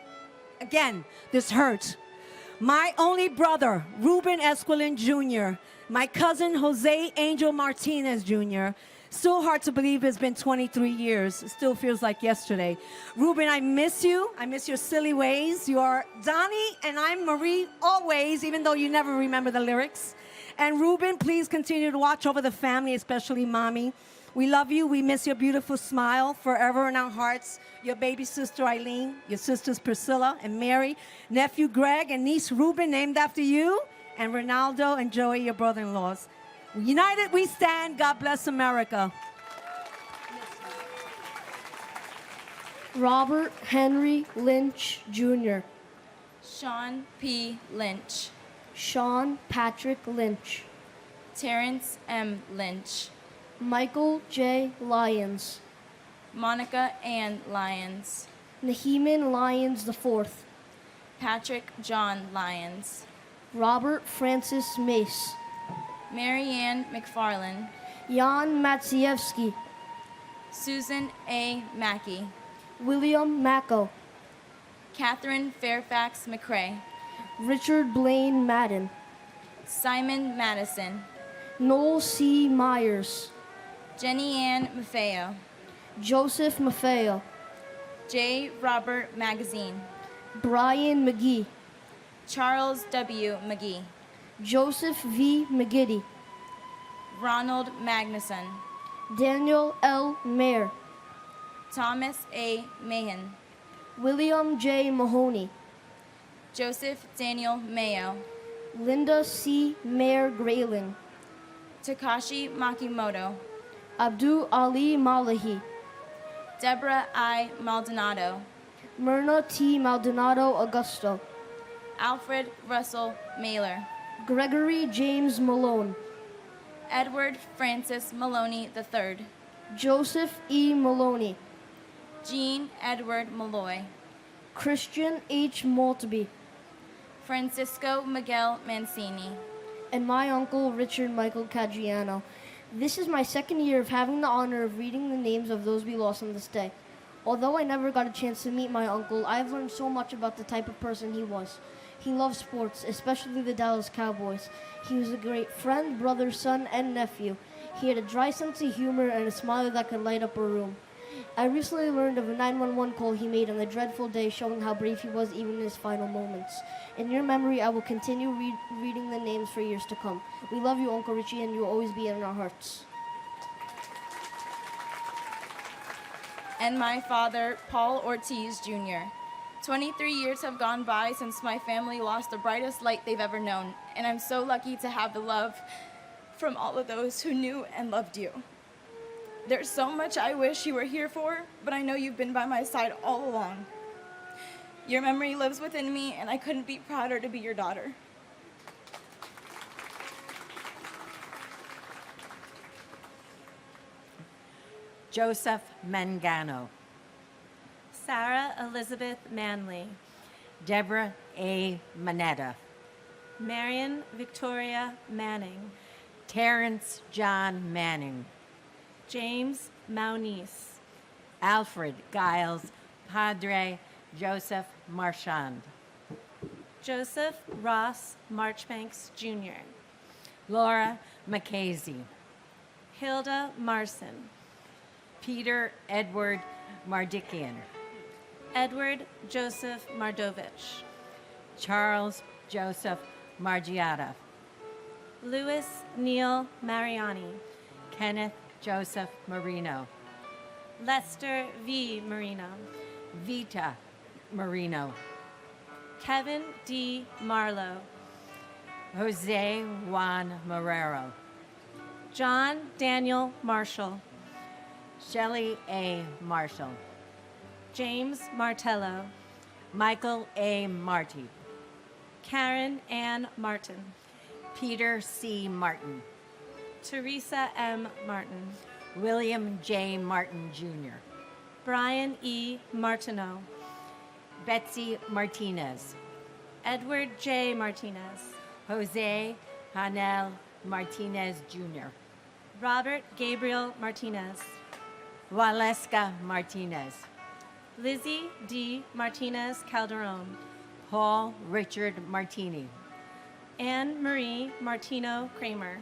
again, this hurt. My only brother, Ruben Esquilin Jr., my cousin, Jose Angel Martinez Jr., still hard to believe it's been 23 years. It still feels like yesterday. Ruben, I miss you. I miss your silly ways. You are Donnie, and I'm Marie always, even though you never remember the lyrics. And Ruben, please continue to watch over the family, especially Mommy. We love you. We miss your beautiful smile forever in our hearts. Your baby sister, Eileen, your sisters, Priscilla and Mary, nephew, Greg, and niece, Ruben, named after you, and Ronaldo and Joey, your brother-in-laws. United we stand. God bless America. Robert Henry Lynch Jr. Sean P. Lynch. Sean Patrick Lynch. Terrence M. Lynch. Michael J. Lyons. Monica Ann Lyons. Naheeman Lyons IV. Patrick John Lyons. Robert Francis Mace. Marianne McFarland. Jan Matsievsky. Susan A. Mackey. William Macko. Catherine Fairfax McCrae. Richard Blaine Madden. Simon Madison. Noel C. Myers. Jenny Ann Maffeo. Joseph Maffeo. J. Robert Magazine. Brian McGee. Charles W. McGee. Joseph V. McGiddy. Ronald Magnuson. Daniel L. Mayer. Thomas A. Mahan. William J. Mahoney. Joseph Daniel Mayo. Linda C. Mayer Grayling. Takashi Makimoto. Abdul Ali Malahi. Deborah I. Maldonado. Myrna T. Maldonado Augusto. Alfred Russell Mailer. Gregory James Malone. Edward Francis Maloney III. Joseph E. Maloney. Jean Edward Malloy. Christian H. Maltby. Francisco Miguel Mancini. And my uncle Richard Michael Caggiano. This is my second year of having the honor of reading the names of those we lost on this day. Although I never got a chance to meet my uncle, I have learned so much about the type of person he was. He loved sports, especially the Dallas Cowboys. He was a great friend, brother, son, and nephew. He had a dry sense of humor and a smile that could light up a room. I recently learned of a 911 call he made on the dreadful day, showing how brave he was even in his final moments. In your memory, I will continue reading the names for years to come. We love you, Uncle Richie, and you will always be in our hearts. And my father, Paul Ortiz Jr. 23 years have gone by since my family lost the brightest light they've ever known, and I'm so lucky to have the love from all of those who knew and loved you. There's so much I wish you were here for, but I know you've been by my side all along. Your memory lives within me, and I couldn't be prouder to be your daughter. Joseph Mangano. Sarah Elizabeth Manley. Deborah A. Manetta. Marion Victoria Manning. Terrence John Manning. James Maunice. Alfred Giles Padre Joseph Marchand. Joseph Ross Marchbanks Jr. Laura McCasey. Hilda Marson. Peter Edward Mardikian. Edward Joseph Mardovich. Charles Joseph Margiata. Louis Neil Mariani. Kenneth Joseph Marino. Lester V. Marino. Vita Marino. Kevin D. Marlowe. Jose Juan Marrero. John Daniel Marshall. Shelley A. Marshall. James Martello. Michael A. Marty. Karen Ann Martin. Peter C. Martin. Teresa M. Martin. William J. Martin Jr. Brian E. Martineau. Betsy Martinez. Edward J. Martinez. Jose Hanel Martinez Jr. Robert Gabriel Martinez. Waleska Martinez. Lizzie D. Martinez Calderon. Paul Richard Martini. Anne Marie Martino Kramer.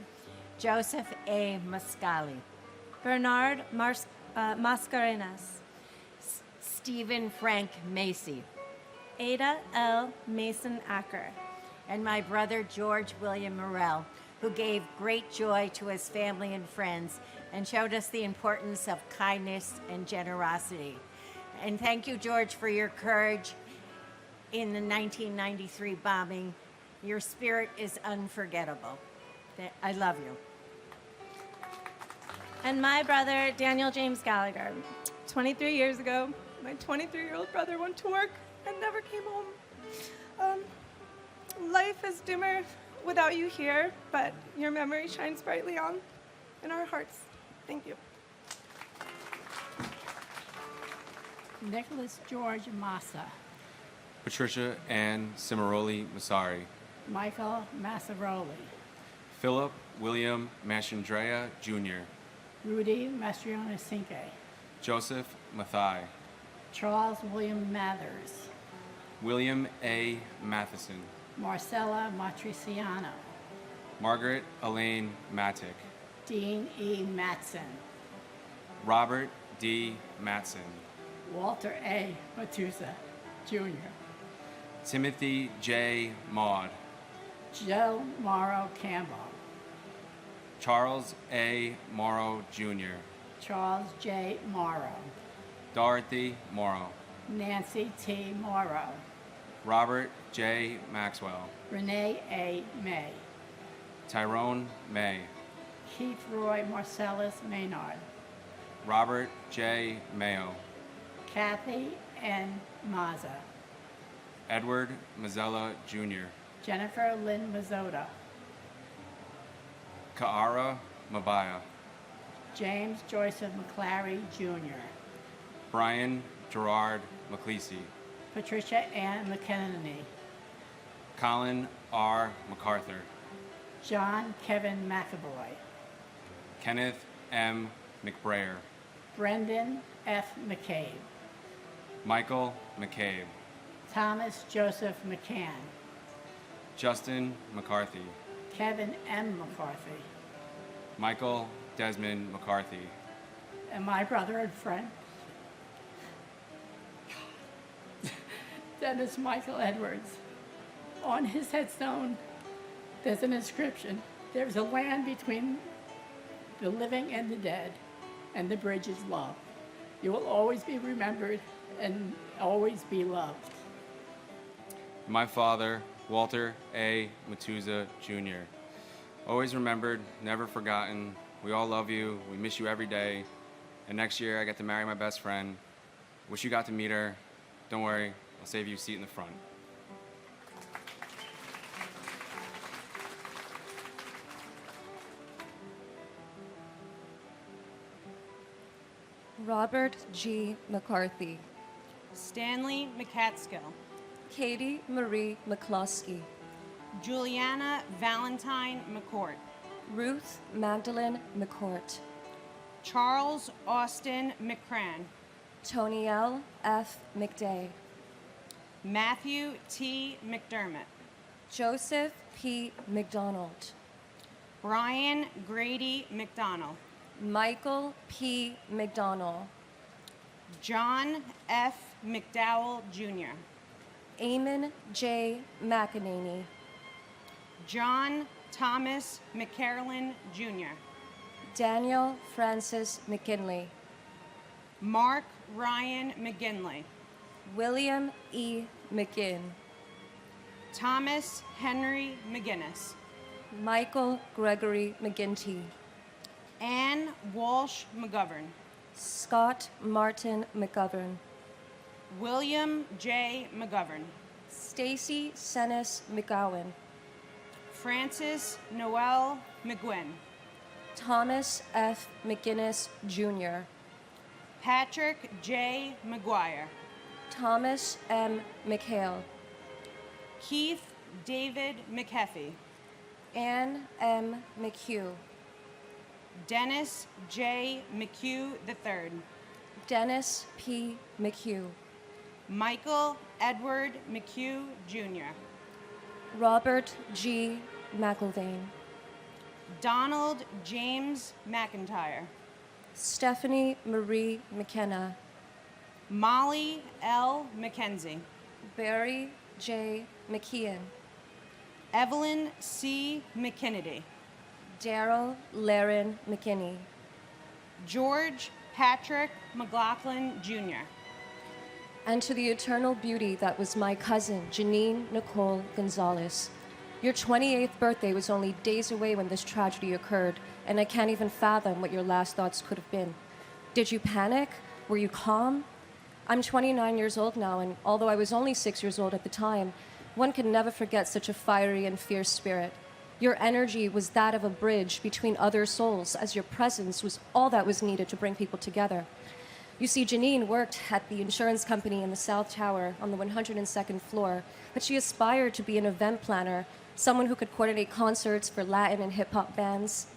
Joseph A. Mascali. Bernard Mascarenas. Stephen Frank Macy. Ada L. Mason Acker. And my brother George William Morrell, who gave great joy to his family and friends and showed us the importance of kindness and generosity. And thank you, George, for your courage in the 1993 bombing. Your spirit is unforgettable. I love you. And my brother, Daniel James Gallagher. 23 years ago, my 23-year-old brother went to work and never came home. Life is dimmer without you here, but your memory shines brightly on in our hearts. Thank you. Nicholas George Massa. Patricia Ann Cimaroli Masari. Michael Massaroli. Philip William Mastrandrea Jr. Rudy Mastriona Cinque. Joseph Mathai. Charles William Mathers. William A. Matheson. Marcella Matriciano. Margaret Elaine Matic. Dean E. Matson. Robert D. Matson. Walter A. Matusa, Jr. Timothy J. Maud. Joe Morrow Campbell. Charles A. Morrow Jr. Charles J. Morrow. Dorothy Morrow. Nancy T. Morrow. Robert J. Maxwell. Renee A. May. Tyrone May. Keith Roy Marcellus Maynard. Robert J. Mayo. Kathy N. Maza. Edward Mazzella Jr. Jennifer Lynn Mazzotta. Kaara Mabaya. James Joseph McClary Jr. Brian Gerard McClesey. Patricia Ann McKennedy. Colin R. MacArthur. John Kevin McAvoy. Kenneth M. McBrayer, Brendan F. McCabe, Michael McCabe, Thomas Joseph McCann, Justin McCarthy, Kevin M. McCarthy, Michael Desmond McCarthy, and my brother and friend, Dennis Michael Edwards. On his headstone, there's an inscription. There's a land between the living and the dead, and the bridge is love. You will always be remembered and always be loved. my father, Walter A. Matuza Jr. Always remembered, never forgotten. We all love you. We miss you every day. And next year, I get to marry my best friend. Wish you got to meet her. Don't worry, I'll save you a seat in the front. Robert G. McCarthy, Stanley McCatskill, Katie Marie McCloskey, Juliana Valentine McCourt, Ruth Magdalene McCourt, Charles Austin McCran, Tonielle F. McDay, Matthew T. McDermott, Joseph P. McDonald, Brian Grady McDonald, Michael P. McDonald, John F. McDowell Jr., Eamon J. McEnany, John Thomas McCarolyn Jr., Daniel Francis McKinley, Mark Ryan McGinley, William E. McGinn, Thomas Henry McGinnis, Michael Gregory McGinty, Ann Walsh McGovern, Scott Martin McGovern, William J. McGovern, Stacy Senes McGowan, Francis Noel McGuinn, Thomas F. McGinnis Jr., Patrick J. McGuire, Thomas M. McHale, Keith David McHeffy, Ann M. McHugh, Dennis J. McHugh III, Dennis P. McHugh, Michael Edward McHugh Jr., Robert G. McIlvaine, Donald James McIntyre, Stephanie Marie McKenna, Molly L. McKenzie, Barry J. McKeon, Evelyn C. McKinnedy, Daryl Laren McKinney, George Patrick McLaughlin Jr., and to the eternal beauty that was my cousin, Janine Nicole Gonzalez. Your 28th birthday was only days away when this tragedy occurred, and I can't even fathom what your last thoughts could have been. Did you panic? Were you calm? I'm 29 years old now, and although I was only 6 years old at the time, one can never forget such a fiery and fierce spirit. Your energy was that of a bridge between other souls, as your presence was all that was needed to bring people together. You see, Janine worked at the insurance company in the South Tower on the 102nd floor, but she aspired to be an event planner, someone who could coordinate concerts for Latin and hip-hop bands.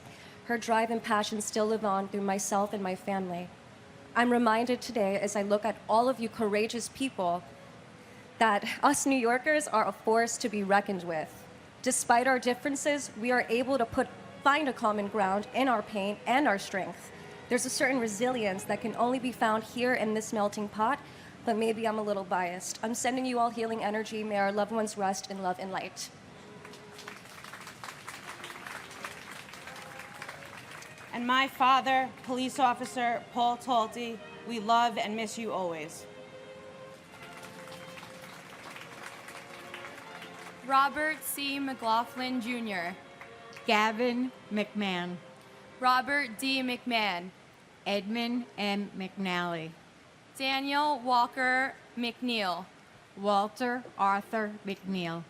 Her drive and passion still live on through myself and my family. I'm reminded today, as I look at all of you courageous people, that us New Yorkers are a force to be reckoned with. Despite our differences, we are able to find a common ground in our pain and our strength. There's a certain resilience that can only be found here in this melting pot, but maybe I'm a little biased. I'm sending you all healing energy. May our loved ones rest in love and light. and my father, Police Officer Paul Talty, we love and miss you always. Robert C. McLaughlin Jr., Gavin McMahon, Robert D. McMahon, Edmund M. McNally, Daniel Walker McNeil, Walter Arthur McNeil,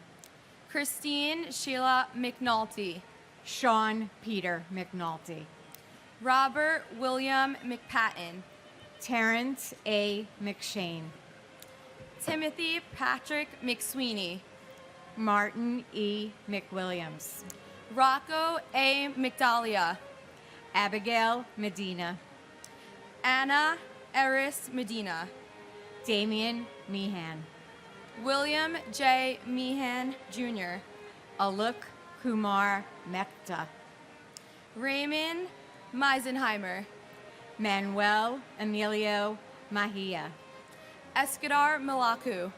Christine Sheila McNulty, Sean Peter McNulty, Robert William McPatton, Terrence A. McShane, Timothy Patrick McSweeney, Martin E. McWilliams, Rocco A. McDalia, Abigail Medina, Anna Eris Medina, Damian Meehan, William J. Meehan, Jr., Aluk Kumar Mehta, Raymond Meisenheimer, Manuel Emilio Mahia, Escadar Malaku,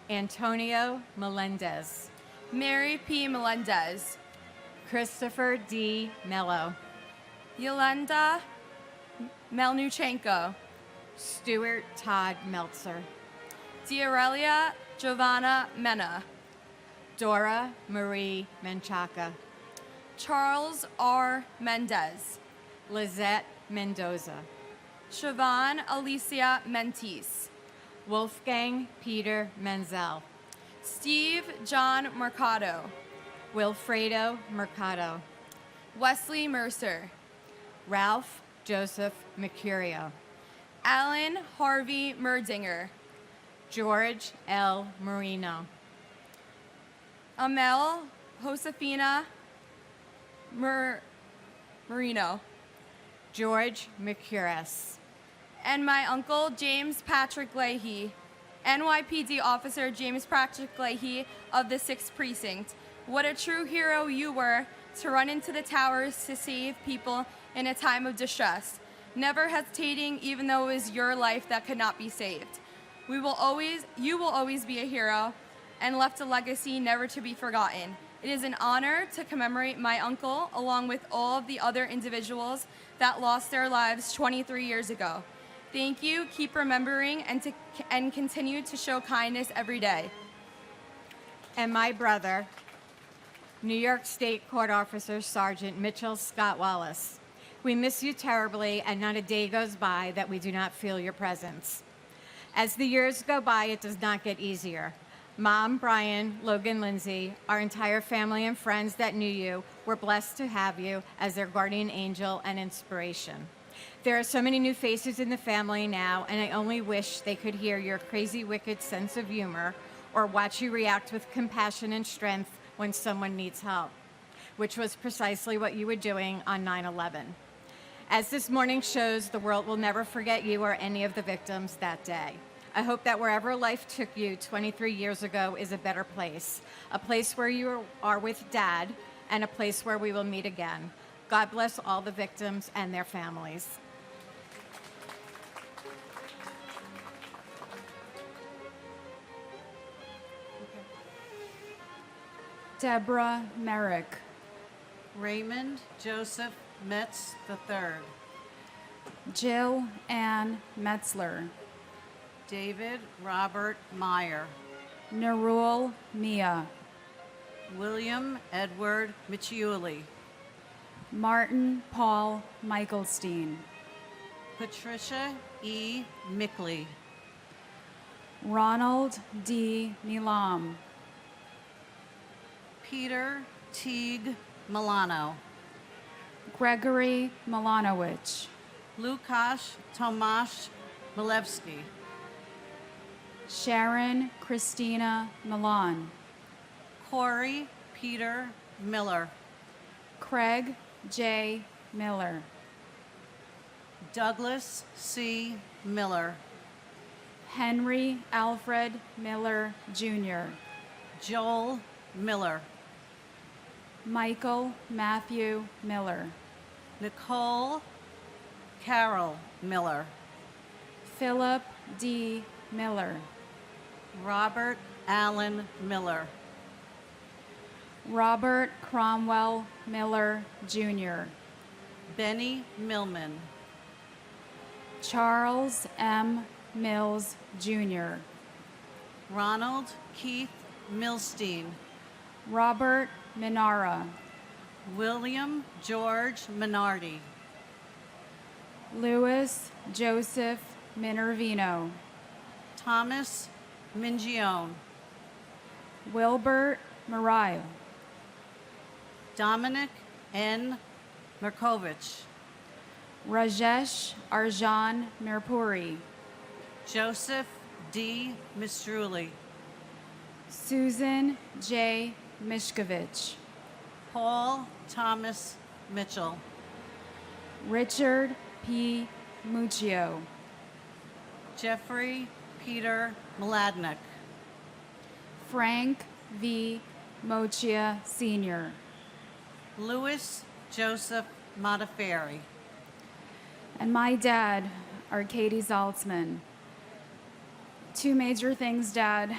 Antonio Melendez, Mary P. Melendez, Christopher D. Mello, Yolanda Melnuchenko, Stuart Todd Meltzer, Diaurelia Giovanna Mena, Dora Marie Menchaca, Charles R. Mendez, Lizette Mendoza, Siobhan Alicia Mentis, Wolfgang Peter Menzel, Steve John Mercado, Wilfredo Mercado, Wesley Mercer, Ralph Joseph Mercurio, Alan Harvey Merdinger, George L. Marino, Amel Josefina Marino, George Mercuris, and my uncle James Patrick Leahy, NYPD Officer James Patrick Leahy of the 6th Precinct. What a true hero you were to run into the towers to save people in a time of distress, never hesitating even though it was your life that could not be saved. You will always be a hero and left a legacy never to be forgotten. It is an honor to commemorate my uncle along with all of the other individuals that lost their lives 23 years ago. Thank you, keep remembering, and continue to show kindness every day. and my brother, New York State Court Officer Sergeant Mitchell Scott Wallace. We miss you terribly, and not a day goes by that we do not feel your presence. As the years go by, it does not get easier. Mom, Brian, Logan, Lindsay, our entire family and friends that knew you were blessed to have you as their guardian angel and inspiration. There are so many new faces in the family now, and I only wish they could hear your crazy, wicked sense of humor or watch you react with compassion and strength when someone needs help, which was precisely what you were doing on 9/11. As this morning shows, the world will never forget you or any of the victims that day. I hope that wherever life took you 23 years ago is a better place, a place where you are with Dad, and a place where we will meet again. God bless all the victims and their families. Deborah Merrick, Raymond Joseph Metz III, Jill Ann Metzler, David Robert Meyer, Narul Mia, William Edward Michiuli, Martin Paul Michaelstein, Patricia E. Mickley, Ronald D. Nilam, Peter Teague Milano, Gregory Milanowicz, Lukasz Tomasz Milewski, Sharon Christina Milan, Corey Peter Miller, Craig J. Miller, Douglas C. Miller, Henry Alfred Miller Jr., Joel Miller, Michael Matthew Miller, Nicole Carol Miller, Philip D. Miller, Robert Allen Miller, Robert Cromwell Miller Jr., Benny Millman, Charles M. Mills Jr., Ronald Keith Milstein, Robert Minara, William George Minardi, Louis Joseph Minervino, Thomas Mingione, Wilbert Mariah, Dominic N. Merkovich, Rajesh Arjan Mirpuri, Joseph D. Mistruli, Susan J. Mishkovich, Paul Thomas Mitchell, Richard P. Muccio. Jeffrey Peter Mladnick. Frank V. Mochia Sr. Louis Joseph Modafferi. And my dad, Arcady Zaltzman. Two major things, Dad.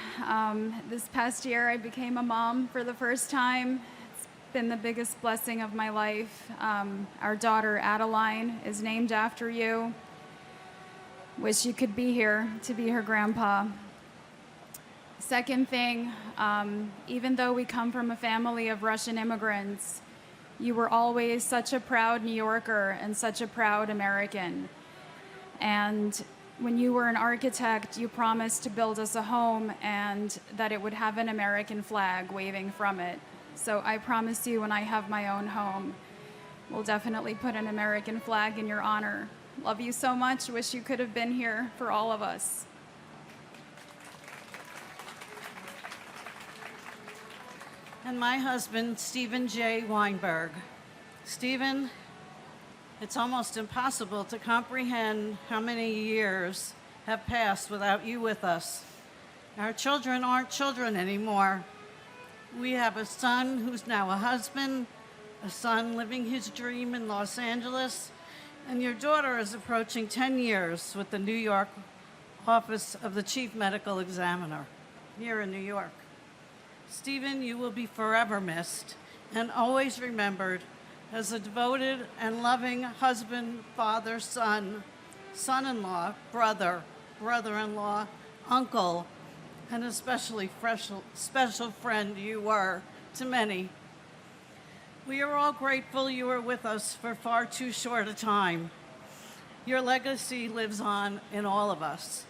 This past year, I became a mom for the first time. It's been the biggest blessing of my life. Our daughter, Adeline, is named after you. Wish you could be here to be her grandpa. Second thing, even though we come from a family of Russian immigrants, you were always such a proud New Yorker and such a proud American. And when you were an architect, you promised to build us a home and that it would have an American flag waving from it. So I promise you, when I have my own home, we'll definitely put an American flag in your honor. Love you so much. Wish you could have been here for all of us. And my husband, Stephen J. Weinberg. Stephen, it's almost impossible to comprehend how many years have passed without you with us. Our children aren't children anymore. We have a son who's now a husband, a son living his dream in Los Angeles, and your daughter is approaching 10 years with the New York Office of the Chief Medical Examiner here in New York. Stephen, you will be forever missed and always remembered as a devoted and loving husband, father, son, son-in-law, brother, brother-in-law, uncle, and especially special friend you were to many. We are all grateful you were with us for far too short a time. Your legacy lives on in all of us.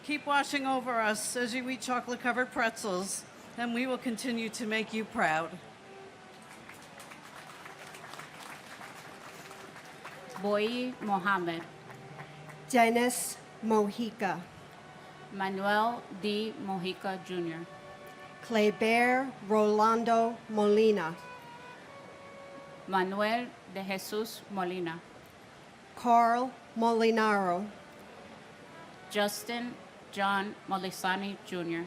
Keep watching over us as you eat chocolate-covered pretzels, and we will continue to make you proud. Boy Mohammed. Dennis Mojica. Manuel D. Mojica Jr. Cleber Rolando Molina. Manuel de Jesus Molina. Carl Molinaro. Justin John Molisani Jr.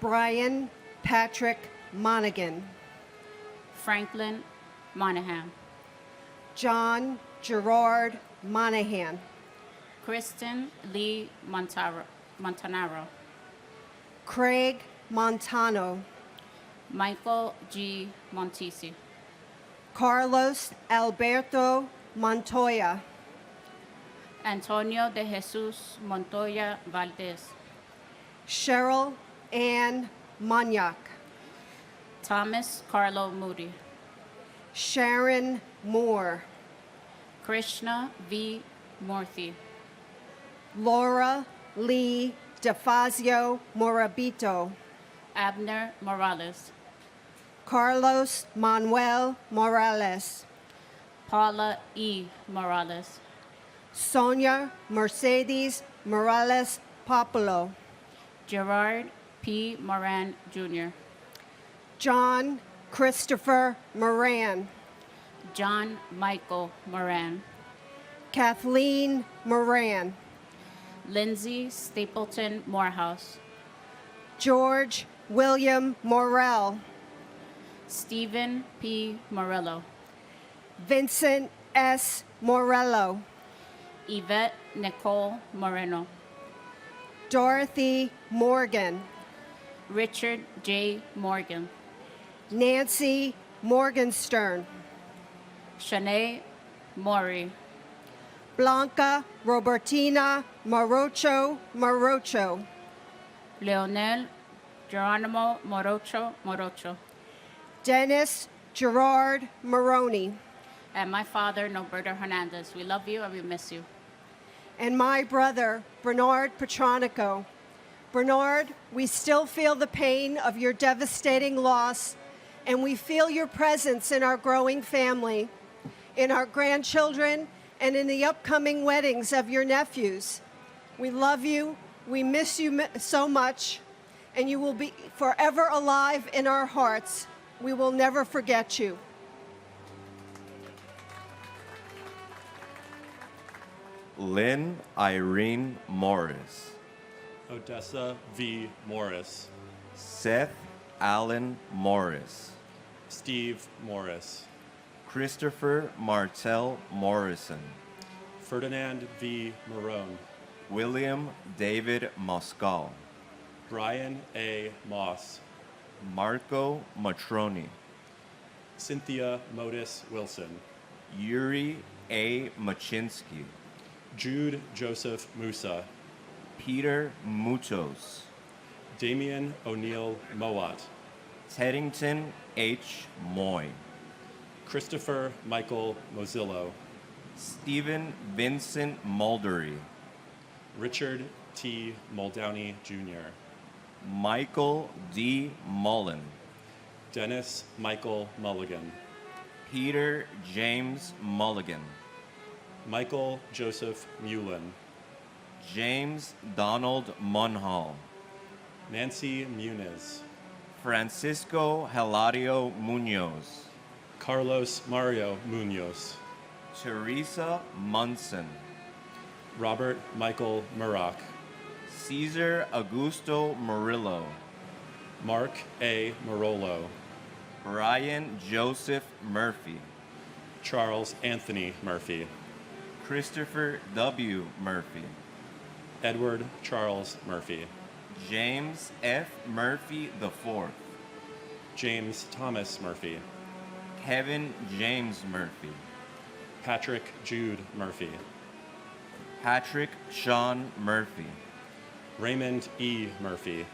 Brian Patrick Monaghan. Franklin Monahan. John Gerard Monahan. Kristen Lee Montanaro. Craig Montano. Michael G. Montesi. Carlos Alberto Montoya. Antonio de Jesus Montoya Valdez. Cheryl Ann Monyak. Thomas Carlo Moody. Sharon Moore. Krishna V. Murthy. Laura Lee DeFazio Morabito. Abner Morales. Carlos Manuel Morales. Paula E. Morales. Sonia Mercedes Morales Populo. Gerard P. Moran Jr. John Christopher Moran. John Michael Moran. Kathleen Moran. Lindsay Stapleton Morehouse. George William Morell. Stephen P. Morello. Vincent S. Morello. Yvette Nicole Moreno. Dorothy Morgan. Richard J. Morgan. Nancy Morgenstern. Shanae Mori. Blanca Robertina Morocho. Leonel Geronimo Morocho. Dennis Gerard Maroney. And my father, Norberto Hernandez. We love you and we miss you. And my brother, Bernard Petronico. Bernard, we still feel the pain of your devastating loss, and we feel your presence in our growing family, in our grandchildren, and in the upcoming weddings of your nephews. We love you, we miss you so much, and you will be forever alive in our hearts. We will never forget you. Lynn Irene Morris. Odessa V. Morris. Seth Allen Morris. Steve Morris. Christopher Martell Morrison. Ferdinand V. Marone. William David Moscal. Brian A. Moss. Marco Matroni. Cynthia Modis Wilson. Yuri A. Machinsky. Jude Joseph Musa. Peter Mutos. Damian O'Neill Mowat. Teddington H. Moy. Christopher Michael Mozillo. Stephen Vincent Muldery. Richard T. Muldowney Jr. Michael D. Mullen. Dennis Michael Mulligan. Peter James Mulligan. Michael Joseph Mullen. James Donald Munhall. Nancy Muniz. Francisco Hilario Munoz. Carlos Mario Munoz. Teresa Munson. Robert Michael Murrock. Cesar Augusto Murillo. Mark A. Marolo. Brian Joseph Murphy. Charles Anthony Murphy. Christopher W. Murphy. Edward Charles Murphy. James F. Murphy IV. James Thomas Murphy. Kevin James Murphy. Patrick Jude Murphy. Patrick Sean Murphy. Raymond E. Murphy.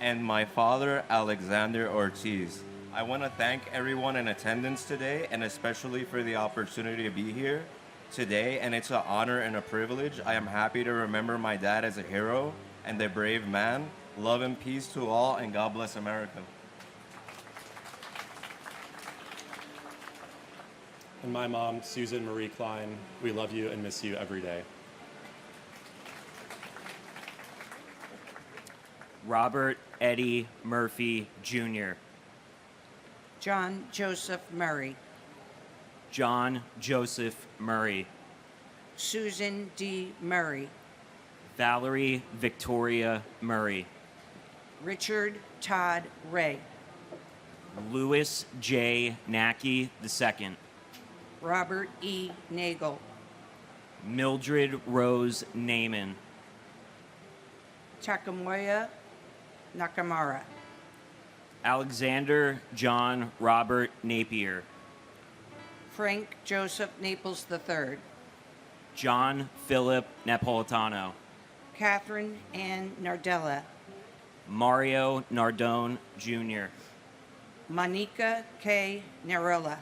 And my father, Alexander Ortiz. I want to thank everyone in attendance today, and especially for the opportunity to be here today. And it's an honor and a privilege. I am happy to remember my dad as a hero and a brave man. Love and peace to all, and God bless America. And my mom, Susan Marie Klein, we love you and miss you every day. Robert Eddie Murphy Jr. John Joseph Murray. John Joseph Murray. Susan D. Murray. Valerie Victoria Murray. Richard Todd Ray. Louis J. Nackey II. Robert E. Nagel. Mildred Rose Naaman. Takamoya Nakamura. Alexander John Robert Napier. Frank Joseph Naples III. John Philip Napolitano. Catherine Ann Nardella. Mario Nardone Jr. Monica K. Narella.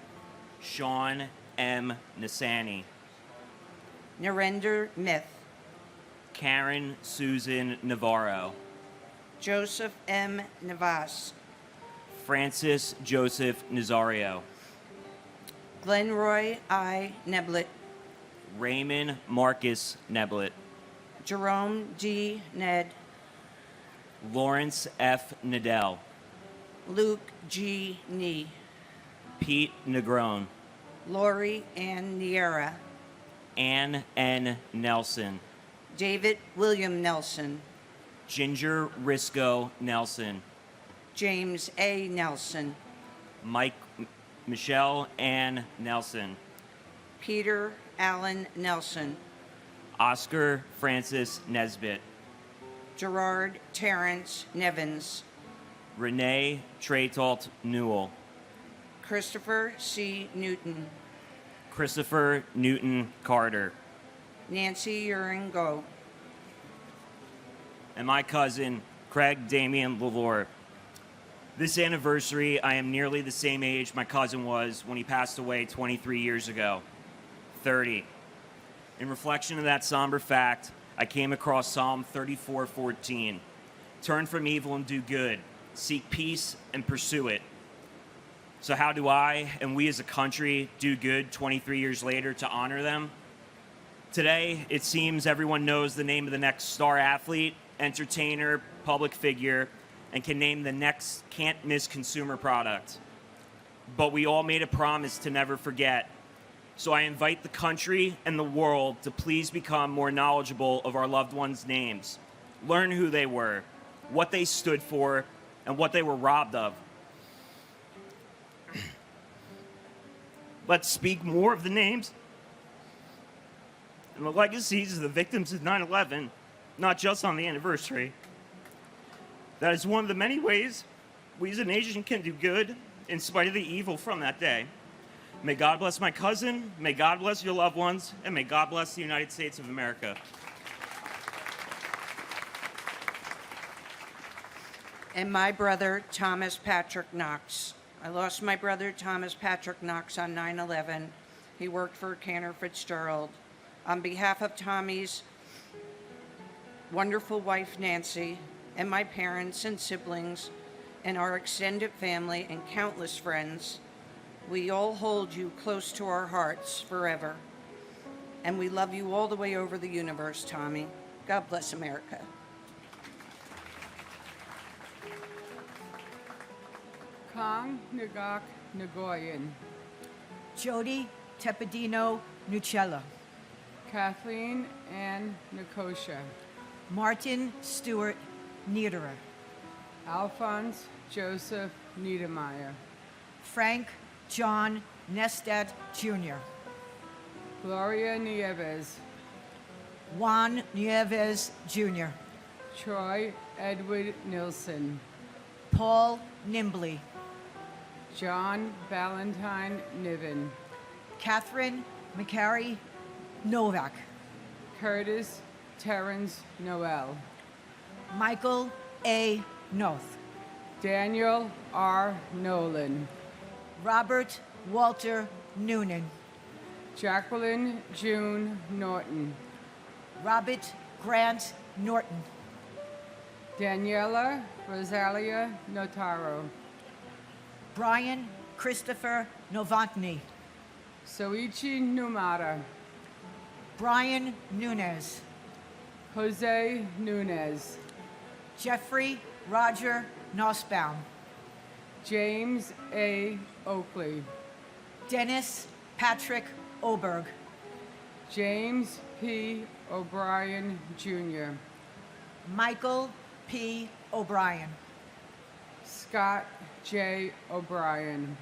Sean M. Nisani. Narendra Myth. Karen Susan Navarro. Joseph M. Navas. Francis Joseph Nazario. Glenroy I. Neblett. Raymond Marcus Neblett. Jerome D. Ned. Lawrence F. Nadell. Luke G. Nee. Pete Negron. Lori Ann Niera. Ann N. Nelson. David William Nelson. Ginger Risco Nelson. James A. Nelson. Michelle Ann Nelson. Peter Allen Nelson. Oscar Francis Nesbitt. Gerard Terrence Nevins. Renee Traytalt Newell. Christopher C. Newton. Christopher Newton Carter. Nancy Uringo. And my cousin, Craig Damian Lalore. This anniversary, I am nearly the same age my cousin was when he passed away 23 years ago, 30. In reflection of that somber fact, I came across Psalm 34:14. Turn from evil and do good. Seek peace and pursue it. So how do I and we as a country do good 23 years later to honor them? Today, it seems everyone knows the name of the next star athlete, entertainer, public figure, and can name the next can't-miss consumer product. But we all made a promise to never forget. So I invite the country and the world to please become more knowledgeable of our loved ones' names. Learn who they were, what they stood for, and what they were robbed of. Let's speak more of the names and the legacies of the victims of 9/11, not just on the anniversary. That is one of the many ways we as a nation can do good in spite of the evil from that day. May God bless my cousin, may God bless your loved ones, and may God bless the United States of America. And my brother, Thomas Patrick Knox. I lost my brother, Thomas Patrick Knox, on 9/11. He worked for Cantor Fitzgerald. On behalf of Tommy's wonderful wife, Nancy, and my parents and siblings, and our extended family and countless friends, we all hold you close to our hearts forever. And we love you all the way over the universe, Tommy. God bless America. Kong Nagak Nagoyan. Jody Tepedino Nucella. Kathleen Ann Nikosha. Martin Stewart Niederer. Alphonse Joseph Niedermeyer. Frank John Nestat Jr. Gloria Nieves. Juan Nieves Jr. Troy Edward Nilsson. Paul Nimbley. John Valentine Niven. Catherine McCary Novak. Curtis Terrence Noel. Michael A. Noth. Daniel R. Nolan. Robert Walter Noonan. Jacqueline June Norton. Robert Grant Norton. Daniela Rosalia Notaro. Brian Christopher Novotny. Soichi Numata. Brian Nunez. Jose Nunez. Jeffrey Roger Nussbaum. James A. Oakley. Dennis Patrick Oberg. James P. O'Brien Jr. Michael P. O'Brien. Scott J. O'Brien.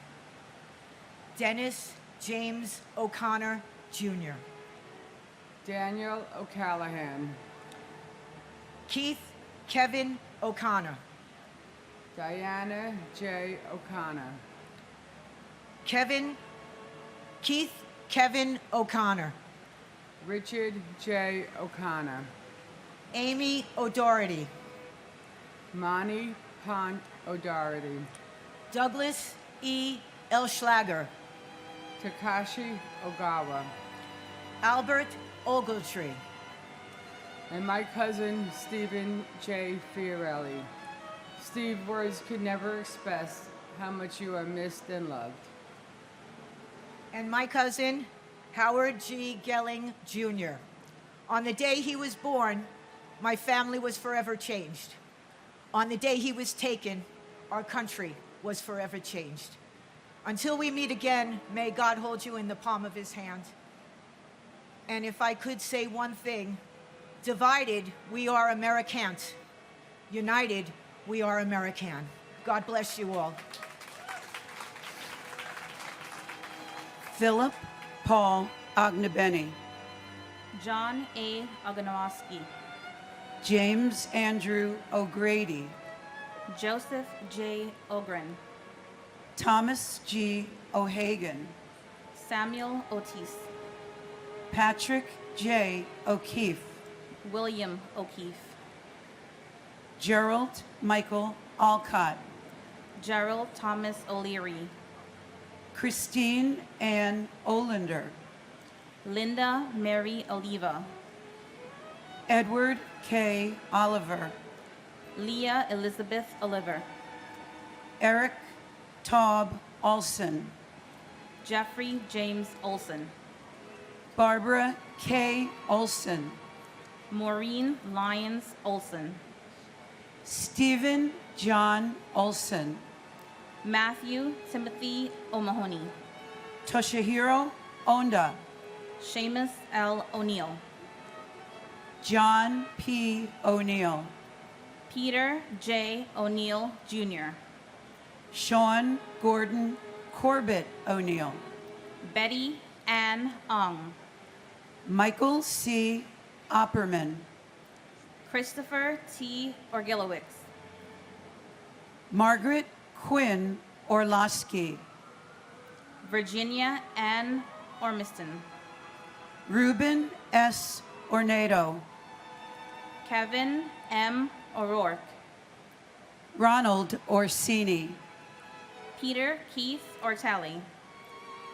Dennis James O'Connor Jr. Daniel O'Callahan. Keith Kevin O'Connor. Diana J. O'Connor. Keith Kevin O'Connor. Richard J. O'Connor. Amy O'Doherty. Mani Pont O'Doherty. Douglas E. Elschlager. Takashi Ogawa. Albert Ogletree. And my cousin, Stephen J. Fiorelli. Steve, words could never express how much you are missed and loved. And my cousin, Howard G. Gelling, Jr. On the day he was born, my family was forever changed. On the day he was taken, our country was forever changed. Until we meet again, may God hold you in the palm of his hand. And if I could say one thing, divided, we are Americant. United, we are American. God bless you all. Philip Paul Ognebeni. John A. Oganowski. James Andrew O'Grady. Joseph J. Ogren. Thomas G. O'Hagan. Samuel Otis. Patrick J. O'Keefe. William O'Keefe. Gerald Michael Alcott. Gerald Thomas O'Leary. Christine Ann Olander. Linda Mary Oliva. Edward K. Oliver. Leah Elizabeth Oliver. Eric Taub Olson. Jeffrey James Olson. Barbara K. Olson. Maureen Lyons Olson. Stephen John Olson. Matthew Timothy O'Mahony. Toshihiro Onda, Seamus L. O'Neill, John P. O'Neill, Peter J. O'Neill Jr., Sean Gordon Corbett O'Neill, Betty Ann Ong, Michael C. Opperman, Christopher T. Orgilowicz, Margaret Quinn Orlowski, Virginia Ann Ormiston, Ruben S. Ornado, Kevin M. O'Rourke, Ronald Orsini, Peter Keith Ortali,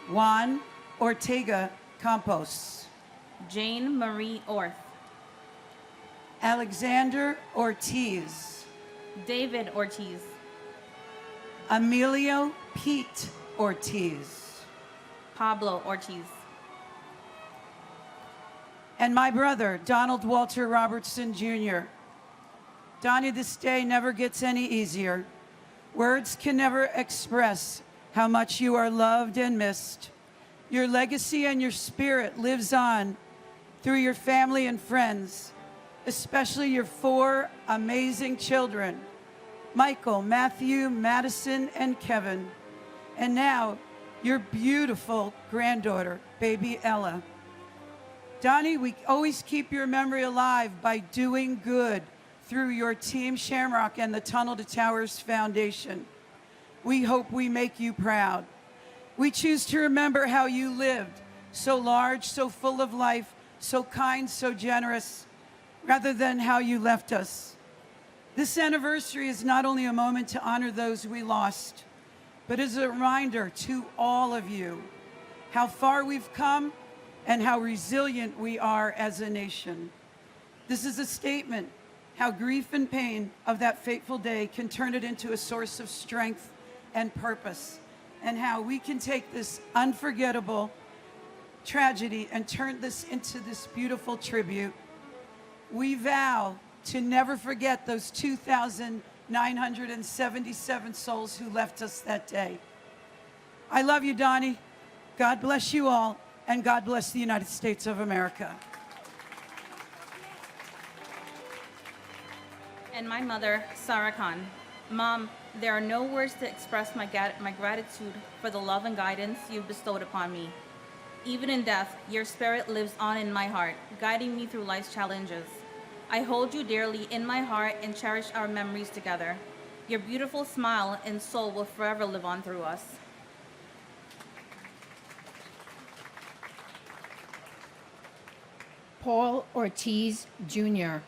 Juan Ortega Campos, Jane Marie Orth, Alexander Ortiz, David Ortiz, Emilio Pete Ortiz, Pablo Ortiz, and my brother, Donald Walter Robertson Jr. Donnie, this day never gets any easier. Words can never express how much you are loved and missed. Your legacy and your spirit lives on through your family and friends, especially your 4 amazing children, Michael, Matthew, Madison, and Kevin. And now, your beautiful granddaughter, baby Ella. Donnie, we always keep your memory alive by doing good through your Team Shamrock and the Tunnel to Towers Foundation. We hope we make you proud. We choose to remember how you lived, so large, so full of life, so kind, so generous, rather than how you left us. This anniversary is not only a moment to honor those we lost, but is a reminder to all of you how far we've come and how resilient we are as a nation. This is a statement how grief and pain of that fateful day can turn it into a source of strength and purpose, and how we can take this unforgettable tragedy and turn this into this beautiful tribute. We vow to never forget those 2,977 souls who left us that day. I love you, Donnie. God bless you all, and God bless the United States of America. and my mother, Sarah Khan. Mom, there are no words to express my gratitude for the love and guidance you've bestowed upon me. Even in death, your spirit lives on in my heart, guiding me through life's challenges. I hold you dearly in my heart and cherish our memories together. Your beautiful smile and soul will forever live on through us. Paul Ortiz Jr.,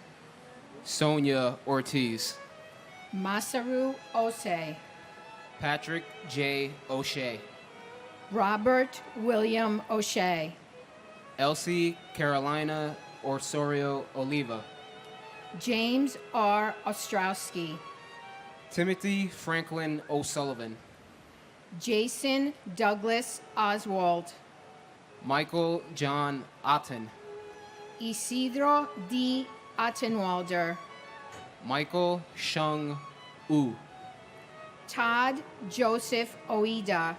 Sonia Ortiz, Masaru Ose, Patrick J. O'Shea, Robert William O'Shea, Elsie Carolina Osorio Oliva, James R. Ostrowski, Timothy Franklin O'Sullivan, Jason Douglas Oswald, Michael John Otten, Isidro D. Ottenwalder, Michael Shung U, Todd Joseph Oida,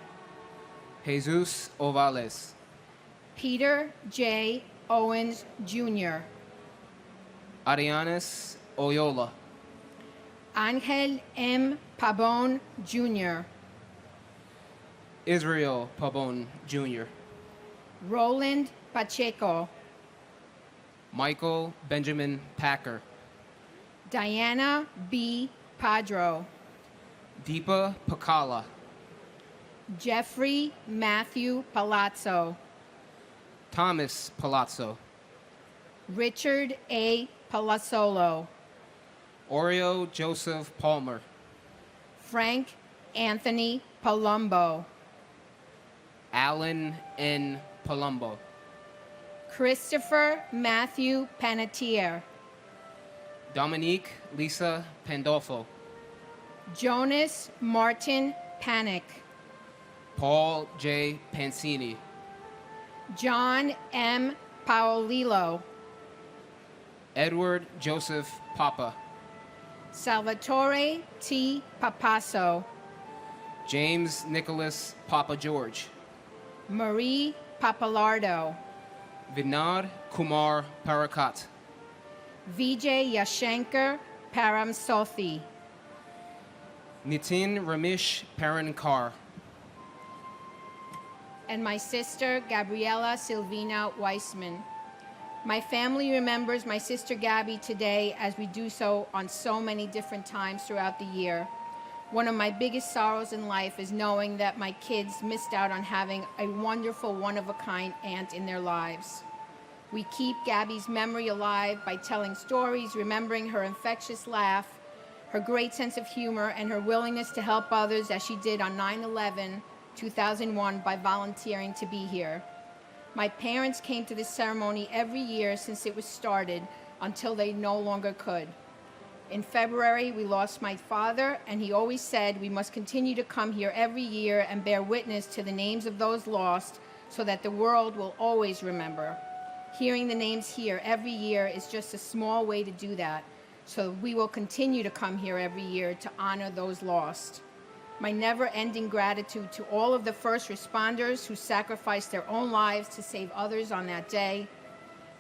Jesus Ovales, Peter J. Owens Jr., Arianes Oyola, Angel M. Pabon Jr., Israel Pabon Jr., Roland Pacheco, Michael Benjamin Packer, Diana B. Padro, Deepa Pakala, Jeffrey Matthew Palazzo, Thomas Palazzo, Richard A. Palazzolo, Oreo Joseph Palmer, Frank Anthony Palumbo, Alan N. Palumbo, Christopher Matthew Panettiere, Dominique Lisa Pandolfo, Jonas Martin Panic, Paul J. Pansini, John M. Paolillo, Edward Joseph Papa, Salvatore T. Papasso, James Nicholas Papa George, Marie Papalardo, Vinod Kumar Parakat, Vijay Yashankar Paramsothi, Nitin Ramesh Parankar, and my sister Gabriela Silvina Weissman. My family remembers my sister Gabby today as we do so on so many different times throughout the year. One of my biggest sorrows in life is knowing that my kids missed out on having a wonderful, one-of-a-kind aunt in their lives. We keep Gabby's memory alive by telling stories, remembering her infectious laugh, her great sense of humor, and her willingness to help others as she did on 9/11/2001 by volunteering to be here. My parents came to this ceremony every year since it was started until they no longer could. In February, we lost my father, and he always said we must continue to come here every year and bear witness to the names of those lost so that the world will always remember. Hearing the names here every year is just a small way to do that, so we will continue to come here every year to honor those lost. My never-ending gratitude to all of the first responders who sacrificed their own lives to save others on that day.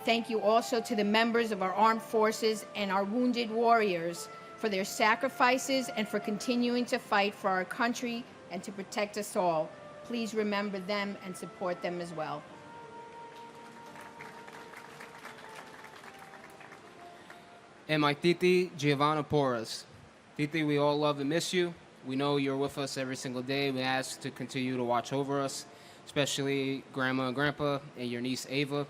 Thank you also to the members of our armed forces and our wounded warriors for their sacrifices and for continuing to fight for our country and to protect us all. Please remember them and support them as well. and my Titi Giovanna Porras. Titi, we all love and miss you. We know you're with us every single day. We ask to continue to watch over us, especially Grandma and Grandpa and your niece Ava.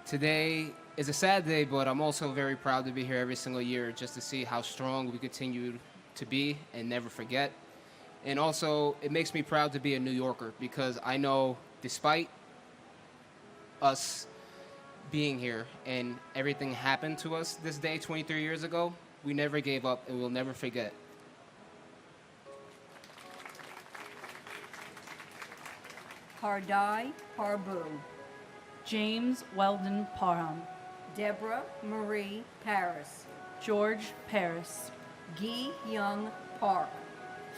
Today is a sad day, but I'm also very proud to be here every single year just to see how strong we continue to be and never forget. And also, it makes me proud to be a New Yorker because I know despite us being here and everything happened to us this day 23 years ago, we never gave up and we'll never forget. Pardai Parbu, James Weldon Parham, Deborah Marie Paris, George Paris, Guy Young Park,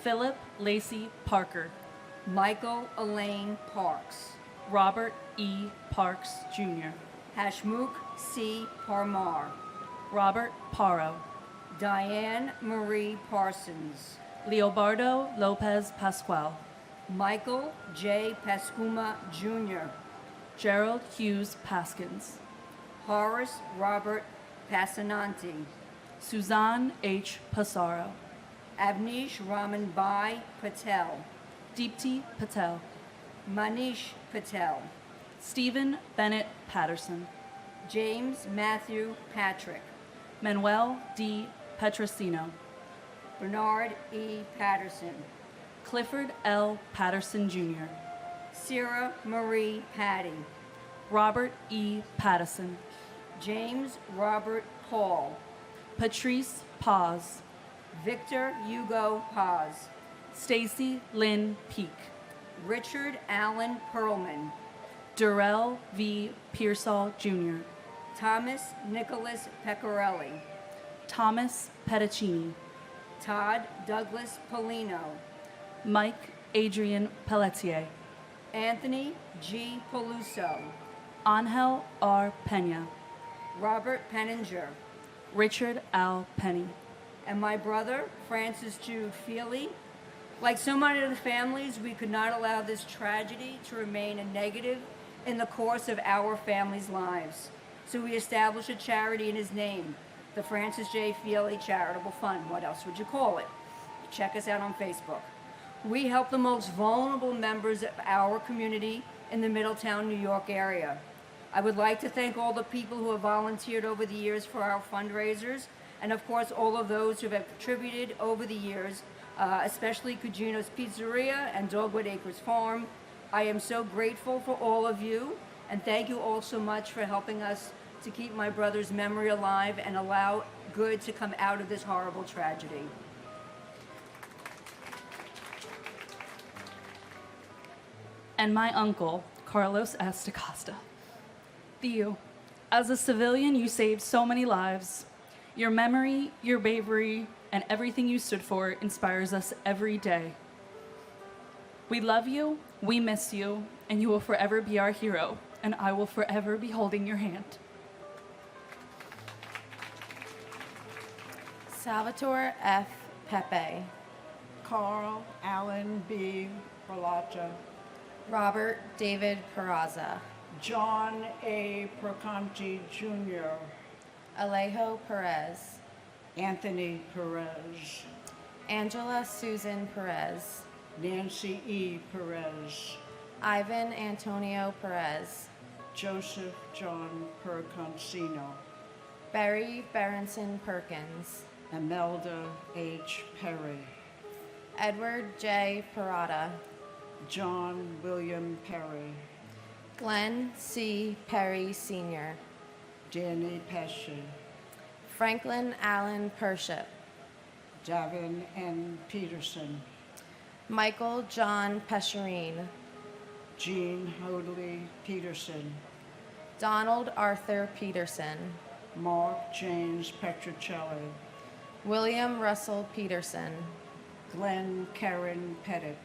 Philip Lacey Parker, Michael Elaine Parks, Robert E. Parks Jr., Hashmukh C. Parmar, Robert Paro, Diane Marie Parsons, Leobardo Lopez Pascual, Michael J. Pascuma Jr., Gerald Hughes Paskins, Horace Robert Passananti, Suzanne H. Passaro, Avnish Raman Bai Patel, Deepti Patel, Manish Patel, Stephen Bennett Patterson, James Matthew Patrick, Manuel D. Petrosino, Bernard E. Patterson, Clifford L. Patterson Jr., Sarah Marie Patty, Robert E. Pattison, James Robert Paul, Patrice Paz, Victor Hugo Paz, Stacy Lynn Peak, Richard Allen Perlman, Durrell V. Pearsall Jr., Thomas Nicholas Pecorelli, Thomas Petticini, Todd Douglas Polino, Mike Adrian Pelletier, Anthony G. Peluso, Angel R. Pena, Robert Penninger, Richard Al Penny, and my brother, Francis Jude Feely. Like so many of the families, we could not allow this tragedy to remain a negative in the course of our family's lives. So we established a charity in his name, the Francis J. Feely Charitable Fund. What else would you call it? Check us out on Facebook. We help the most vulnerable members of our community in the Middletown, New York area. I would like to thank all the people who have volunteered over the years for our fundraisers, and of course all of those who have contributed over the years, especially Cugino's Pizzeria and Dogwood Acres Farm. I am so grateful for all of you, and thank you all so much for helping us to keep my brother's memory alive and allow good to come out of this horrible tragedy. and my uncle, Carlos S. DaCosta. Theo, as a civilian, you saved so many lives. Your memory, your bravery, and everything you stood for inspires us every day. We love you, we miss you, and you will forever be our hero, and I will forever be holding your hand. Salvatore F. Pepe. Carl Allen B. Perlacha. Robert David Peraza. John A. Proconti Jr. Alejo Perez. Anthony Perez. Angela Susan Perez. Nancy E. Perez. Ivan Antonio Perez. Joseph John Perconcino. Barry Berenson Perkins. Imelda H. Perry. Edward J. Parada. John William Perry. Glenn C. Perry Sr. Danny Pesci. Franklin Allen Pership. Davin N. Peterson. Michael John Pescherine. Jean Hoadley Peterson. Donald Arthur Peterson. Mark James Petrocelli. William Russell Peterson. Glenn Karen Pettit.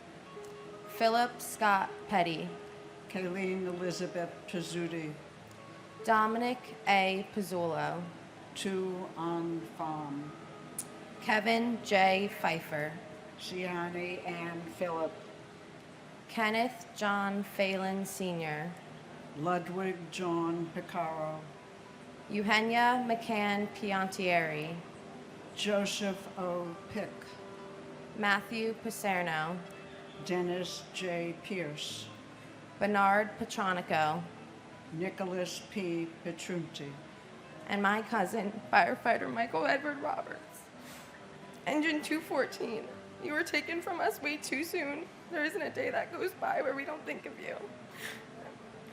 Philip Scott Petty. Kayleen Elizabeth Pizzuti. Dominic A. Pizzolo. Tu An Pham. Kevin J. Pfeiffer. Siani Ann Phillip. Kenneth John Phelan Sr. Ludwig John Picaro. Eugenia McCann Piantieri. Joseph O. Pick. Matthew Paserno. Dennis J. Pierce. Bernard Petronico. Nicholas P. Petrunti. And my cousin, firefighter Michael Edward Roberts. Engine 214, you were taken from us way too soon. There isn't a day that goes by where we don't think of you.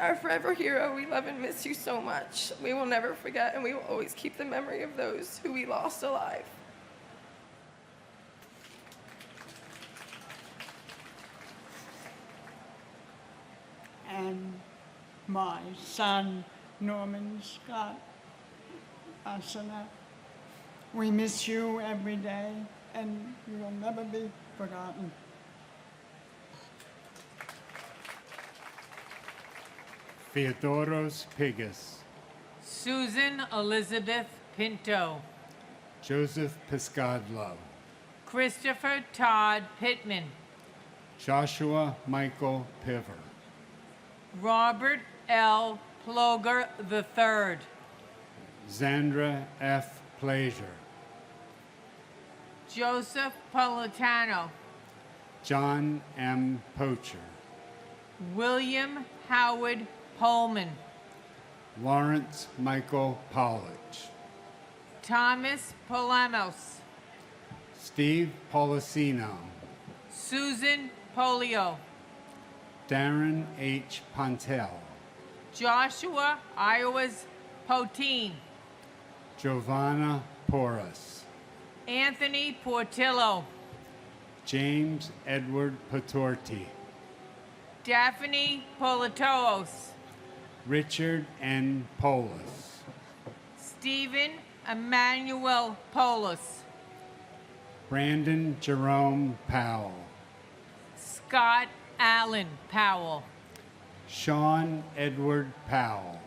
Our forever hero, we love and miss you so much. We will never forget, and we will always keep the memory of those who we lost alive. And my son, Norman Scott Asana. We miss you every day, and you will never be forgotten. Theodoros Pigus. Susan Elizabeth Pinto. Joseph Piscadlo. Christopher Todd Pittman. Joshua Michael Piver. Robert L. Ploger III. Zandra F. Plaisir. Joseph Politano. John M. Pocher. William Howard Pullman. Lawrence Michael Pollich. Thomas Polamos. Steve Policino. Susan Polio. Darren H. Pontel. Joshua Iowas Potine. Giovanna Porras. Anthony Portillo. James Edward Patorti. Daphne Politoos. Richard N. Polis. Stephen Emmanuel Polis. Brandon Jerome Powell. Scott Allen Powell. Sean Edward Powell.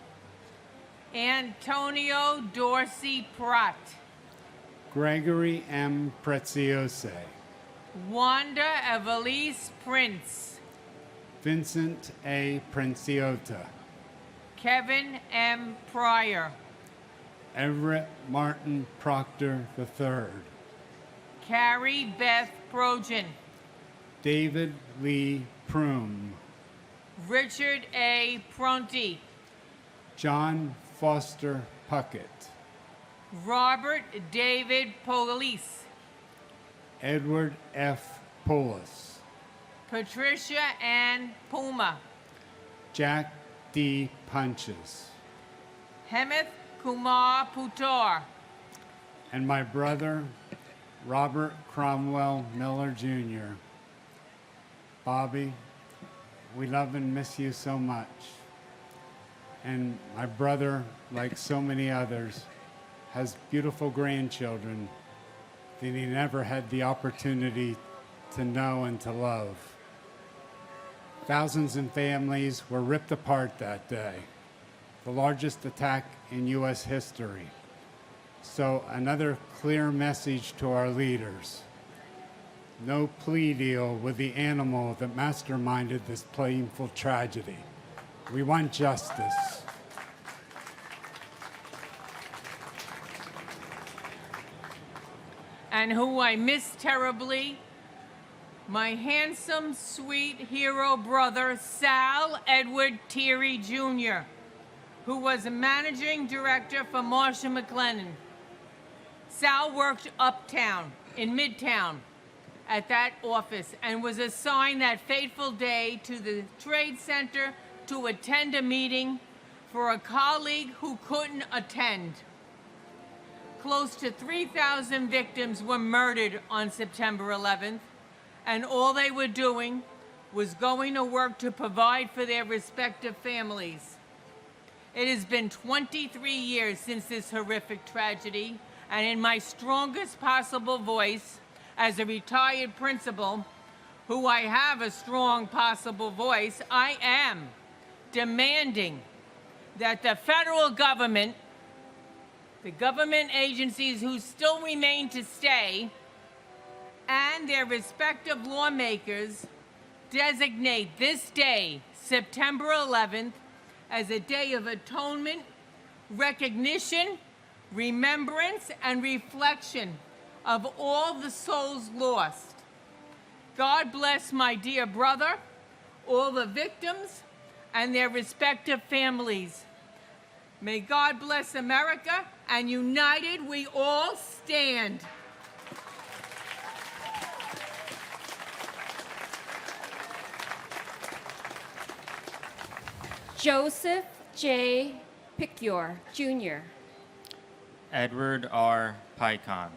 Antonio Dorsey Pratt. Gregory M. Preziose. Wanda Evelise Prince. Vincent A. Princiota. Kevin M. Pryor. Everett Martin Proctor III. Carrie Beth Projan. David Lee Prume. Richard A. Pronti. John Foster Puckett. Robert David Police. Edward F. Poulos. Patricia Ann Puma. Jack D. Punches. Hemeth Kumar Putor. And my brother, Robert Cromwell Miller Jr. Bobby, we love and miss you so much. And my brother, like so many others, has beautiful grandchildren that he never had the opportunity to know and to love. Thousands of families were ripped apart that day, the largest attack in U.S. history. So another clear message to our leaders. No plea deal with the animal that masterminded this painful tragedy. We want justice. And who I miss terribly, my handsome, sweet hero brother, Sal Edward Thierry Jr., who was a managing director for Marshall McLennan. Sal worked uptown, in Midtown, at that office, and was assigned that fateful day to the Trade Center to attend a meeting for a colleague who couldn't attend. Close to 3,000 victims were murdered on September 11th, and all they were doing was going to work to provide for their respective families. It has been 23 years since this horrific tragedy, and in my strongest possible voice, as a retired principal, who I have a strong possible voice, I am demanding that the federal government, the government agencies who still remain to stay, and their respective lawmakers designate this day, September 11th, as a day of atonement, recognition, remembrance, and reflection of all the souls lost. God bless my dear brother, all the victims, and their respective families. May God bless America, and united we all stand. Joseph J. Picure, Jr. Edward R. Pycon.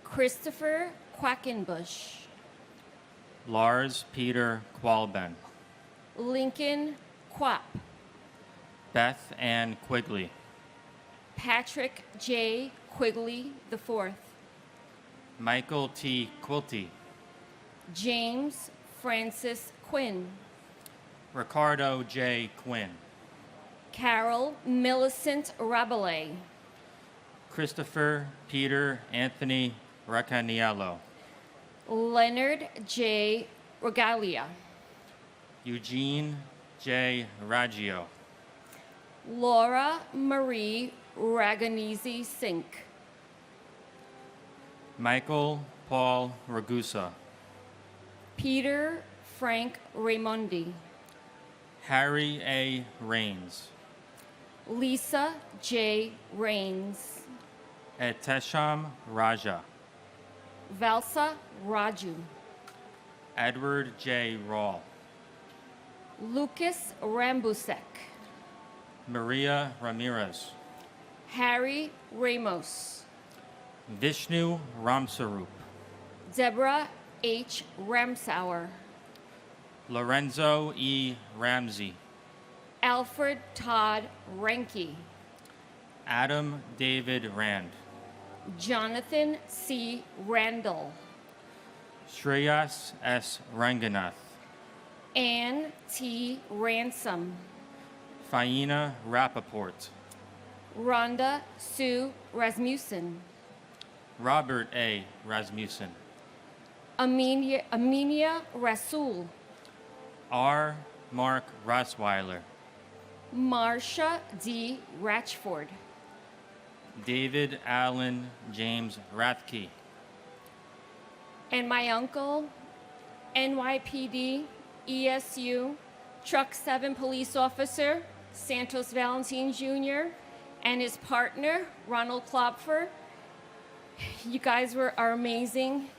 Christopher Quackenbush. Lars Peter Qualben. Lincoln Quapp. Beth Ann Quigley. Patrick J. Quigley IV. Michael T. Quilty. James Francis Quinn. Ricardo J. Quinn. Carol Millicent Rabelais. Christopher Peter Anthony Raccaniello. Leonard J. Regalia. Eugene J. Raggio. Laura Marie Raganese Sink. Michael Paul Ragusa. Peter Frank Raimondi. Harry A. Rains. Lisa J. Rains. Etesham Raja. Valsa Raju. Edward J. Rawl. Lucas Rambusek. Maria Ramirez. Harry Ramos. Vishnu Ramsarup. Deborah H. Ramsauer. Lorenzo E. Ramsey. Alfred Todd Ranke. Adam David Rand. Jonathan C. Randall. Shreyas S. Ranganath. Ann T. Ransom. Faina Rappaport. Rhonda Sue Rasmussen. Robert A. Rasmussen. Aminia Rasul. R. Mark Rossweiler. Marsha D. Ratchford. David Allen James Rathke. And my uncle, NYPD, ESU, Truck 7 police officer, Santos Valentin Jr., and his partner, Ronald Klopfer. You guys are amazing.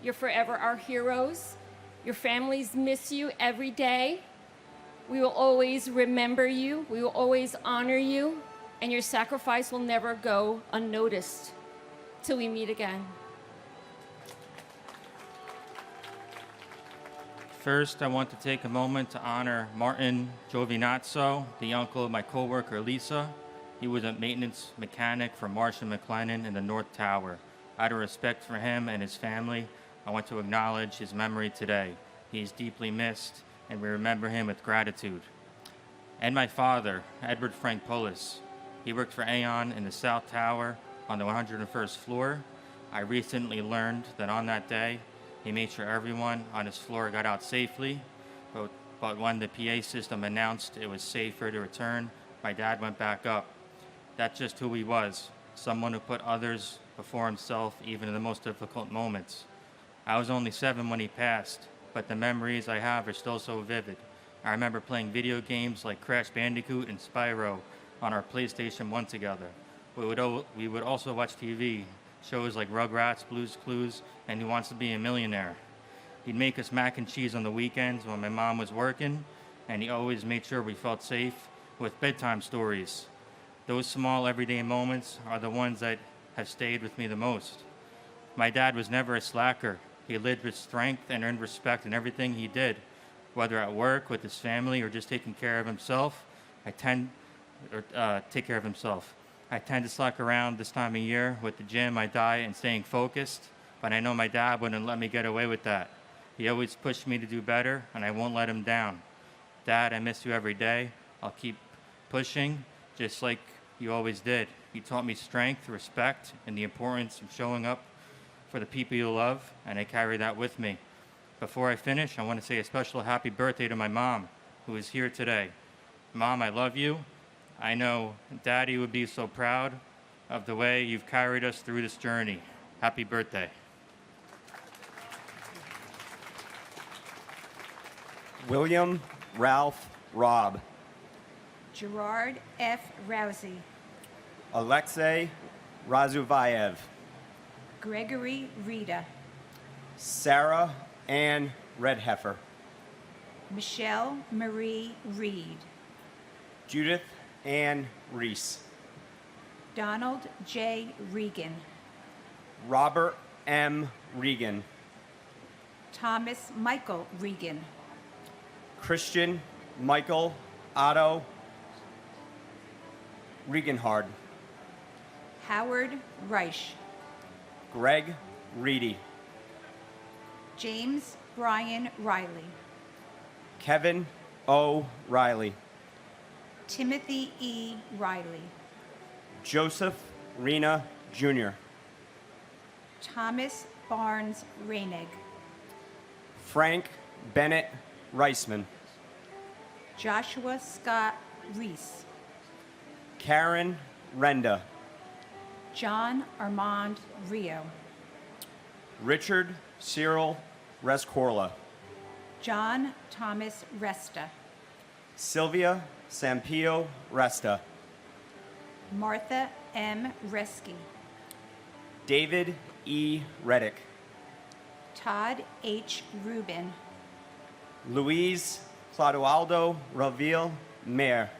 You're forever our heroes. Your families miss you every day. We will always remember you. We will always honor you. And your sacrifice will never go unnoticed till we meet again. First, I want to take a moment to honor Martin Giovinazzo, the uncle of my coworker Lisa. He was a maintenance mechanic for Marshall McLennan in the North Tower. Out of respect for him and his family, I want to acknowledge his memory today. He is deeply missed, and we remember him with gratitude. And my father, Edward Frank Polis. He worked for Aon in the South Tower on the 101st floor. I recently learned that on that day, he made sure everyone on his floor got out safely, but when the PA system announced it was safer to return, my dad went back up. That's just who he was, someone who put others before himself even in the most difficult moments. I was only 7 when he passed, but the memories I have are still so vivid. I remember playing video games like Crash Bandicoot and Spyro on our PlayStation 1 together. We would also watch TV, shows like Rugrats, Blue's Clues, and Who Wants to Be a Millionaire. He'd make us mac and cheese on the weekends when my mom was working, and he always made sure we felt safe with bedtime stories. Those small everyday moments are the ones that have stayed with me the most. My dad was never a slacker. He lived with strength and earned respect in everything he did, whether at work, with his family, or just taking care of himself. Take care of himself. I tend to slack around this time of year with the gym, my diet, and staying focused, but I know my dad wouldn't let me get away with that. He always pushed me to do better, and I won't let him down. Dad, I miss you every day. I'll keep pushing, just like you always did. You taught me strength, respect, and the importance of showing up for the people you love, and I carry that with me. Before I finish, I want to say a special happy birthday to my mom, who is here today. Mom, I love you. I know Daddy would be so proud of the way you've carried us through this journey. Happy birthday. William Ralph Robb. Gerard F. Rousey. Alexei Razuvayev. Gregory Rita. Sarah Ann Redheffer. Michelle Marie Reed. Judith Ann Reese. Donald J. Regan. Robert M. Regan. Thomas Michael Regan. Christian Michael Otto Regenhard. Howard Reich. Greg Reedy. James Brian Riley. Kevin O. Riley. Timothy E. Riley. Joseph Rena Jr. Thomas Barnes Reinig. Frank Bennett Reisman. Joshua Scott Reese. Karen Renda. John Armand Rio. Richard Cyril Rescorla. John Thomas Resta. Sylvia Sampio Resta. Martha M. Reski. David E. Reddick. Todd H. Rubin. Luis Clodoaldo Ravil Mayer.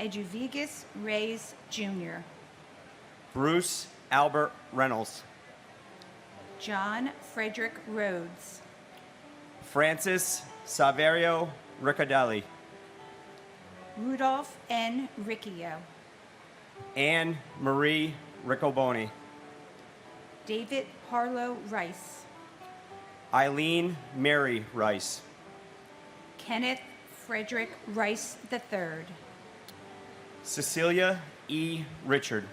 Eduvigus Reyes Jr. Bruce Albert Reynolds. John Frederick Rhodes. Francis Saverio Riccadelli. Rudolph N. Riccio. Anne Marie Riccoboni. David Harlow Rice. Eileen Mary Rice. Kenneth Frederick Rice III. Cecilia E. Richard.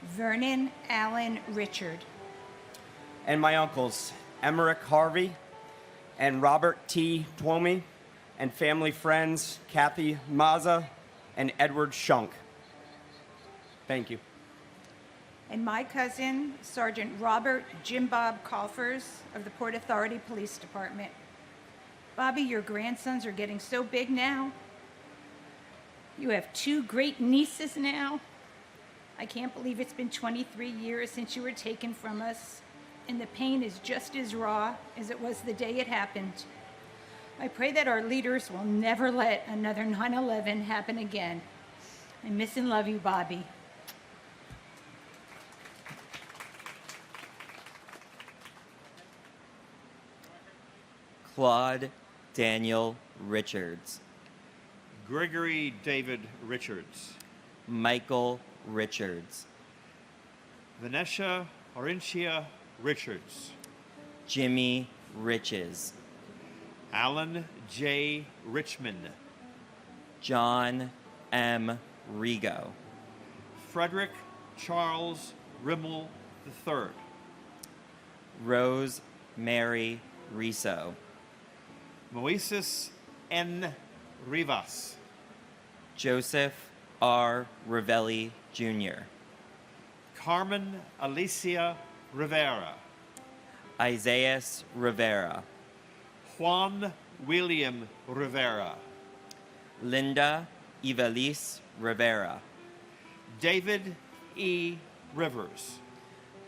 Vernon Allen Richard. And my uncles, Emmerich Harvey and Robert T. Twomey, and family friends, Kathy Maza and Edward Shunk. Thank you. And my cousin, Sergeant Robert Jim Bob Coffers of the Port Authority Police Department. Bobby, your grandsons are getting so big now. You have 2 great nieces now. I can't believe it's been 23 years since you were taken from us, and the pain is just as raw as it was the day it happened. I pray that our leaders will never let another 9/11 happen again. I miss and love you, Bobby. Claude Daniel Richards. Gregory David Richards. Michael Richards. Vanessa Orintia Richards. Jimmy Riches. Alan J. Richmond, John M. Rigo, Frederick Charles Rimmel III, Rose Mary Riso, Moises N. Rivas, Joseph R. Ravelli Jr., Carmen Alicia Rivera, Isaias Rivera, Juan William Rivera, Linda Ivelisse Rivera, David E. Rivers,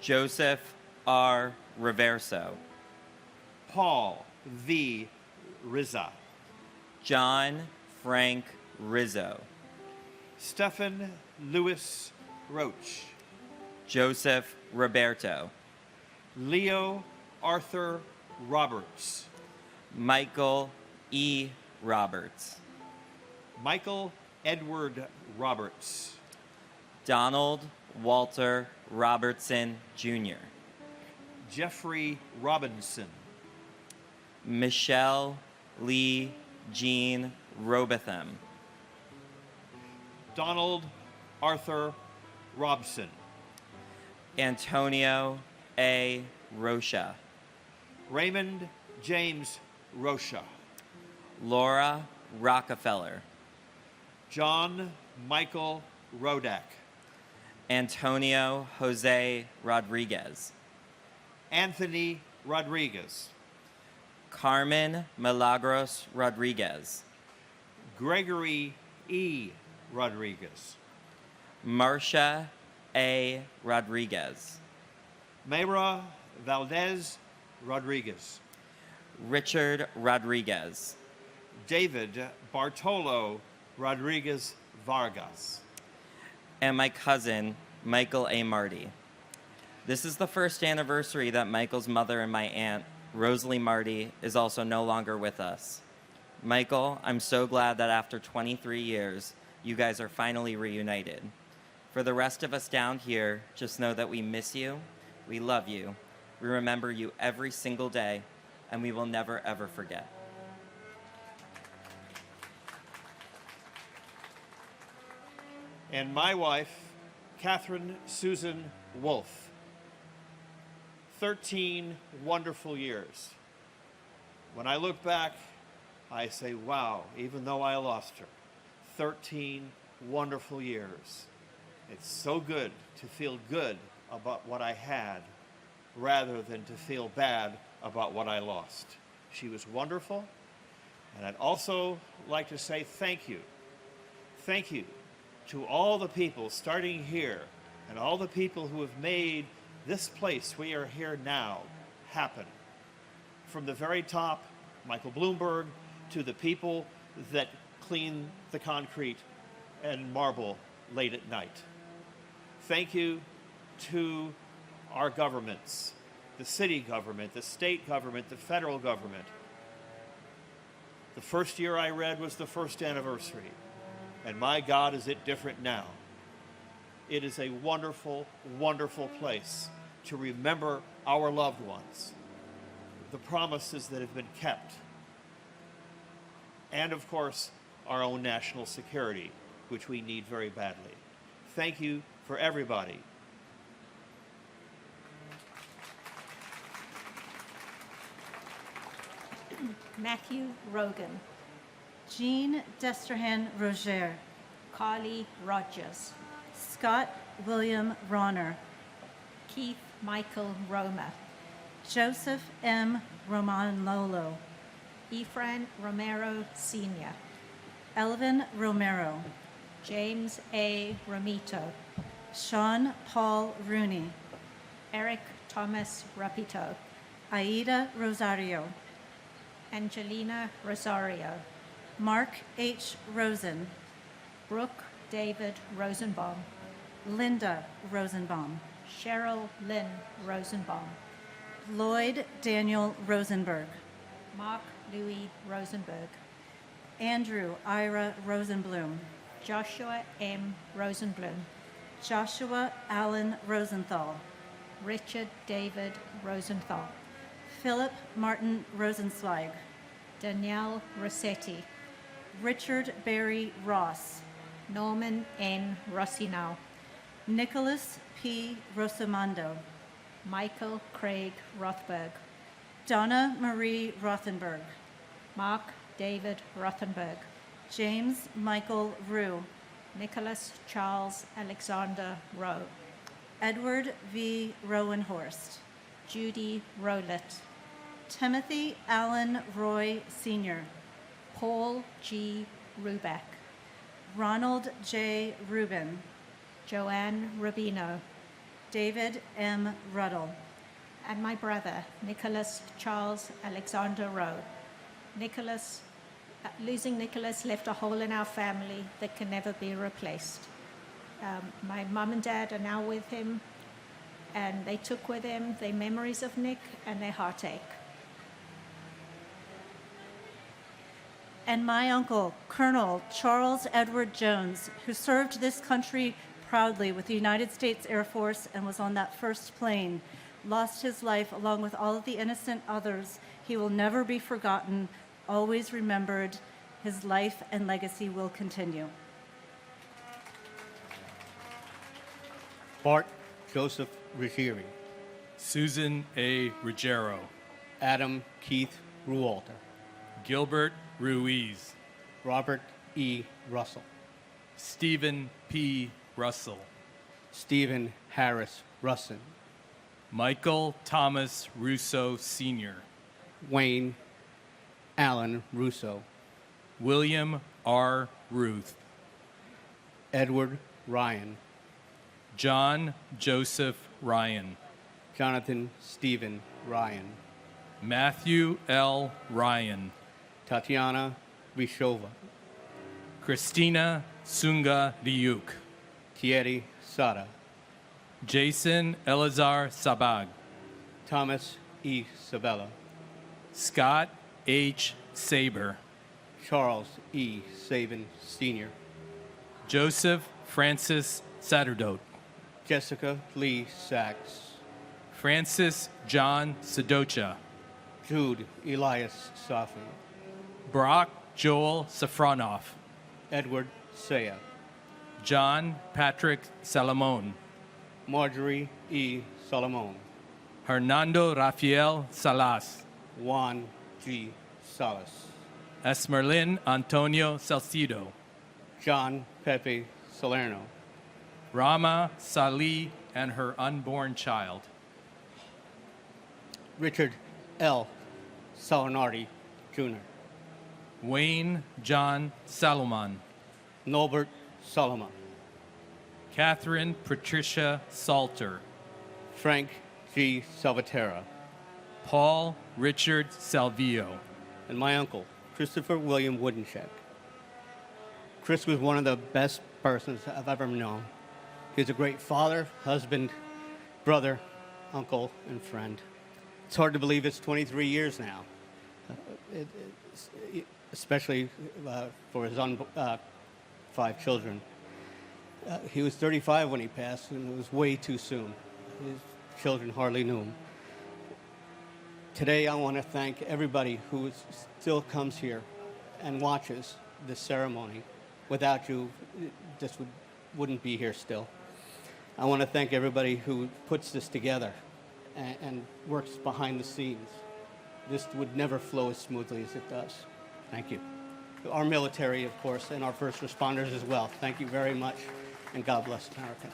Joseph R. Reverso, Paul V. Rizza, John Frank Rizzo, Stephen Louis Roach, Joseph Roberto, Leo Arthur Roberts, Michael E. Roberts, Michael Edward Roberts, Donald Walter Robertson Jr., Jeffrey Robinson, Michelle Lee Jean Robotham, Donald Arthur Robson, Antonio A. Rocha, Raymond James Rocha, Laura Rockefeller, John Michael Rodak, Antonio Jose Rodriguez, Anthony Rodriguez, Carmen Milagros Rodriguez, Gregory E. Rodriguez, Marcia A. Rodriguez, Mayra Valdez Rodriguez, Richard Rodriguez, David Bartolo Rodriguez Vargas, and my cousin, Michael A. Marty. This is the first anniversary that Michael's mother and my aunt, Rosalie Marty, is also no longer with us. Michael, I'm so glad that after 23 years, you guys are finally reunited. For the rest of us down here, just know that we miss you, we love you, we remember you every single day, and we will never ever forget. and my wife, Catherine Susan Wolfe. 13 wonderful years. When I look back, I say, wow, even though I lost her, 13 wonderful years. It's so good to feel good about what I had rather than to feel bad about what I lost. She was wonderful, and I'd also like to say thank you. Thank you to all the people starting here and all the people who have made this place we are here now happen. From the very top, Michael Bloomberg, to the people that clean the concrete and marble late at night. Thank you to our governments, the city government, the state government, the federal government. The first year I read was the first anniversary, and my God, is it different now. It is a wonderful, wonderful place to remember our loved ones, the promises that have been kept, and of course, our own national security, which we need very badly. Thank you for everybody. Matthew Rogan, Jean Destrehan Roger, Carly Rogers, Scott William Ronner, Keith Michael Roma, Joseph M. Romanlolo, Efrain Romero Sr., Elvin Romero, James A. Romito, Sean Paul Rooney, Eric Thomas Rapito, Aida Rosario, Angelina Rosario, Mark H. Rosen, Brooke David Rosenbaum, Linda Rosenbaum, Cheryl Lynn Rosenbaum, Lloyd Daniel Rosenberg, Mark Louis Rosenberg, Andrew Ira Rosenblum, Joshua M. Rosenblum, Joshua Allen Rosenthal, Richard David Rosenthal, Philip Martin Rosenzweig, Danielle Rossetti, Richard Barry Ross, Norman N. Rossinow, Nicholas P. Rosamondo, Michael Craig Rothberg, Donna Marie Rothenberg, Mark David Rothenberg, James Michael Rue, Nicholas Charles Alexander Rowe, Edward V. Rowenhorst, Judy Rowlett, Timothy Allen Roy Sr., Paul G. Ruback, Ronald J. Rubin, Joanne Rubino, David M. Ruddle, and my brother, Nicholas Charles Alexander Rowe. Losing Nicholas left a hole in our family that can never be replaced. My mom and dad are now with him, and they took with them their memories of Nick and their heartache. and my uncle, Colonel Charles Edward Jones, who served this country proudly with the United States Air Force and was on that first plane, lost his life along with all of the innocent others. He will never be forgotten, always remembered. His life and legacy will continue. Bart Joseph Ruggieri, Susan A. Ruggiero, Adam Keith Rualter, Gilbert Ruiz, Robert E. Russell, Stephen P. Russell, Stephen Harris Russin, Michael Thomas Russo Sr., Wayne Allen Russo, William R. Ruth, Edward Ryan, John Joseph Ryan, Jonathan Stephen Ryan, Matthew L. Ryan, Tatiana Rishova, Christina Sunga Liuk, Thierry Sada, Jason Elazar Sabag, Thomas E. Sabella, Scott H. Saber, Charles E. Sabin Sr., Joseph Francis Saturdote, Jessica Lee Sachs, Francis John Sedocha, Jude Elias Safi, Brock Joel Safronoff, Edward Saya, John Patrick Salomon, Marjorie E. Solomon, Hernando Rafael Salas, Juan G. Salas, Esmerlin Antonio Salcido, John Pepe Salerno, Rama Salih and her unborn child, Richard L. Salinardi, Jr., Wayne John Salomon, Norbert Solomon, Catherine Patricia Salter, Frank G. Salvatierra, Paul Richard Salvio, and my uncle, Christopher William Woodencheck. Chris was one of the best persons I've ever known. He was a great father, husband, brother, uncle, and friend. It's hard to believe it's 23 years now, especially for his 5 children. He was 35 when he passed, and it was way too soon. His children hardly knew him. Today, I want to thank everybody who still comes here and watches this ceremony. Without you, this wouldn't be here still. I want to thank everybody who puts this together and works behind the scenes. This would never flow as smoothly as it does. Thank you. Our military, of course, and our first responders as well. Thank you very much, and God bless America.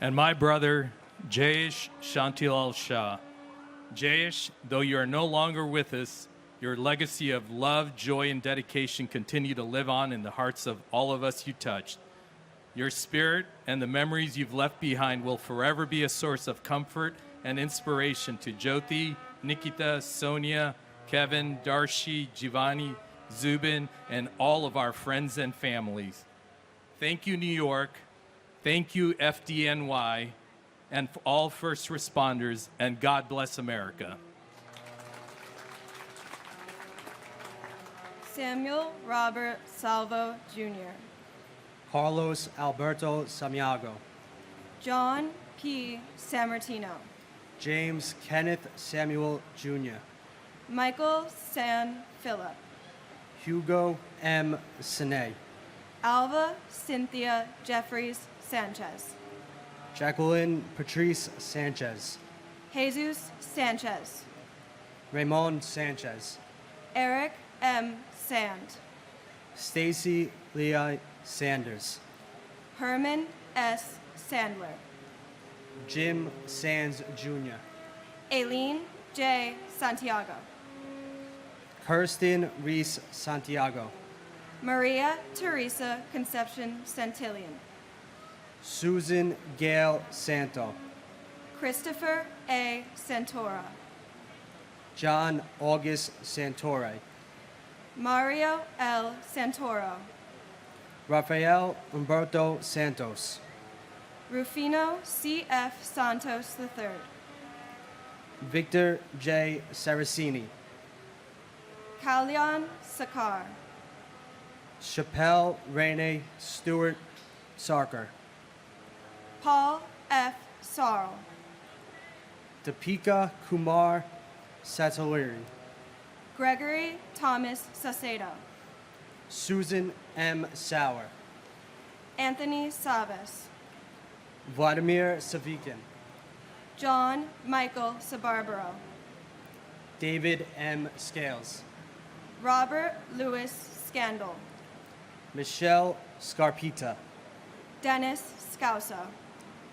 and my brother Jayesh Shantilal Shah. Jayesh, though you are no longer with us, your legacy of love, joy, and dedication continue to live on in the hearts of all of us you touched. Your spirit and the memories you've left behind will forever be a source of comfort and inspiration to Jyoti, Nikita, Sonia, Kevin, Darshi, Giovanni, Zubin, and all of our friends and families. Thank you, New York. Thank you, FDNY, and all first responders, and God bless America. Samuel Robert Salvo Jr., Carlos Alberto Samiago, John P. Sammartino, James Kenneth Samuel Jr., Michael San Philip, Hugo M. Sine, Alva Cynthia Jeffries Sanchez, Jacqueline Patrice Sanchez, Jesus Sanchez, Raymond Sanchez, Eric M. Sand, Stacy Leah Sanders, Herman S. Sandler, Jim Sands Jr., Aileen J. Santiago, Kirsten Reese Santiago, Maria Teresa Conception Santillan, Susan Gail Santo, Christopher A. Santora, John August Santore, Mario L. Santoro, Rafael Umberto Santos, Rufino C.F. Santos III, Victor J. Saracini, Kalyan Sakar, Chappelle Rene Stewart Sarker, Paul F. Sarl, Deepika Kumar Sataliri, Gregory Thomas Sacedo, Susan M. Sauer, Anthony Savas, Vladimir Savikin, John Michael Sabarbaro, David M. Scales, Robert Louis Scandal, Michelle Scarpita, Dennis Scousa,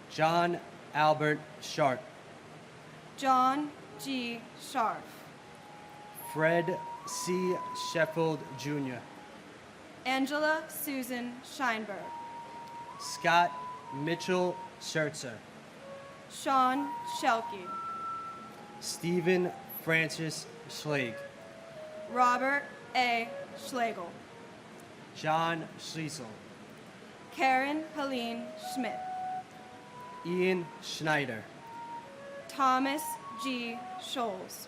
John Albert Sharp, John G. Sharf, Fred C. Sheffield Jr., Angela Susan Scheinberg, Scott Mitchell Schertzer, Sean Shelkey, Stephen Francis Schlegel, Robert A. Schlegel, John Schliessel, Karen Helene Schmidt, Ian Schneider, Thomas G. Scholes,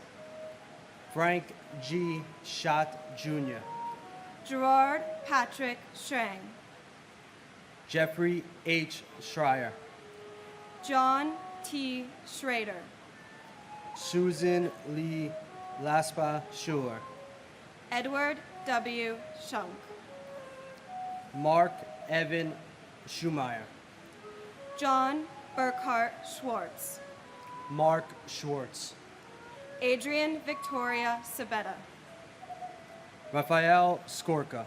Frank G. Schott Jr., Gerard Patrick Schrang, Jeffrey H. Schreier, John T. Schrader, Susan Lee Laspa Schuler, Edward W. Shunk, Mark Evan Schumeyer, John Burkhart Schwartz, Mark Schwartz, Adrian Victoria Sabetta, Raphael Skorka,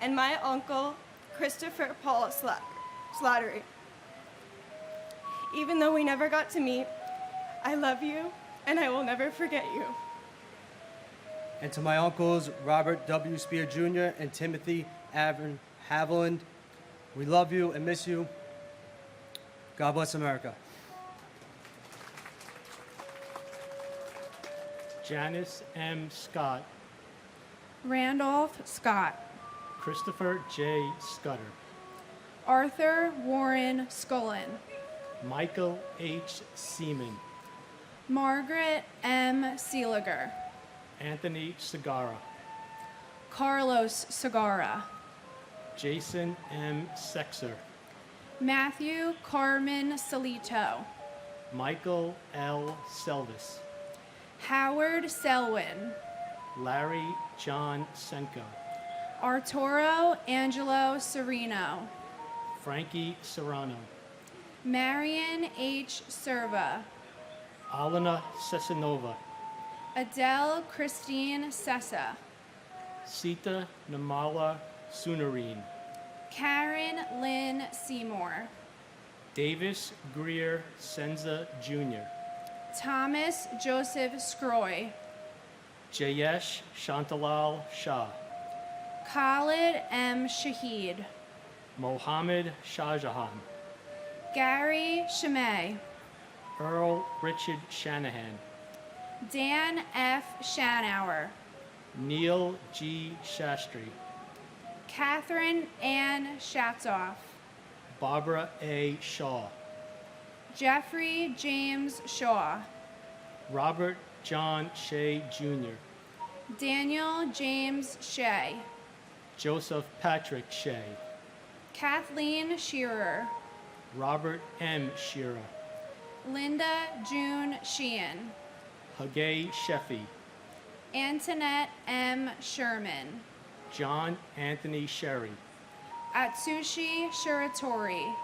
and my uncle Christopher Paul Slattery. Even though we never got to meet, I love you and I will never forget you. and to my uncles Robert W. Spear Jr. and Timothy Avern Haviland, we love you and miss you. God bless America. Janice M. Scott, Randolph Scott, Christopher J. Scudder, Arthur Warren Scullin, Michael H. Seaman, Margaret M. Seeliger, Anthony Segara, Carlos Segara, Jason M. Sexer, Matthew Carmen Salito, Michael L. Selvis, Howard Selwyn, Larry John Senko, Arturo Angelo Sereno, Frankie Serrano, Marion H. Serva, Alana Sesanova, Adele Christine Sessa, Sita Namala Sunarine, Karen Lynn Seymour, Davis Greer Senza Jr., Thomas Joseph Scroy, Jayesh Shantalal Shah, Khalid M. Shahid, Mohammed Shahjahan, Gary Shamay, Earl Richard Shanahan, Dan F. Shanauer, Neil G. Shastri, Catherine Ann Shatzoff, Barbara A. Shaw, Jeffrey James Shaw, Robert John Shea Jr., Daniel James Shea, Joseph Patrick Shea, Kathleen Shearer, Robert M. Shearer, Linda June Sheehan, Hagay Sheffy, Antoinette M. Sherman, John Anthony Sherry, Atsushi Shiratori,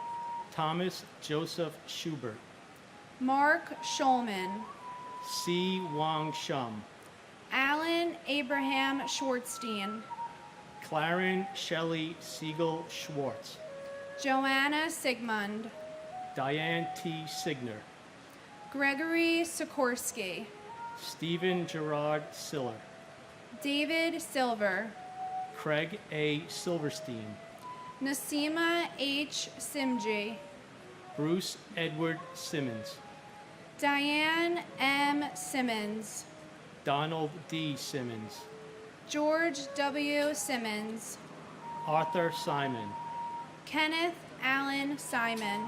Thomas Joseph Schubert, Mark Schulman, C. Wang Shum, Alan Abraham Schwartzstein, Claren Shelley Siegel Schwartz, Joanna Sigmund, Diane T. Signer, Gregory Sikorsky, Stephen Gerard Siller, David Silver, Craig A. Silverstein, Nasima H. Simji, Bruce Edward Simmons, Diane M. Simmons, Donald D. Simmons, George W. Simmons, Arthur Simon, Kenneth Allen Simon,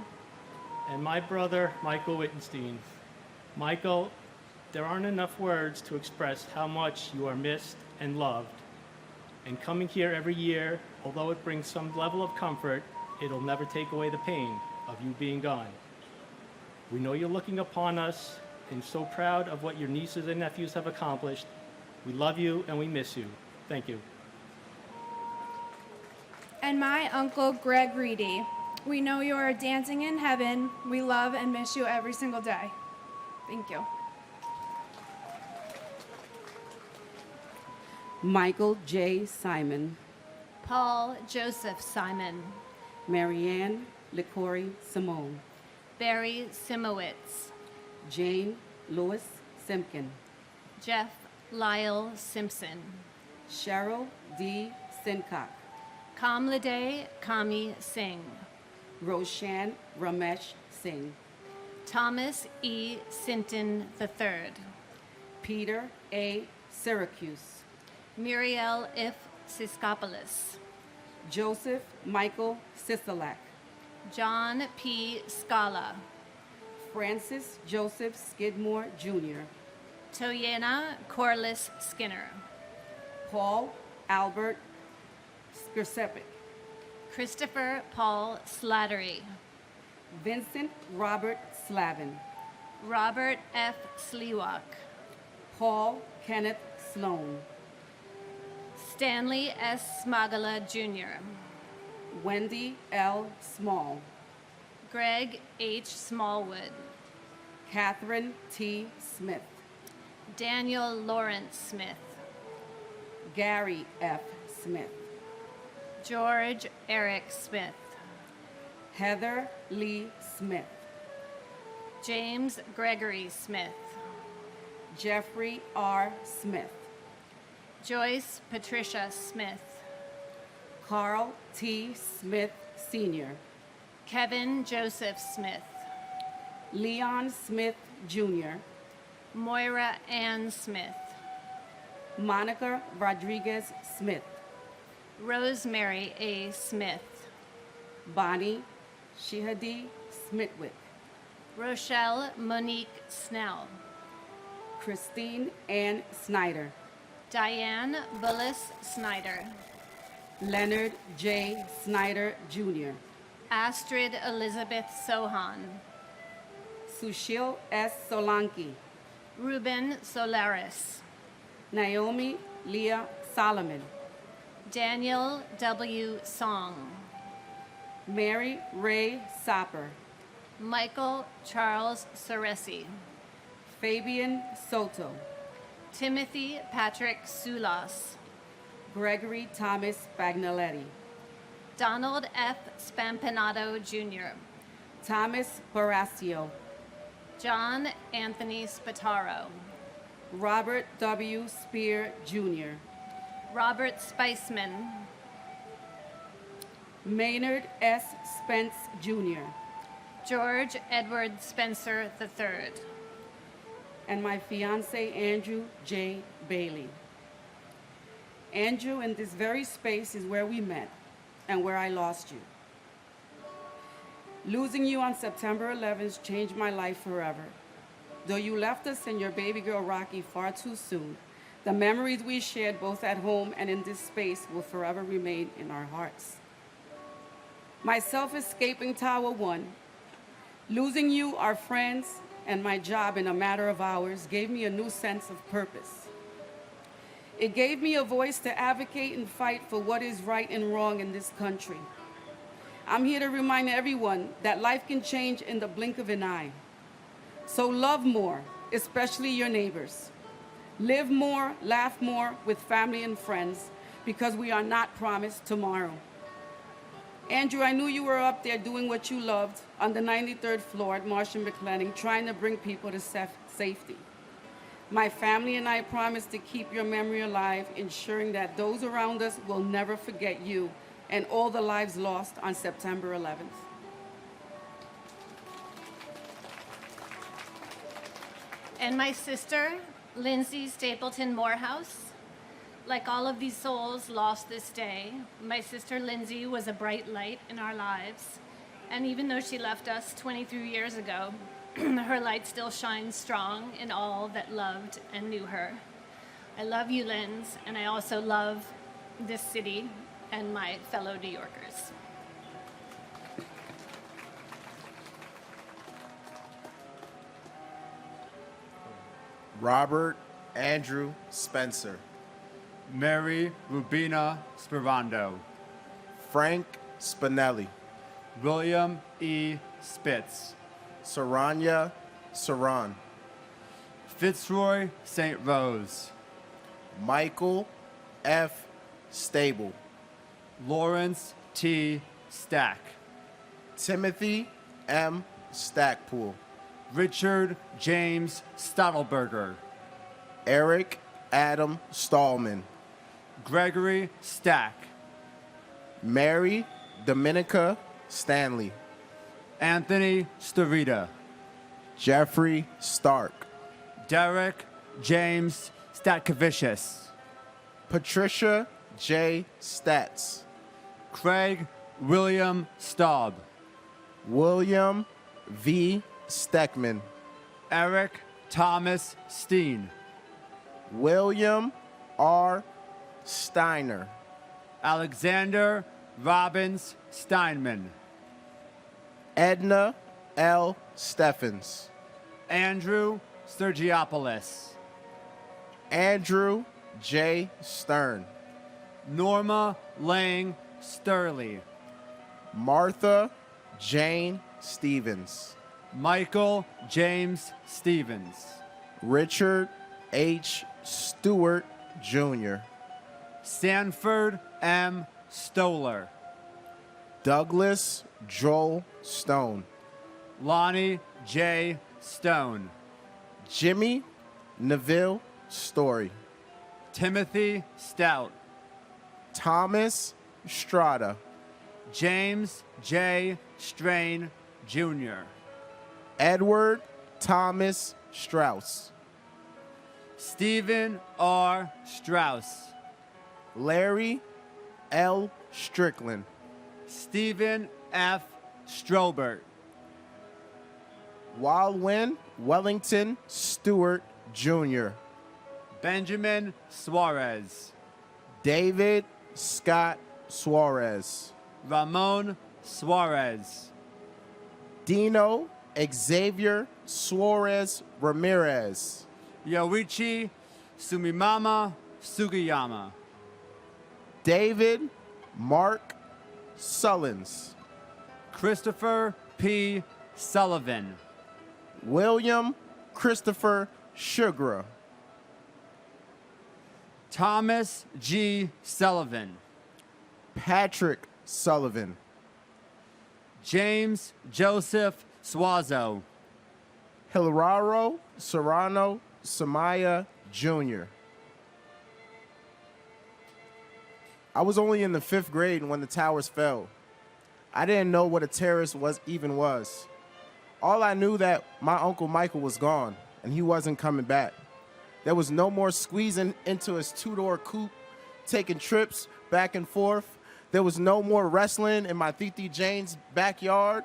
and my brother, Michael Wittenstein. Michael, there aren't enough words to express how much you are missed and loved. And coming here every year, although it brings some level of comfort, it'll never take away the pain of you being gone. We know you're looking upon us and so proud of what your nieces and nephews have accomplished. We love you and we miss you. Thank you. and my uncle Greg Reedy. We know you are dancing in heaven. We love and miss you every single day. Thank you. Michael J. Simon, Paul Joseph Simon, Marianne LeCory Simone, Barry Simowitz, Jane Lewis Simpkin, Jeff Lyle Simpson, Cheryl D. Sincock, Kamlade Kami Singh, Roshan Ramesh Singh, Thomas E. Sinton III, Peter A. Syracuse, Muriel If Siskopoulos, Joseph Michael Sisolak, John P. Scala, Francis Joseph Skidmore Jr., Toyena Corliss Skinner, Paul Albert Skirsepic, Christopher Paul Slattery, Vincent Robert Slavin, Robert F. Sliwak, Paul Kenneth Sloan, Stanley S. Smagala Jr., Wendy L. Small, Greg H. Smallwood, Catherine T. Smith, Daniel Lawrence Smith, Gary F. Smith, George Eric Smith, Heather Lee Smith, James Gregory Smith, Jeffrey R. Smith, Joyce Patricia Smith, Carl T. Smith Sr., Kevin Joseph Smith, Leon Smith Jr., Moira Ann Smith, Monica Rodriguez Smith, Rosemary A. Smith, Bonnie Shihadi Smithwick, Rochelle Monique Snell, Christine Ann Snyder, Diane Bullis Snyder, Leonard J. Snyder Jr., Astrid Elizabeth Sohan, Sushil S. Solanki, Ruben Solaris, Naomi Leah Solomon, Daniel W. Song, Mary Ray Sopper, Michael Charles Soresi, Fabian Soto, Timothy Patrick Sulas, Gregory Thomas Bagnaletti, Donald F. Spampinato Jr., Thomas Barasio, John Anthony Spataro, Robert W. Spear Jr., Robert Spiceman, Maynard S. Spence Jr., George Edward Spencer III, and my fiance Andrew J. Bailey. Andrew, in this very space is where we met and where I lost you. Losing you on September 11th changed my life forever. Though you left us and your baby girl Rocky far too soon, the memories we shared both at home and in this space will forever remain in our hearts. Myself escaping Tower 1, losing you, our friends, and my job in a matter of hours gave me a new sense of purpose. It gave me a voice to advocate and fight for what is right and wrong in this country. I'm here to remind everyone that life can change in the blink of an eye. So love more, especially your neighbors. Live more, laugh more with family and friends, because we are not promised tomorrow. Andrew, I knew you were up there doing what you loved on the 93rd floor at Marsh and McLennan, trying to bring people to safety. My family and I promise to keep your memory alive, ensuring that those around us will never forget you and all the lives lost on September 11th. And my sister, Lindsay Stapleton Morehouse. Like all of these souls lost this day, my sister Lindsay was a bright light in our lives. And even though she left us 23 years ago, her light still shines strong in all that loved and knew her. I love you, Linz, and I also love this city and my fellow New Yorkers. Robert Andrew Spencer. Mary Rubina Sperando. Frank Spinelli. William E. Spitz. Saranya Saran. Fitzroy St. Rose. Michael F. Stable. Lawrence T. Stack. Timothy M. Stackpool. Richard James Stottleberger. Eric Adam Stallman. Gregory Stack. Mary Dominica Stanley. Anthony Starita. Jeffrey Stark. Derek James Statkevicius. Patricia J. Stats. Craig William Staub. William V. Steckman. Eric Thomas Steen. William R. Steiner. Alexander Robbins Steinman. Edna L. Steffens. Andrew Sturgiopoulos. Andrew J. Stern. Norma Lang Sturley. Martha Jane Stevens. Michael James Stevens. Richard H. Stewart Jr. Sanford M. Stoller. Douglas Joel Stone. Lonnie J. Stone. Jimmy Neville Story. Timothy Stout. Thomas Strada. James J. Strain Jr. Edward Thomas Strauss. Stephen R. Strauss. Larry L. Strickland. Stephen F. Strobert. Wildwin Wellington Stewart Jr. Benjamin Suarez. David Scott Suarez. Ramon Suarez. Dino Xavier Suarez Ramirez. Yoichi Sumimama Sugiyama. David Mark Sullins. Christopher P. Sullivan. William Christopher Sugar. Thomas G. Sullivan. Patrick Sullivan. James Joseph Suazo. Hilararo Serrano Samaya Jr. I was only in the 5th grade when the towers fell. I didn't know what a terrorist even was. All I knew that my Uncle Michael was gone and he wasn't coming back. There was no more squeezing into his 2-door coupe, taking trips back and forth. There was no more wrestling in my Titi Jane's backyard.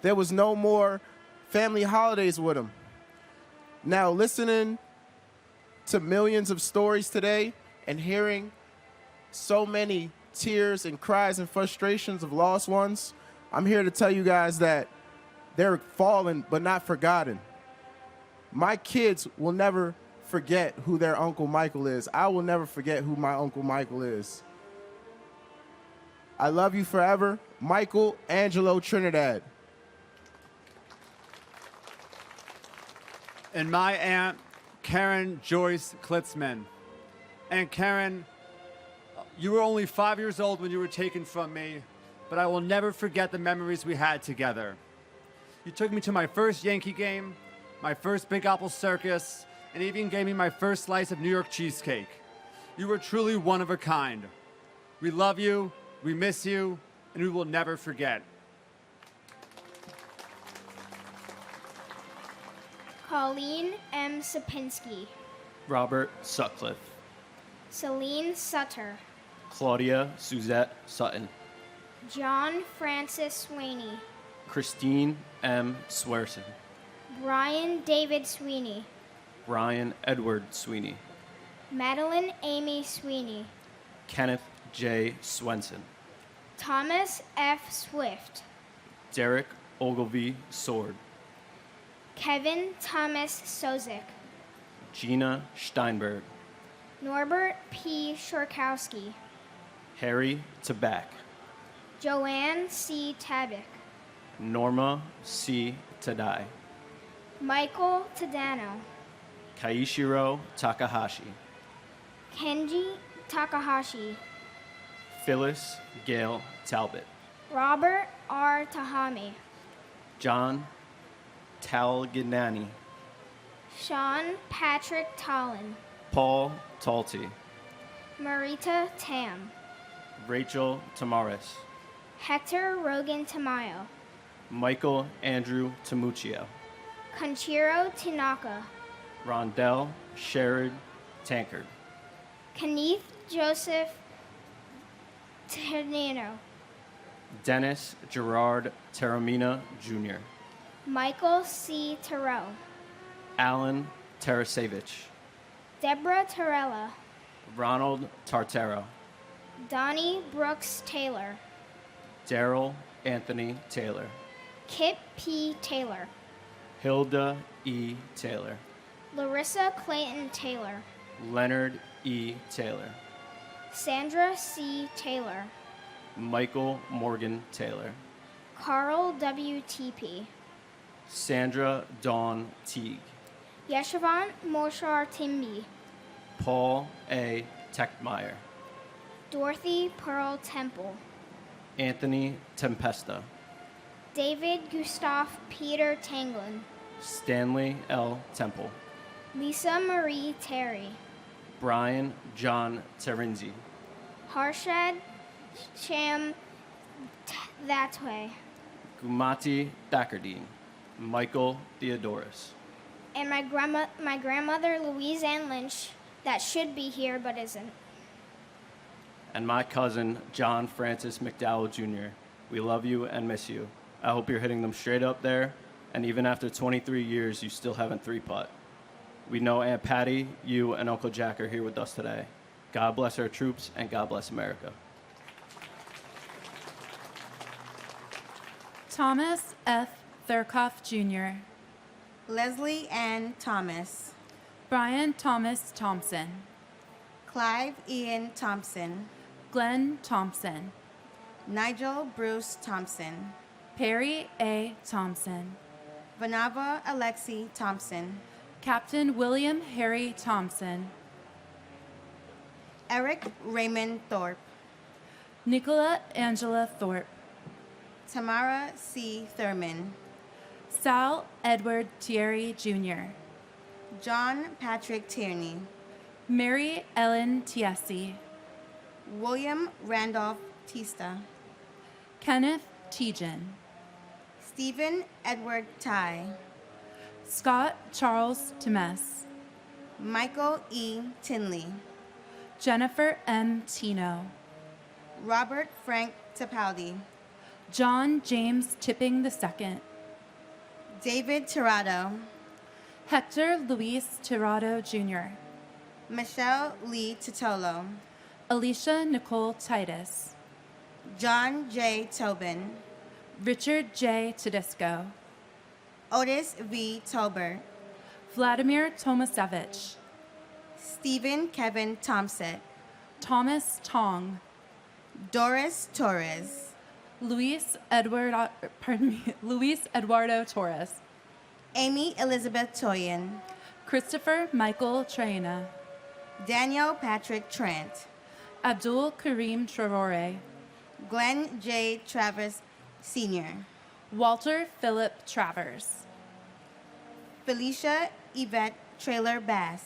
There was no more family holidays with him. Now, listening to millions of stories today and hearing so many tears and cries and frustrations of lost ones, I'm here to tell you guys that they're fallen but not forgotten. My kids will never forget who their Uncle Michael is. I will never forget who my Uncle Michael is. I love you forever, Michael Angelo Trinidad. And my aunt, Karen Joyce Klitzman. And Karen, you were only 5 years old when you were taken from me, but I will never forget the memories we had together. You took me to my first Yankee game, my first Big Apple Circus, and even gave me my first slice of New York cheesecake. You were truly one of a kind. We love you, we miss you, and we will never forget. Colleen M. Sapinski, Robert Sutcliffe, Celine Sutter, Claudia Suzette Sutton, John Francis Sweeney, Christine M. Swerson, Brian David Sweeney, Brian Edward Sweeney, Madeline Amy Sweeney, Kenneth J. Swenson, Thomas F. Swift, Derek Ogilvy Sword, Kevin Thomas Sozik, Gina Steinberg, Norbert P. Shorkowski, Harry Tabak, Joanne C. Tabak, Norma C. Tadai, Michael Tadano, Kaishiro Takahashi, Kenji Takahashi, Phyllis Gail Talbot, Robert R. Tahami, John Talginani, Sean Patrick Tollin, Paul Talty, Marita Tam, Rachel Tamaris, Hector Rogan Tamayo, Michael Andrew Tamuccio, Conchiro Tanaka, Rondell Sherrod Tankard, Kenneth Joseph Ternino, Dennis Gerard Taramina Jr., Michael C. Terrell, Alan Tarasevich, Deborah Torella, Ronald Tartaro, Donnie Brooks Taylor, Daryl Anthony Taylor, Kip P. Taylor, Hilda E. Taylor, Larissa Clayton Taylor, Leonard E. Taylor, Sandra C. Taylor, Michael Morgan Taylor, Carl W. T.P., Sandra Dawn Teague, Yeshivant Moshar Timby, Paul A. Techmeyer, Dorothy Pearl Temple, Anthony Tempesta, David Gustav Peter Tanglin, Stanley L. Temple, Lisa Marie Terry, Brian John Terenzi, Harshad Sham Thatway, Gumati Thakardine, Michael Theodorus, and my grandmother Louise Ann Lynch, that should be here but isn't. and my cousin John Francis McDowell Jr. We love you and miss you. I hope you're hitting them straight up there, and even after 23 years, you still haven't three-putt. We know Aunt Patty, you, and Uncle Jack are here with us today. God bless our troops, and God bless America. Thomas F. Thurkoff Jr., Leslie Ann Thomas, Brian Thomas Thompson, Clive Ian Thompson, Glenn Thompson, Nigel Bruce Thompson, Perry A. Thompson, Vanava Alexi Thompson, Captain William Harry Thompson, Eric Raymond Thorpe, Nicola Angela Thorpe, Tamara C. Thurman, Sal Edward Thierry Jr., John Patrick Tierney, Mary Ellen Tiesi, William Randolph Tista, Kenneth Tejan, Stephen Edward Ty, Scott Charles Temes, Michael E. Tinley, Jennifer M. Tino, Robert Frank Tapaldi, John James Tipping II, David Tirado, Hector Luis Tirado Jr., Michelle Lee Titolo, Alicia Nicole Titus, John J. Tobin, Richard J. Tedisco, Otis V. Tolbert, Vladimir Tomasevich, Stephen Kevin Thompson, Thomas Tong, Doris Torres, Luis Eduardo Torres, Amy Elizabeth Toyin, Christopher Michael Traina, Daniel Patrick Trent, Abdul Karim Traore, Glenn J. Travers Sr., Walter Philip Travers, Felicia Yvette Trailer Bass,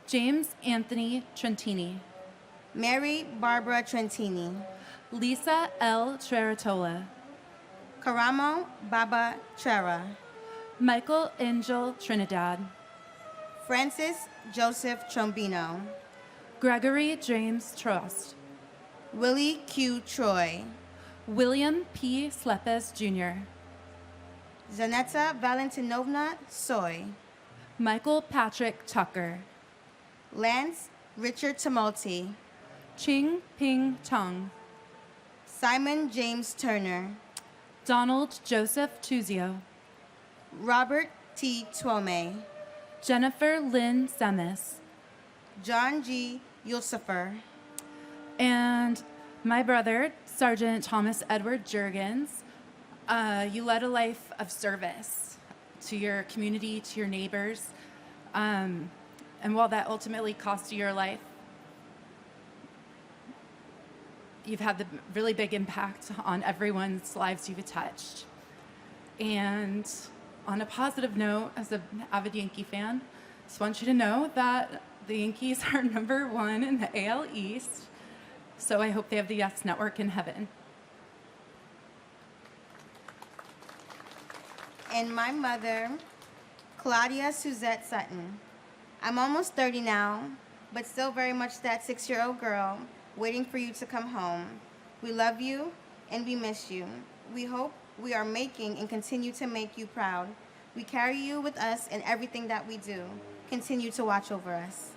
James Anthony Trentini, Mary Barbara Trentini, Lisa L. Treratola, Karamo Baba Trera, Michael Angel Trinidad, Francis Joseph Trombino, Gregory James Trost, Willie Q. Troy, William P. Slepes Jr., Zanetta Valentinovna Soy, Michael Patrick Tucker, Lance Richard Tamolti, Ching Ping Tung, Simon James Turner, Donald Joseph Tuzio, Robert T. Twome, Jennifer Lynn Semis, John G. Yusufer, and my brother, Sergeant Thomas Edward Jurgens. You led a life of service to your community, to your neighbors. And while that ultimately cost you your life, you've had the really big impact on everyone's lives you've touched. And on a positive note, as an avid Yankee fan, just want you to know that the Yankees are #1 in the AL East. So I hope they have the Yes Network in heaven. and my mother, Claudia Suzette Sutton. I'm almost 30 now, but still very much that 6-year-old girl waiting for you to come home. We love you and we miss you. We hope we are making and continue to make you proud. We carry you with us in everything that we do. Continue to watch over us.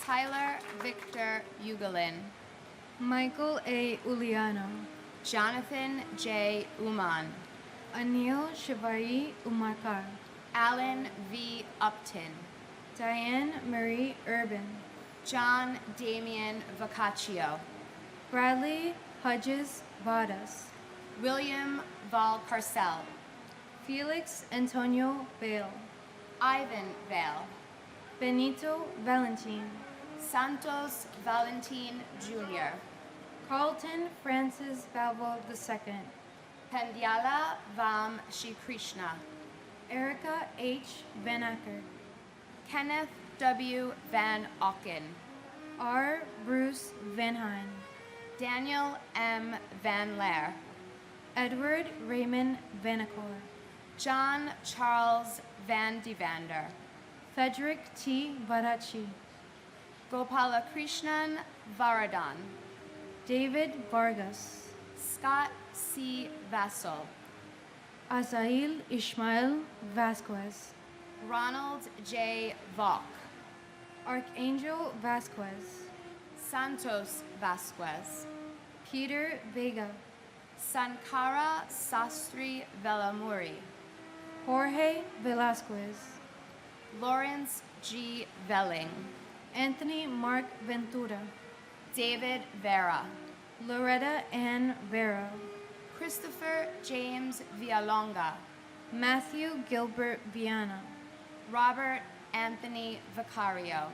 Tyler Victor Ugalin, Michael A. Uliano, Jonathan J. Uman, Anil Shivari Umarkar, Alan V. Upton, Diane Marie Urban, John Damian Vacaccio, Bradley Hodges Vadas, William Valcarcel, Felix Antonio Bale, Ivan Vale, Benito Valentin, Santos Valentin Jr., Carlton Francis Balvo II, Pendiala Vam Shri Krishna, Erica H. Van Acker, Kenneth W. Van Auken, R. Bruce Van Hine, Daniel M. Van Laer, Edward Raymond Vanacore, John Charles Van Devander, Frederick T. Varachi, Gopalakrishnan Varadan, David Vargas, Scott C. Vassal, Azail Ishmael Vasquez, Ronald J. Valk, Archangel Vasquez, Santos Vasquez, Peter Vega, Sankara Sastri Velamuri, Jorge Velasquez, Lawrence G. Velling, Anthony Mark Ventura, David Vera, Loretta Ann Vera, Christopher James Villalonga, Matthew Gilbert Viana, Robert Anthony Vicario,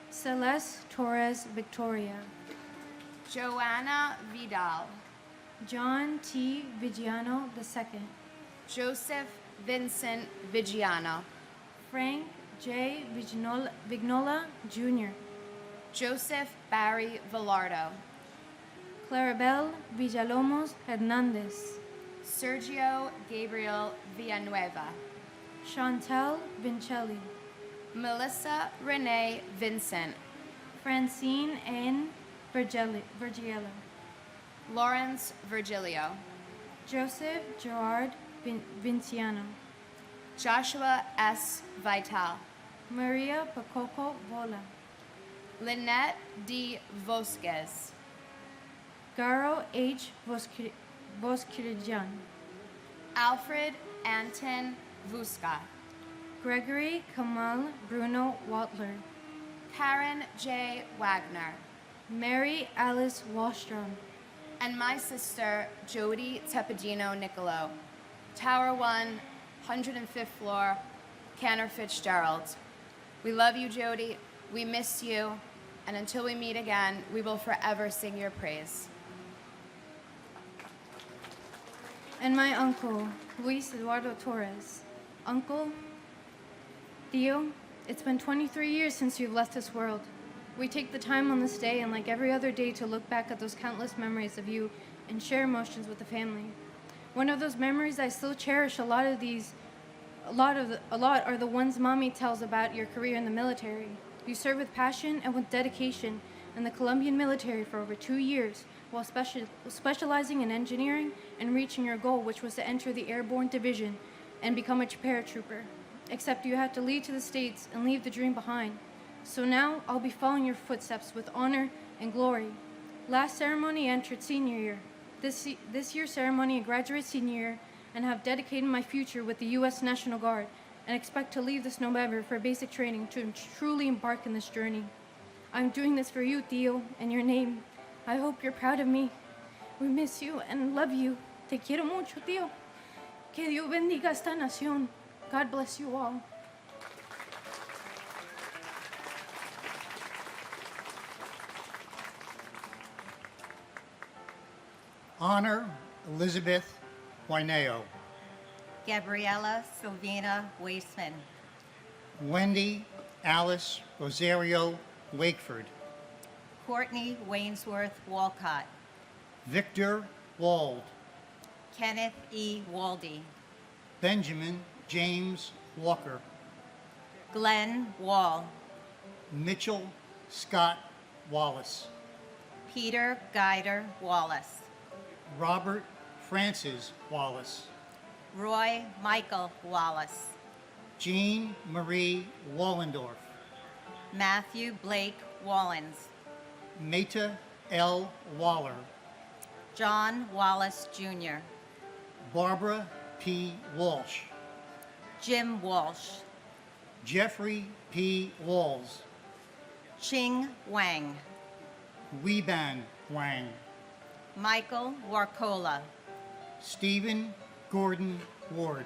Celeste Torres Victoria, Joanna Vidal, John T. Vigiano II, Joseph Vincent Vigiano, Frank J. Vignola Jr., Joseph Barry Villardo, Clarabelle Villalomos Hernandez, Sergio Gabriel Villanueva, Chantal Vincelli, Melissa Renee Vincent, Francine N. Virgiello, Lawrence Virgilio, Joseph Gerard Vinciano, Joshua S. Vital, Maria Pacoco Vola, Lynette D. Vosquez, Garo H. Voskirijan, Alfred Anton Vuska, Gregory Kamal Bruno Waltler. Karen J. Wagner. Mary Alice Wallstrom. And my sister, Jody Tepedino Nicolo. Tower 1, 105th floor, Cantor Fitzgerald. We love you, Jody. We miss you. And until we meet again, we will forever sing your praise. And my uncle, Luis Eduardo Torres. Uncle, Theo, it's been 23 years since you've left this world. We take the time on this day and like every other day to look back at those countless memories of you and share emotions with the family. One of those memories I still cherish a lot are the ones Mommy tells about your career in the military. You served with passion and with dedication in the Colombian military for over 2 years while specializing in engineering and reaching your goal, which was to enter the Airborne Division and become a paratrooper. Except you had to leave to the States and leave the dream behind. So now I'll be following your footsteps with honor and glory. Last ceremony I entered senior year. This year's ceremony I graduate senior year and have dedicated my future with the U.S. National Guard and expect to leave this November for basic training to truly embark in this journey. I'm doing this for you, Theo, in your name. I hope you're proud of me. We miss you and love you. Te quiero mucho, Theo. Que Dios bendiga esta nación. God bless you all. Honor Elizabeth Guineo. Gabriela Sylvina Waisman. Wendy Alice Rosario Wakeford. Courtney Wainsworth Walcott. Victor Wald. Kenneth E. Waldy. Benjamin James Walker. Glenn Wall. Mitchell Scott Wallace. Peter Guider Wallace. Robert Francis Wallace. Roy Michael Wallace. Jean Marie Wallendorf. Matthew Blake Wallens. Meta L. Waller. John Wallace Jr. Barbara P. Walsh. Jim Walsh. Jeffrey P. Walls. Ching Wang. Weban Wang. Michael Warcola. Stephen Gordon Ward.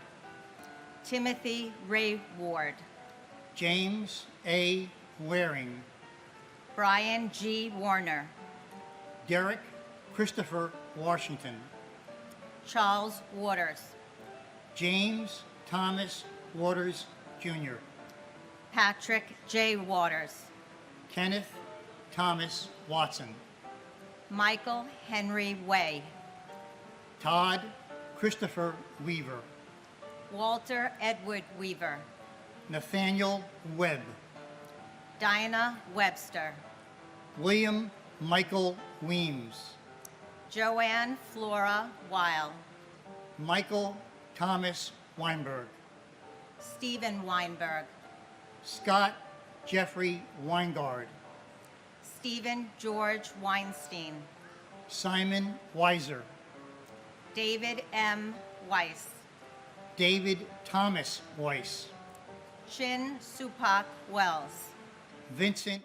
Timothy Ray Ward. James A. Waring. Brian G. Warner. Derek Christopher Washington. Charles Waters. James Thomas Waters, Jr. Patrick J. Waters. Kenneth Thomas Watson. Michael Henry Way. Todd Christopher Weaver. Walter Edward Weaver. Nathaniel Webb. Diana Webster. William Michael Weems. Joanne Flora Weil. Michael Thomas Weinberg. Stephen Weinberg. Scott Jeffrey Weingard. Stephen George Weinstein. Simon Weiser. David M. Weiss. David Thomas Weiss. Chin Supak Wells. Vincent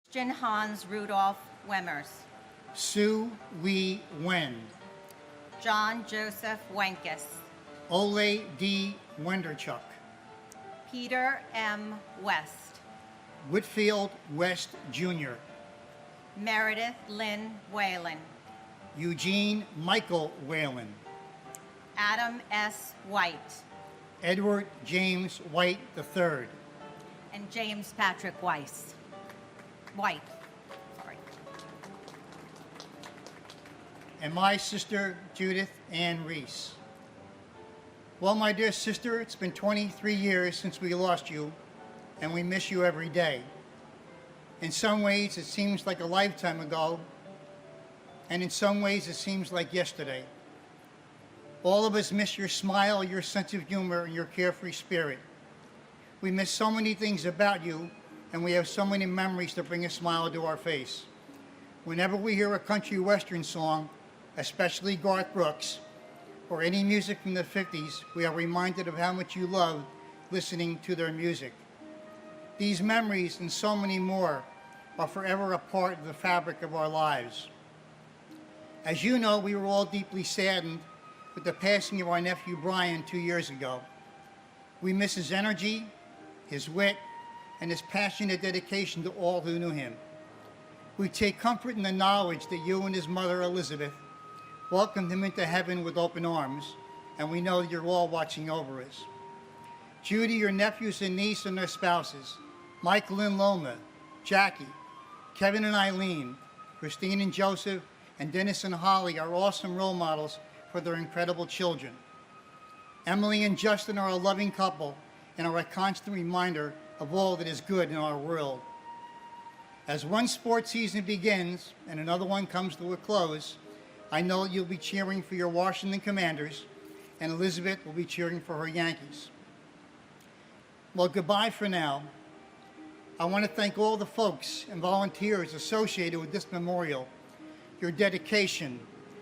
Christian Hans Rudolph Wemmers. Sue Wee Wen. John Joseph Wenkus. Ole D. Wenderchuk. Peter M. West. Whitfield West, Jr. Meredith Lynn Whalen. Eugene Michael Whalen. Adam S. White. Edward James White III. And James Patrick Weiss. White. Sorry. And my sister, Judith Ann Reese. Well, my dear sister, it's been 23 years since we lost you, and we miss you every day. In some ways, it seems like a lifetime ago, and in some ways, it seems like yesterday. All of us miss your smile, your sense of humor, and your carefree spirit. We miss so many things about you, and we have so many memories to bring a smile to our face. Whenever we hear a country western song, especially Garth Brooks, or any music from the 50s, we are reminded of how much you loved listening to their music. These memories and so many more are forever a part of the fabric of our lives. As you know, we were all deeply saddened with the passing of our nephew Brian 2 years ago. We miss his energy, his wit, and his passionate dedication to all who knew him. We take comfort in the knowledge that you and his mother, Elizabeth, welcomed him into heaven with open arms, and we know you're all watching over us. Judy, your nephews and niece and their spouses, Michael and Loma, Jackie, Kevin and Eileen, Christine and Joseph, and Dennis and Holly are awesome role models for their incredible children. Emily and Justin are a loving couple and are a constant reminder of all that is good in our world. As one sports season begins and another one comes to a close, I know you'll be cheering for your Washington Commanders, and Elizabeth will be cheering for her Yankees. Well, goodbye for now. I want to thank all the folks and volunteers associated with this memorial. Your dedication,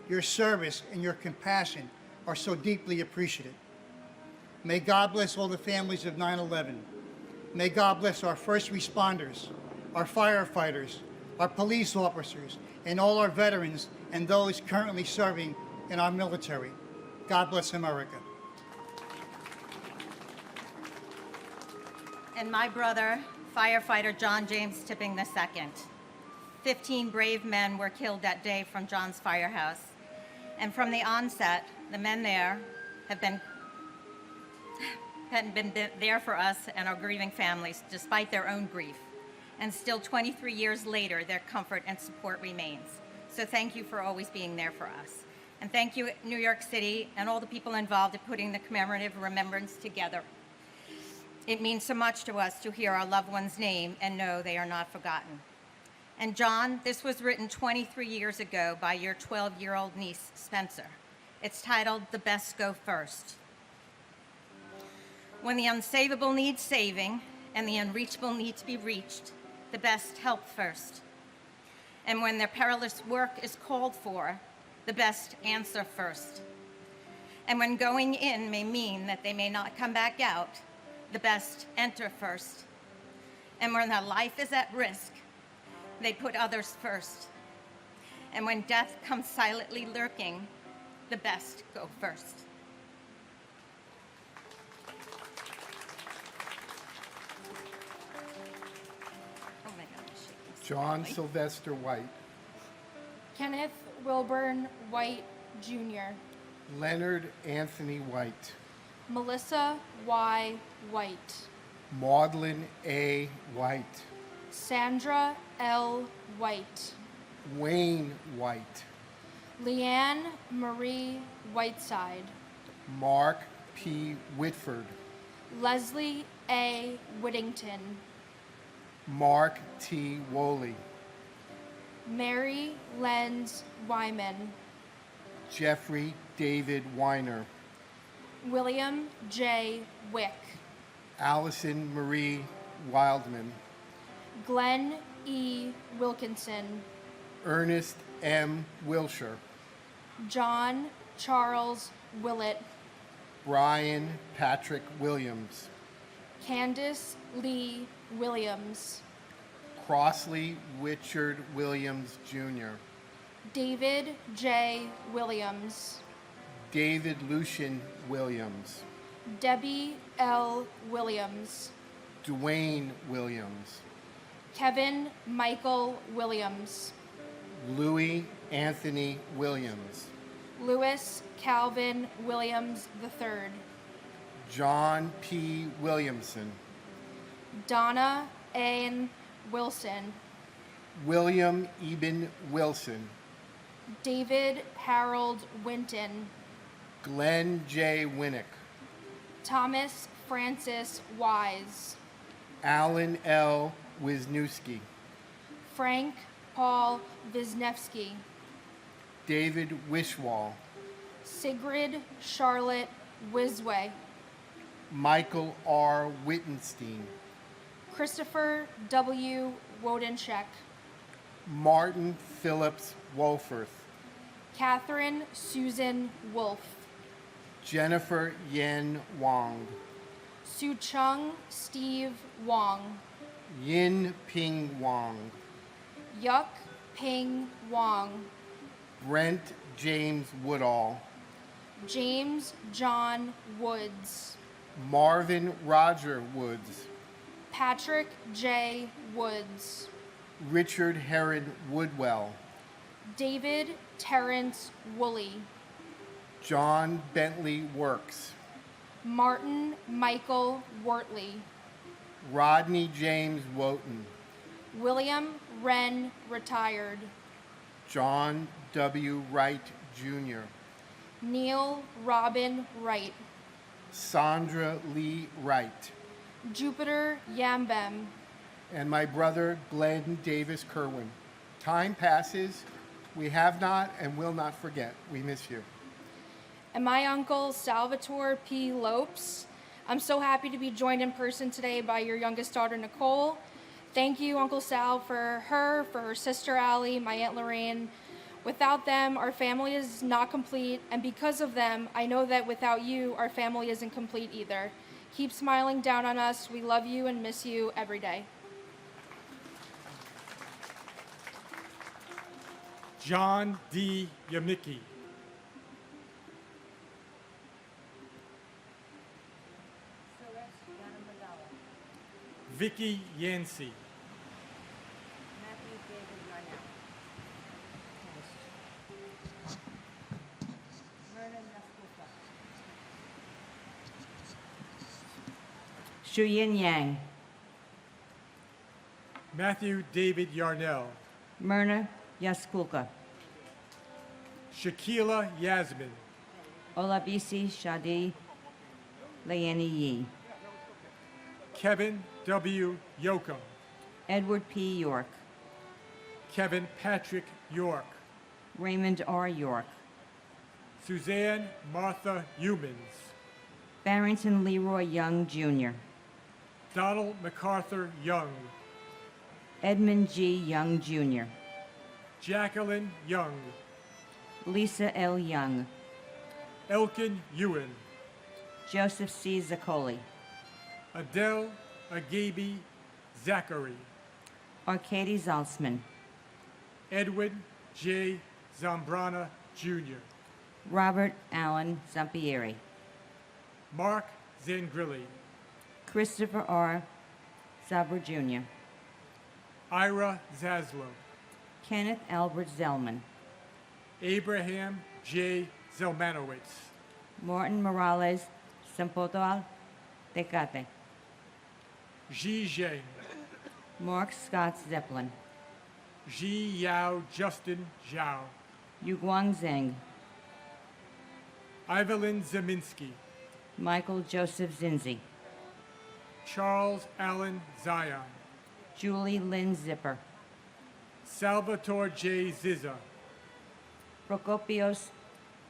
your service, and your compassion are so deeply appreciated. May God bless all the families of 9/11. May God bless our first responders, our firefighters, our police officers, and all our veterans and those currently serving in our military. God bless America. And my brother, firefighter John James Tipping II. 15 brave men were killed that day from John's firehouse. And from the onset, the men there hadn't been there for us and our grieving families, despite their own grief. And still 23 years later, their comfort and support remains. So thank you for always being there for us. And thank you, New York City, and all the people involved in putting the commemorative remembrance together. It means so much to us to hear our loved one's name and know they are not forgotten. And John, this was written 23 years ago by your 12-year-old niece, Spencer. It's titled, "The Best Go First." When the unsavable needs saving and the unreachable need to be reached, the best help first. And when their perilous work is called for, the best answer first. And when going in may mean that they may not come back out, the best enter first. And when their life is at risk, they put others first. And when death comes silently lurking, the best go first. Oh my gosh. John Sylvester White, Kenneth Wilburn White, Jr., Leonard Anthony White, Melissa Y. White, Maudlin A. White, Sandra L. White, Wayne White, Leanne Marie Whiteside, Mark P. Whitford, Leslie A. Whittington, Mark T. Woolley, Mary Lenz Wyman, Jeffrey David Weiner, William J. Wick, Allison Marie Wildman, Glenn E. Wilkinson, Ernest M. Wilshire, John Charles Willett, Brian Patrick Williams, Candace Lee Williams, Crossley Richard Williams Jr., David J. Williams, David Lucian Williams, Debbie L. Williams, Dwayne Williams, Kevin Michael Williams, Louis Anthony Williams, Louis Calvin Williams III, John P. Williamson, Donna Ann Wilson, William Eben Wilson, David Harold Winton, Glenn J. Winnick, Thomas Francis Wise, Alan L. Wisniewski, Frank Paul Wisniewski, David Wishwall, Sigrid Charlotte Wisway, Michael R. Wittenstein, Christopher W. Wodencheck, Martin Phillips Wolforth, Catherine Susan Wolf, Jennifer Yen Wong, Su Chung Steve Wong, Yin Ping Wong, Yuk Ping Wong, Brent James Woodall, James John Woods, Marvin Roger Woods, Patrick J. Woods, Richard Herod Woodwell, David Terrence Woolley, John Bentley Works, Martin Michael Wortley, Rodney James Wotan, William Wren retired, John W. Wright Jr., Neil Robin Wright, Sandra Lee Wright, Jupiter Yambem, and my brother Glenn Davis Kerwin. Time passes. We have not and will not forget. We miss you. and my uncle Salvatore P. Lopes. I'm so happy to be joined in person today by your youngest daughter, Nicole. Thank you, Uncle Sal, for her sister Allie, my Aunt Lorraine. Without them, our family is not complete, and because of them, I know that without you, our family isn't complete either. Keep smiling down on us. We love you and miss you every day. John D. Yamicki. Vicky Yancey. Shuyin Yang, Matthew David Yarnell. Myrna Yaskulka, Shakila Yasmin. Olabisi Shadi Layeni Yi, Kevin W. Yoakum. Edward P. York, Kevin Patrick York. Raymond R. York, Suzanne Martha Humans. Barrington Leroy Young Jr., Donald MacArthur Young. Edmund G. Young Jr., Jacqueline Young. Lisa L. Young, Elkin Ewan. Joseph C. Zaccoli, Adele Agabi Zachary. Arkady Zaltzman, Edwin J. Zambrana Jr. Robert Allen Zampieri, Mark Zangrilli. Christopher R. Zabra Jr., Ira Zaslow. Kenneth Albert Zellman, Abraham J. Zelmanowitz. Martin Morales Sempotoal Tecate, Ji Zheng. Mark Scott Zeppelin, Ji Yao Justin Zhao. Yuguang Zheng, Evelyn Zeminski. Michael Joseph Zinzi, Charles Allen Zion. Julie Lynn Zipper, Salvatore J. Zizza. Prokopios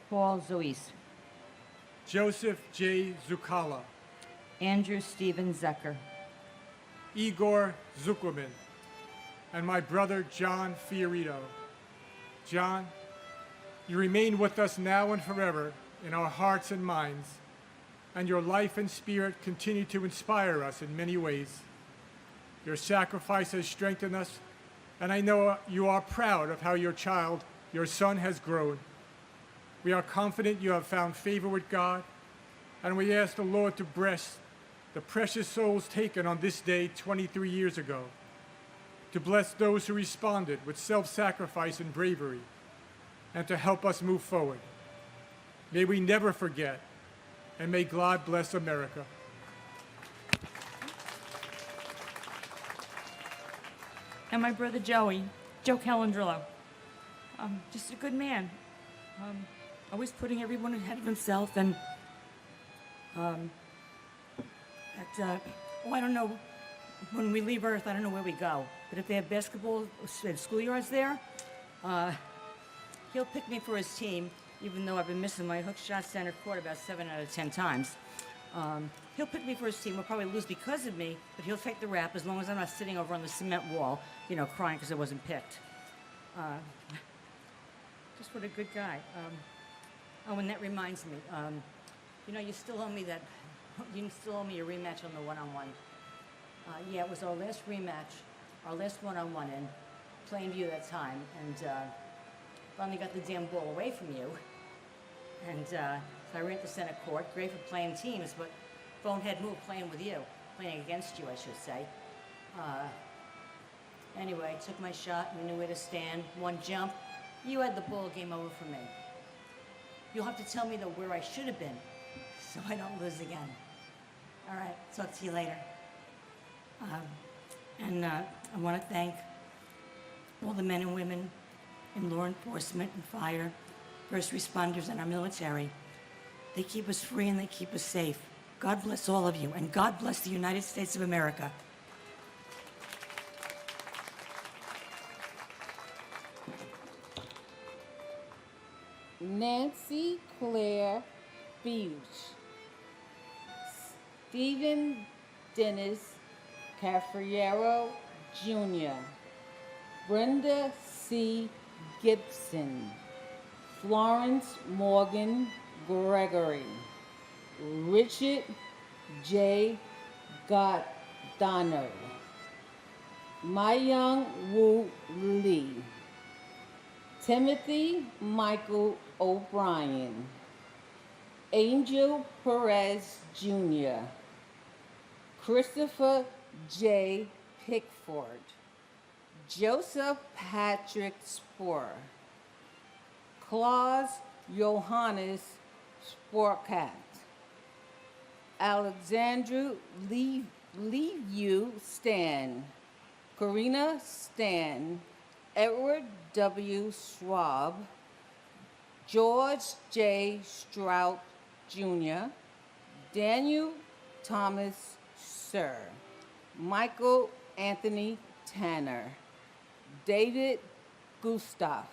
Paul Zois, Joseph J. Zukala. Andrew Stephen Zucker, Igor Zuckerman. And my brother John Fiorito. John, you remain with us now and forever in our hearts and minds, and your life and spirit continue to inspire us in many ways. Your sacrifice has strengthened us, and I know you are proud of how your child, your son, has grown. We are confident you have found favor with God, and we ask the Lord to bless the precious souls taken on this day 23 years ago, to bless those who responded with self-sacrifice and bravery, and to help us move forward. May we never forget, and may God bless America. And my brother Joey, Joe Calandrillo. Just a good man. Always putting everyone ahead of himself, and I don't know, when we leave Earth, I don't know where we go. But if they have basketball schoolyards there, he'll pick me for his team, even though I've been missing my hook shot center court about 7 out of 10 times. He'll pick me for his team. We'll probably lose because of me, but he'll take the rap as long as I'm not sitting over on the cement wall, crying because I wasn't picked. Just what a good guy. Oh, and that reminds me, you know, you still owe me a rematch on the one-on-one. Yeah, it was our last rematch, our last one-on-one in Plainview that time, and finally got the damn ball away from you. And so I ran to center court, great for playing teams, but bonehead move playing with you, playing against you, I should say. Anyway, I took my shot, and knew where to stand, one jump. You had the ball, game over for me. You'll have to tell me, though, where I should have been, so I don't lose again. All right, talk to you later. I want to thank all the men and women in law enforcement and fire, first responders, and our military. They keep us free and they keep us safe. God bless all of you, and God bless the United States of America. Nancy Claire Beach, Stephen Dennis Cafriero Jr., Brenda C. Gibson, Florence Morgan Gregory, Richard J. Goddano, Myung Woo Lee, Timothy Michael O'Brien, Angel Perez Jr., Christopher J. Pickford, Joseph Patrick Sporer, Klaus Johannes Sporkat, Alexandru Leavu Stan, Karina Stan, Edward W. Schwab, George J. Strout Jr., Daniel Thomas Sir, Michael Anthony Tanner, David Gustav,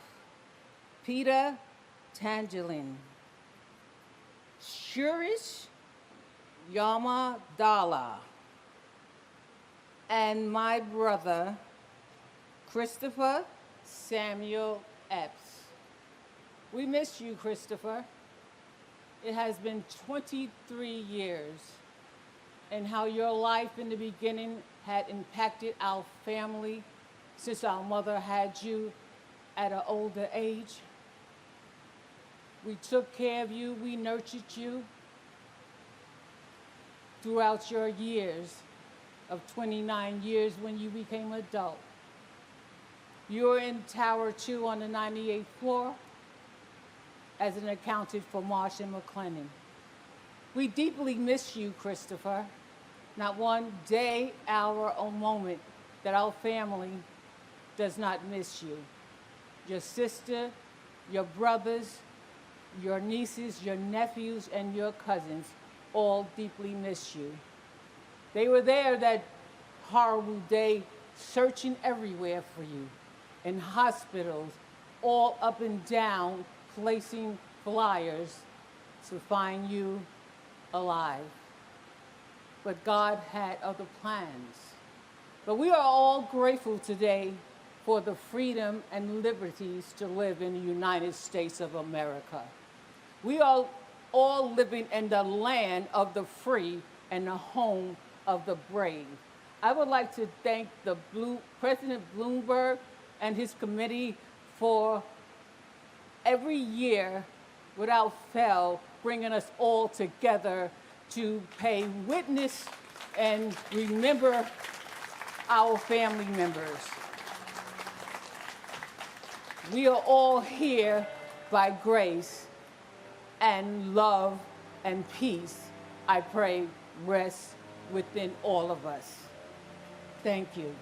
Peter Tangelin, Shurish Yamadala, and my brother, Christopher Samuel Epps. We miss you, Christopher. It has been 23 years, and how your life in the beginning had impacted our family since our mother had you at an older age. We took care of you, we nurtured you throughout your years of 29 years when you became an adult. You were in Tower 2 on the 98th floor as an accountant for Marsh and McLennan. We deeply miss you, Christopher. Not one day, hour, or moment that our family does not miss you. Your sister, your brothers, your nieces, your nephews, and your cousins all deeply miss you. They were there that horrible day, searching everywhere for you, in hospitals, all up and down, placing flyers to find you alive. But God had other plans. But we are all grateful today for the freedom and liberties to live in the United States of America. We are all living in the land of the free and the home of the brave. I would like to thank President Bloomberg and his committee for every year, without fail, bringing us all together to pay witness and remember our family members. We are all here by grace, and love and peace, I pray, rest within all of us. Thank you.